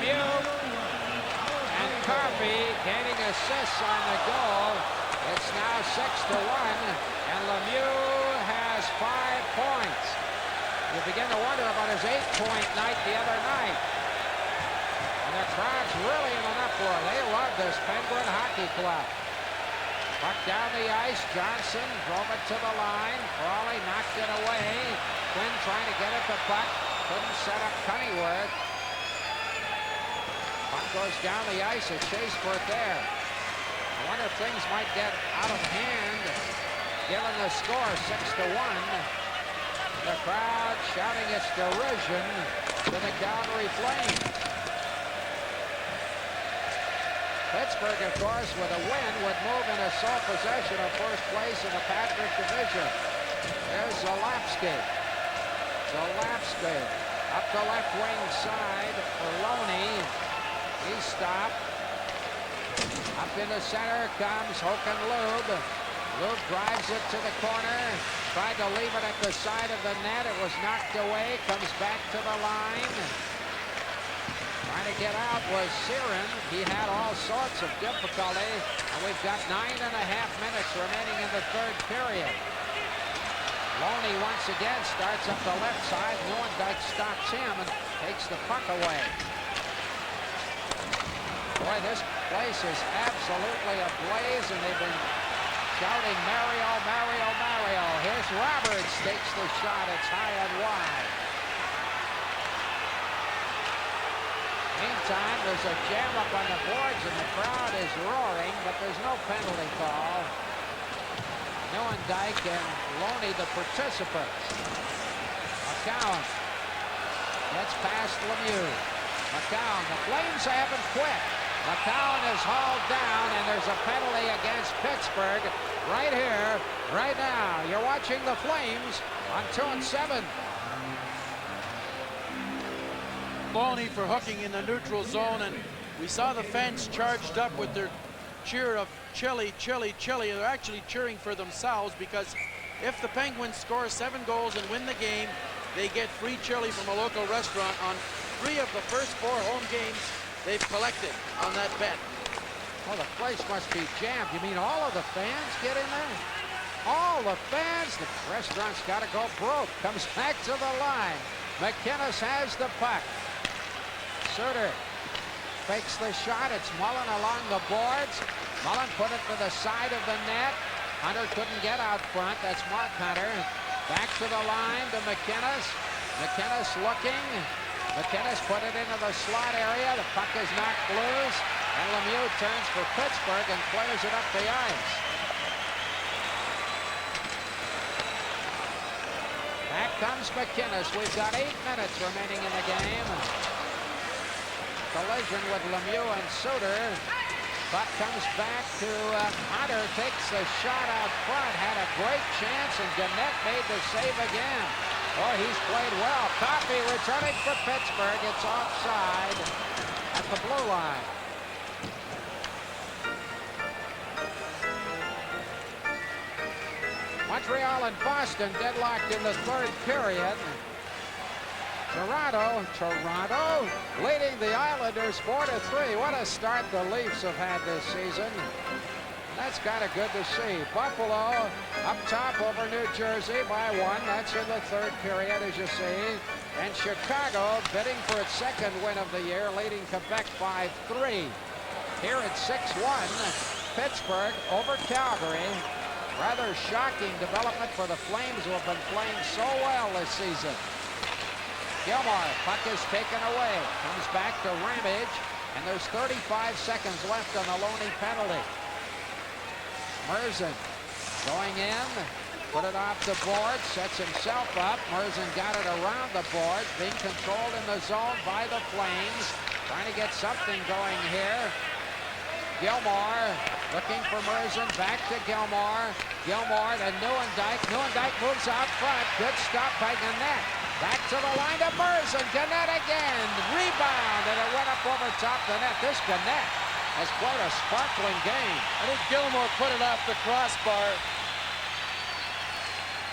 Lemieux and Coffey gaining assists on the goal. It's now 6-1, and Lemieux has 5 points. You begin to wonder about his 8-point night the other night. And the crowd's really in an uproar. They love this Penguin Hockey Club. Puck down the ice. Johnson drove it to the line. Crawley knocked it away. Quinn trying to get at the puck. Couldn't set up Cunnyworth. Puck goes down the ice. A chase for it there. I wonder if things might get out of hand given the score, 6-1. The crowd shouting its derision to the Calgary Flames. Pittsburgh, of course, with a win, would move into sole possession of first place in the Patrick Division. There's Zalapsky. Zalapsky up the left wing side for Loney. He stopped. Up in the center comes Håkan Lube. Lube drives it to the corner. Tried to leave it at the side of the net. It was knocked away. Comes back to the line. Trying to get out was Siren. He had all sorts of difficulty. And we've got 9.5 minutes remaining in the third period. Loney once again starts up the left side. Neuendijk stops him and takes the puck away. Boy, this place is absolutely ablaze, and they've been shouting, Mario, Mario, Mario. Here's Roberts, takes the shot. It's high and wide. Meantime, there's a jam up on the boards, and the crowd is roaring, but there's no penalty call. Neuendijk and Loney, the participants. McCown gets past Lemieux. McCown, the Flames haven't quit. McCown is hauled down, and there's a penalty against Pittsburgh right here, right now. You're watching the Flames on 2-7. Loney for hooking in the neutral zone, and we saw the fans charged up with their cheer of Chile, Chile, Chile. They're actually cheering for themselves, because if the Penguins score 7 goals and win the game, they get free chili from a local restaurant on 3 of the first 4 home games they've collected on that bet. Oh, the place must be jammed. You mean all of the fans get in there? All the fans? The restaurant's got to go broke. Comes back to the line. McInnes has the puck. Suter fakes the shot. It's Mullen along the boards. Mullen put it to the side of the net. Hunter couldn't get out front. That's Mark Hunter. Back to the line to McInnes. McInnes looking. McInnes put it into the slot area. The puck is knocked loose. And Lemieux turns for Pittsburgh and clears it up the ice. Back comes McInnes. We've got 8 minutes remaining in the game. Collision with Lemieux and Suter. Puck comes back to Hunter. Takes the shot out front. Had a great chance, and Gannett made the save again. Oh, he's played well. Coffey returning for Pittsburgh. It's offside at the blue line. Montreal and Boston deadlocked in the third period. Toronto leading the Islanders 4-3. What a start the Leafs have had this season. That's kind of good to see. Buffalo up top over New Jersey by 1. That's in the third period, as you see. And Chicago bidding for its second win of the year, leading Quebec 5-3. Here at 6-1, Pittsburgh over Calgary. Rather shocking development for the Flames, who have been playing so well this season. Gilmore, puck is taken away. Comes back to Ramage, and there's 35 seconds left on the Loney penalty. Murzin going in, put it off the board, sets himself up. Murzin got it around the board, being controlled in the zone by the Flames. Trying to get something going here. Gilmore looking for Murzin, back to Gilmore. Gilmore to Neuendijk. Neuendijk moves out front. Good stop by Gannett. Back to the line to Murzin. Gannett again. Rebound, and it went up over top the net. This Gannett has played a sparkling game. I think Gilmore put it off the crossbar.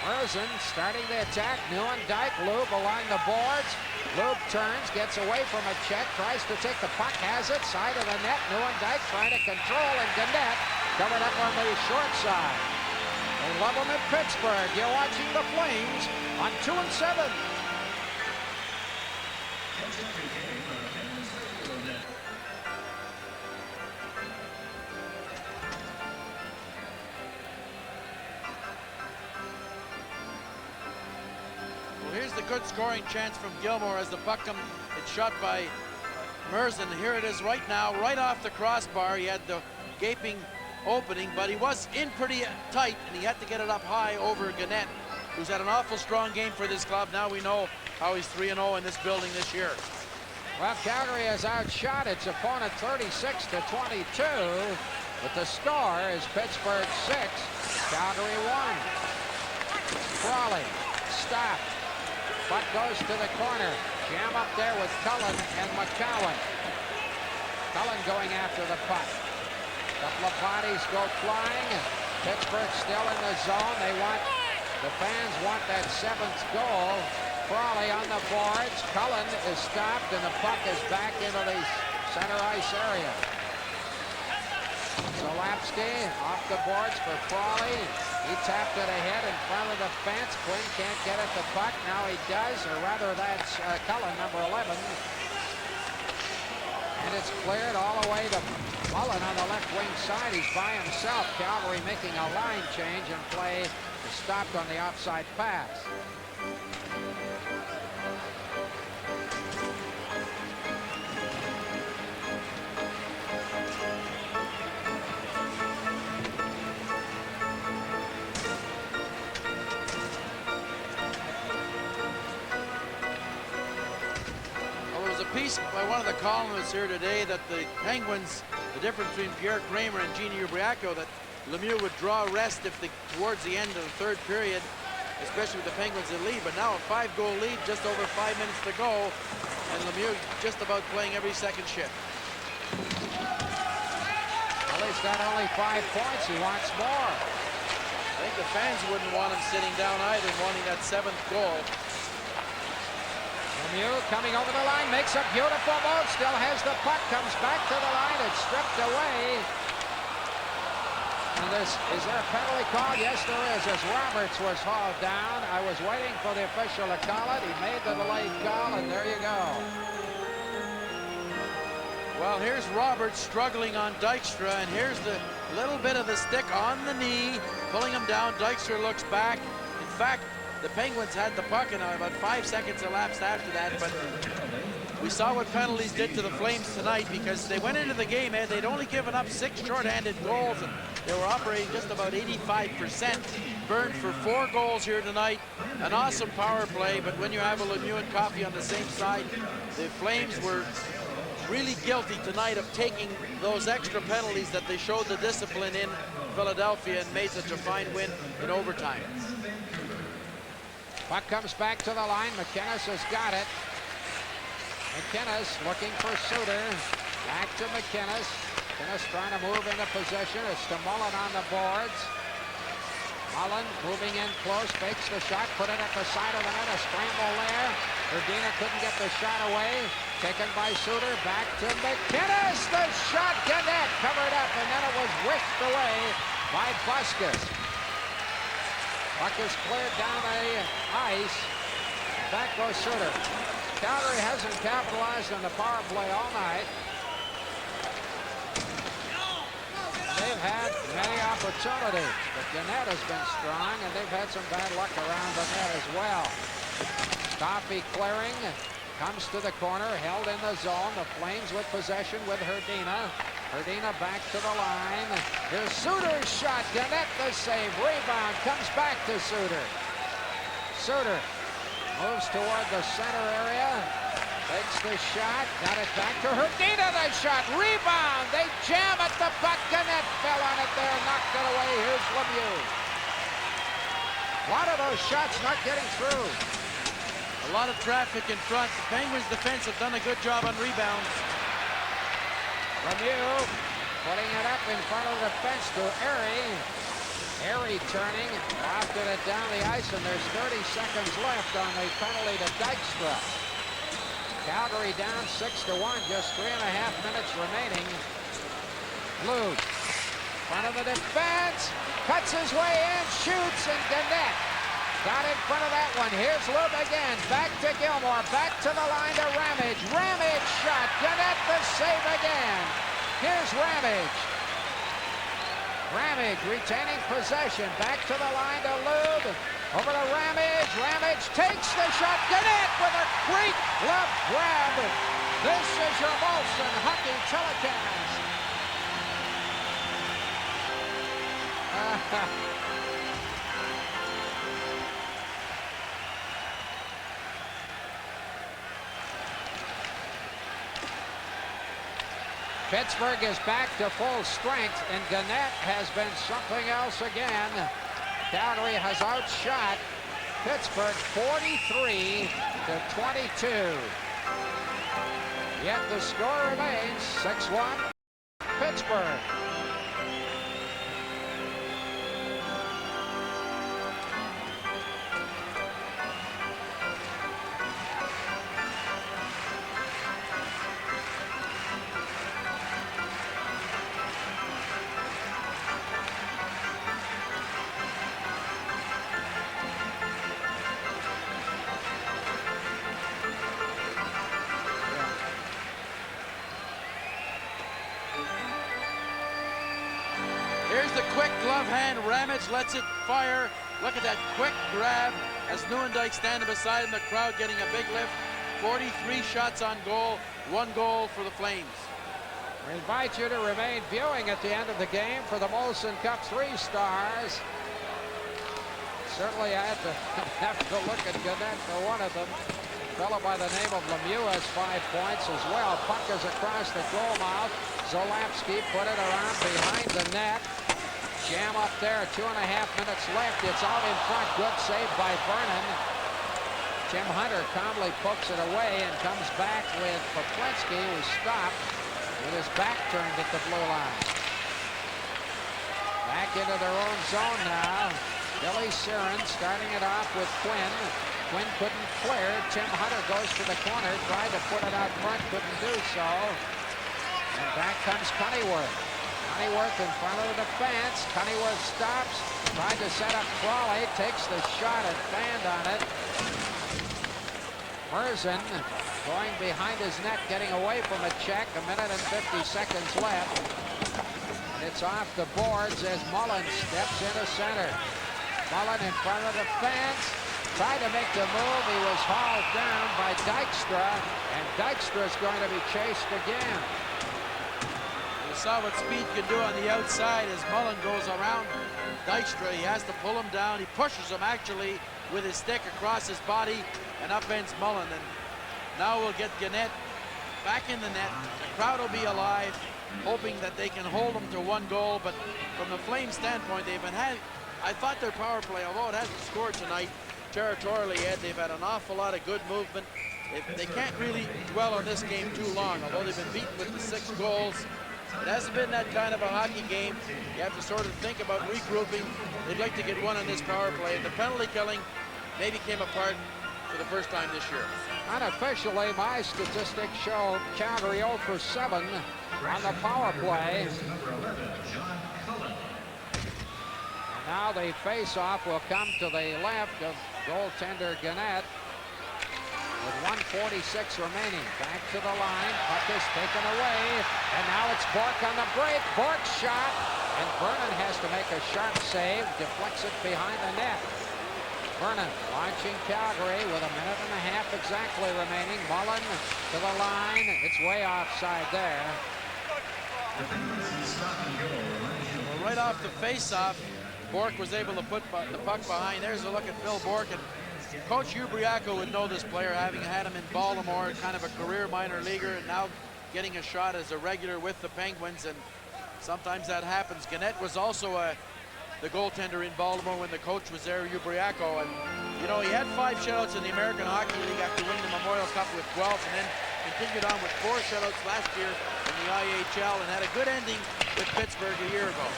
Merzen starting the attack. Nieuwendyk, Lube along the boards. Lube turns, gets away from a check, tries to take the puck, has it, side of the net. Nieuwendyk trying to control, and Gannett covered up on the short side. They love them in Pittsburgh. You're watching the Flames on 2-7. Here's the good scoring chance from Gilmore as the puck comes. It's shot by Merzen. Here it is right now, right off the crossbar. He had the gaping opening, but he was in pretty tight, and he had to get it up high over Gannett, who's had an awful strong game for this club. Now we know how he's 3-0 in this building this year. Well, Calgary has outshot its opponent 36-22, but the score is Pittsburgh 6, Calgary 1. Frawley, stop. Puck goes to the corner. Jam up there with Cullen and McCowan. Cullen going after the puck. Couple of bodies go flying. Pittsburgh still in the zone. The fans want that 7th goal. Frawley on the boards. Cullen is stopped, and the puck is back into the center ice area. Zalapski off the boards for Frawley. He tapped it ahead in front of the fence. Quinn can't get at the puck. Now he does, or rather that's Cullen, number 11. And it's cleared all the way to Mullen on the left wing side. He's by himself. Calgary making a line change, and play is stopped on the offside pass. Piece by one of the columnists here today that the Penguins, the difference between Pierre Kramer and Gene Ubriaco, that Lemieux would draw rest if towards the end of the third period, especially with the Penguins in lead. But now a 5-goal lead, just over 5 minutes to go, and Lemieux just about playing every second shift. Well, he's got only 5 points. He wants more. I think the fans wouldn't want him sitting down either, wanting that 7th goal. Lemieux coming over the line, makes a beautiful move, still has the puck, comes back to the line, it's stripped away. And is there a penalty call? Yes, there is, as Roberts was hauled down. I was waiting for the official to call it. He made the delayed call, and there you go. Well, here's Roberts struggling on Dykstra, and here's the little bit of the stick on the knee, pulling him down. Dykstra looks back. In fact, the Penguins had the puck, and about 5 seconds elapsed after that, but we saw what penalties did to the Flames tonight, because they went into the game, and they'd only given up 6 shorthanded goals, and they were operating just about 85%. Burned for 4 goals here tonight. An awesome power play, but when you have a Lemieux and Coffey on the same side, the Flames were really guilty tonight of taking those extra penalties that they showed the discipline in Philadelphia and made such a fine win in overtime. Puck comes back to the line. McInnes has got it. McInnes looking for Suter. Back to McInnes. McInnes trying to move into possession. It's to Mullen on the boards. Mullen moving in close, fakes the shot, put it at the side of the net. A scramble there. Urdina couldn't get the shot away. Taken by Suter. Back to McInnes. The shot. Gannett covered up, and then it was whisked away by Busquets. Puck is cleared down the ice. Back goes Suter. Calgary hasn't capitalized on the power play all night. They've had many opportunities, but Gannett has been strong, and they've had some bad luck around the net as well. Coffey clearing, comes to the corner, held in the zone. The Flames with possession with Urdina. Urdina back to the line. Here's Suter's shot. Gannett the save. Rebound comes back to Suter. Suter moves toward the center area. Takes the shot. Got it back to Urdina. The shot. Rebound. They jam at the puck. Gannett fell on it there. Knocked it away. Here's Lemieux. A lot of those shots not getting through. A lot of traffic in front. The Penguins defense have done a good job on rebounds. Lemieux putting it up in front of the fence to Erie. Harry turning, lofted it down the ice, and there's 30 seconds left on the penalty to Dykstra. Calgary down 6-1, just 3.5 minutes remaining. Lou, front of the defense, cuts his way in, shoots, and Gannett got in front of that one. Here's Lube again, back to Gilmore, back to the line to Ramage. Ramage shot, Gannett the save again. Here's Ramage. Ramage retaining possession, back to the line to Lube. Over to Ramage. Ramage takes the shot. Gannett with a great glove grab. This is your Molson Hockey telecast. Pittsburgh is back to full strength, and Gannett has been something else again. Calgary has outshot Pittsburgh 43-22. Yet the score remains 6-1 Pittsburgh. Here's the quick glove hand. Ramage lets it fire. Look at that quick grab as Nieuwendyk standing beside him. The crowd getting a big lift. 43 shots on goal. 1 goal for the Flames. We invite you to remain viewing at the end of the game for the Molson Cup 3 stars. Certainly I have to look at Gannett for one of them. A fellow by the name of Lemieux has 5 points as well. Puck is across the goal mouth. Zolapski put it around behind the net. Jam up there, 2.5 minutes left. It's out in front. Good save by Vernon. Tim Hunter calmly pokes it away and comes back with Poplinski, who stopped with his back turned at the blue line. Back into their own zone now. Billy Siren starting it off with Quinn. Quinn couldn't clear. Tim Hunter goes to the corner, tried to put it out front, couldn't do so. And back comes Cunnyworth. Cunnyworth in front of the defense. Cunnyworth stops, tried to set up Crawley, takes the shot and fanned on it. Merzen going behind his net, getting away from a check. 1 minute and 50 seconds left. And it's off the boards as Mullen steps into center. Mullen in front of the fence, tried to make the move. He was hauled down by Dykstra, and Dykstra is going to be chased again. You saw what speed can do on the outside as Mullen goes around Dykstra. He has to pull him down. He pushes him actually with his stick across his body and upends Mullen. And now we'll get Gannett back in the net. The crowd will be alive, hoping that they can hold them to 1 goal. But from the Flames standpoint, they've been I thought their power play, although it hasn't scored tonight, territorially, Ed, they've had an awful lot of good movement. They can't really dwell on this game too long, although they've been beaten with the 6 goals. It hasn't been that kind of a hockey game. You have to sort of think about regrouping. They'd like to get 1 on this power play. And the penalty killing maybe came apart for the first time this year. Unofficially, my statistics show Calgary 0 for 7 on the power play. And now the face-off will come to the left of goaltender Gannett with 1:46 remaining. Back to the line. Puck is taken away. And now it's Bork on the break. Bork's shot. And Vernon has to make a sharp save. Deflects it behind the net. Vernon launching Calgary with 1.5 minutes exactly remaining. Mullen to the line. It's way offside there. Well, right off the face-off, Bork was able to put the puck behind. There's a look at Phil Bork. And Coach Ubriaco would know this player, having had him in Baltimore, kind of a career minor leaguer, and now getting a shot as a regular with the Penguins. And sometimes that happens. Gannett was also the goaltender in Baltimore when the coach was there, Ubriaco. And, you know, he had 5 shutouts in the American Hockey League after winning the Memorial Cup with 12, and then continued on with 4 shutouts last year in the IHL and had a good ending with Pittsburgh a year ago.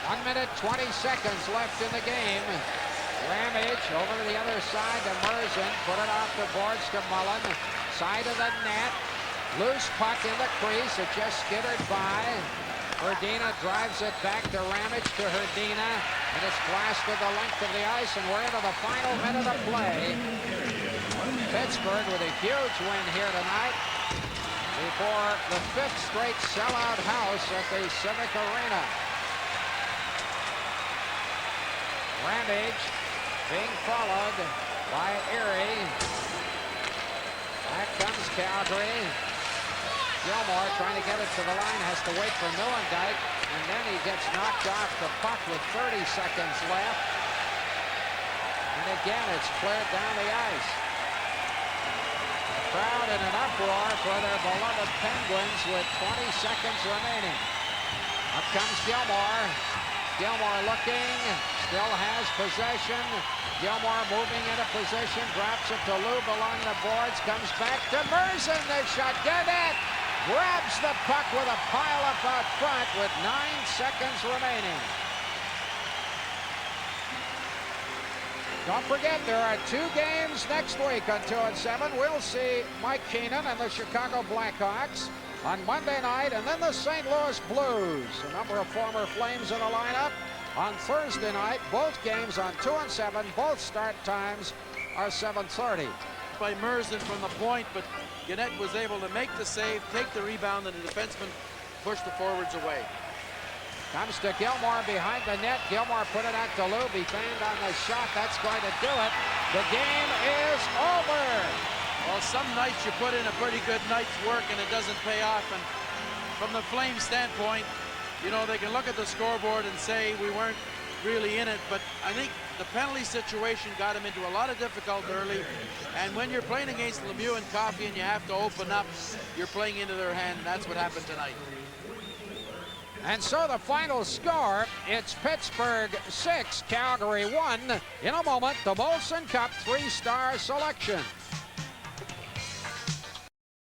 1 minute, 20 seconds left in the game. Ramage over to the other side to Merzen. Put it off the boards to Mullen. Side of the net. Loose puck in the crease. It just skittered by. Herdina drives it back to Ramage to Herdina. And it's blasted the length of the ice, and we're into the final minute of play. Pittsburgh with a huge win here tonight before the 5th straight sellout house at the Civic Arena. Ramage being followed by Erie. Back comes Calgary. Gilmore trying to get it to the line, has to wait for Neuendijk, and then he gets knocked off the puck with 30 seconds left. And again, it's cleared down the ice. The crowd in an uproar for their beloved Penguins with 20 seconds remaining. Up comes Gilmore. Gilmore looking, still has possession. Gilmore moving into position, drops it to Lube along the boards, comes back to Merzen. The shot, get it! Grabs the puck with a pile-up out front with 9 seconds remaining. Don't forget, there are 2 games next week on 2 and 7. We'll see Mike Keenan and the Chicago Blackhawks on Monday night, and then the St. Louis Blues. A number of former Flames in the lineup. On Thursday night, both games on 2 and 7. Both start times are 7:30. By Merzen from the point, but Gannett was able to make the save, take the rebound, and the defenseman pushed the forwards away. Comes to Gilmore behind the net. Gilmore put it out to Lube. He banged on the shot. That's going to do it. The game is over. Well, some nights you put in a pretty good night's work and it doesn't pay off. And from the Flames standpoint, you know, they can look at the scoreboard and say we weren't really in it, but I think the penalty situation got him into a lot of difficulty early. And when you're playing against Lemieux and Coffey and you have to open up, you're playing into their hand, and that's what happened tonight. And so the final score, it's Pittsburgh 6, Calgary 1. In a moment, the Molson Cup 3-star selection.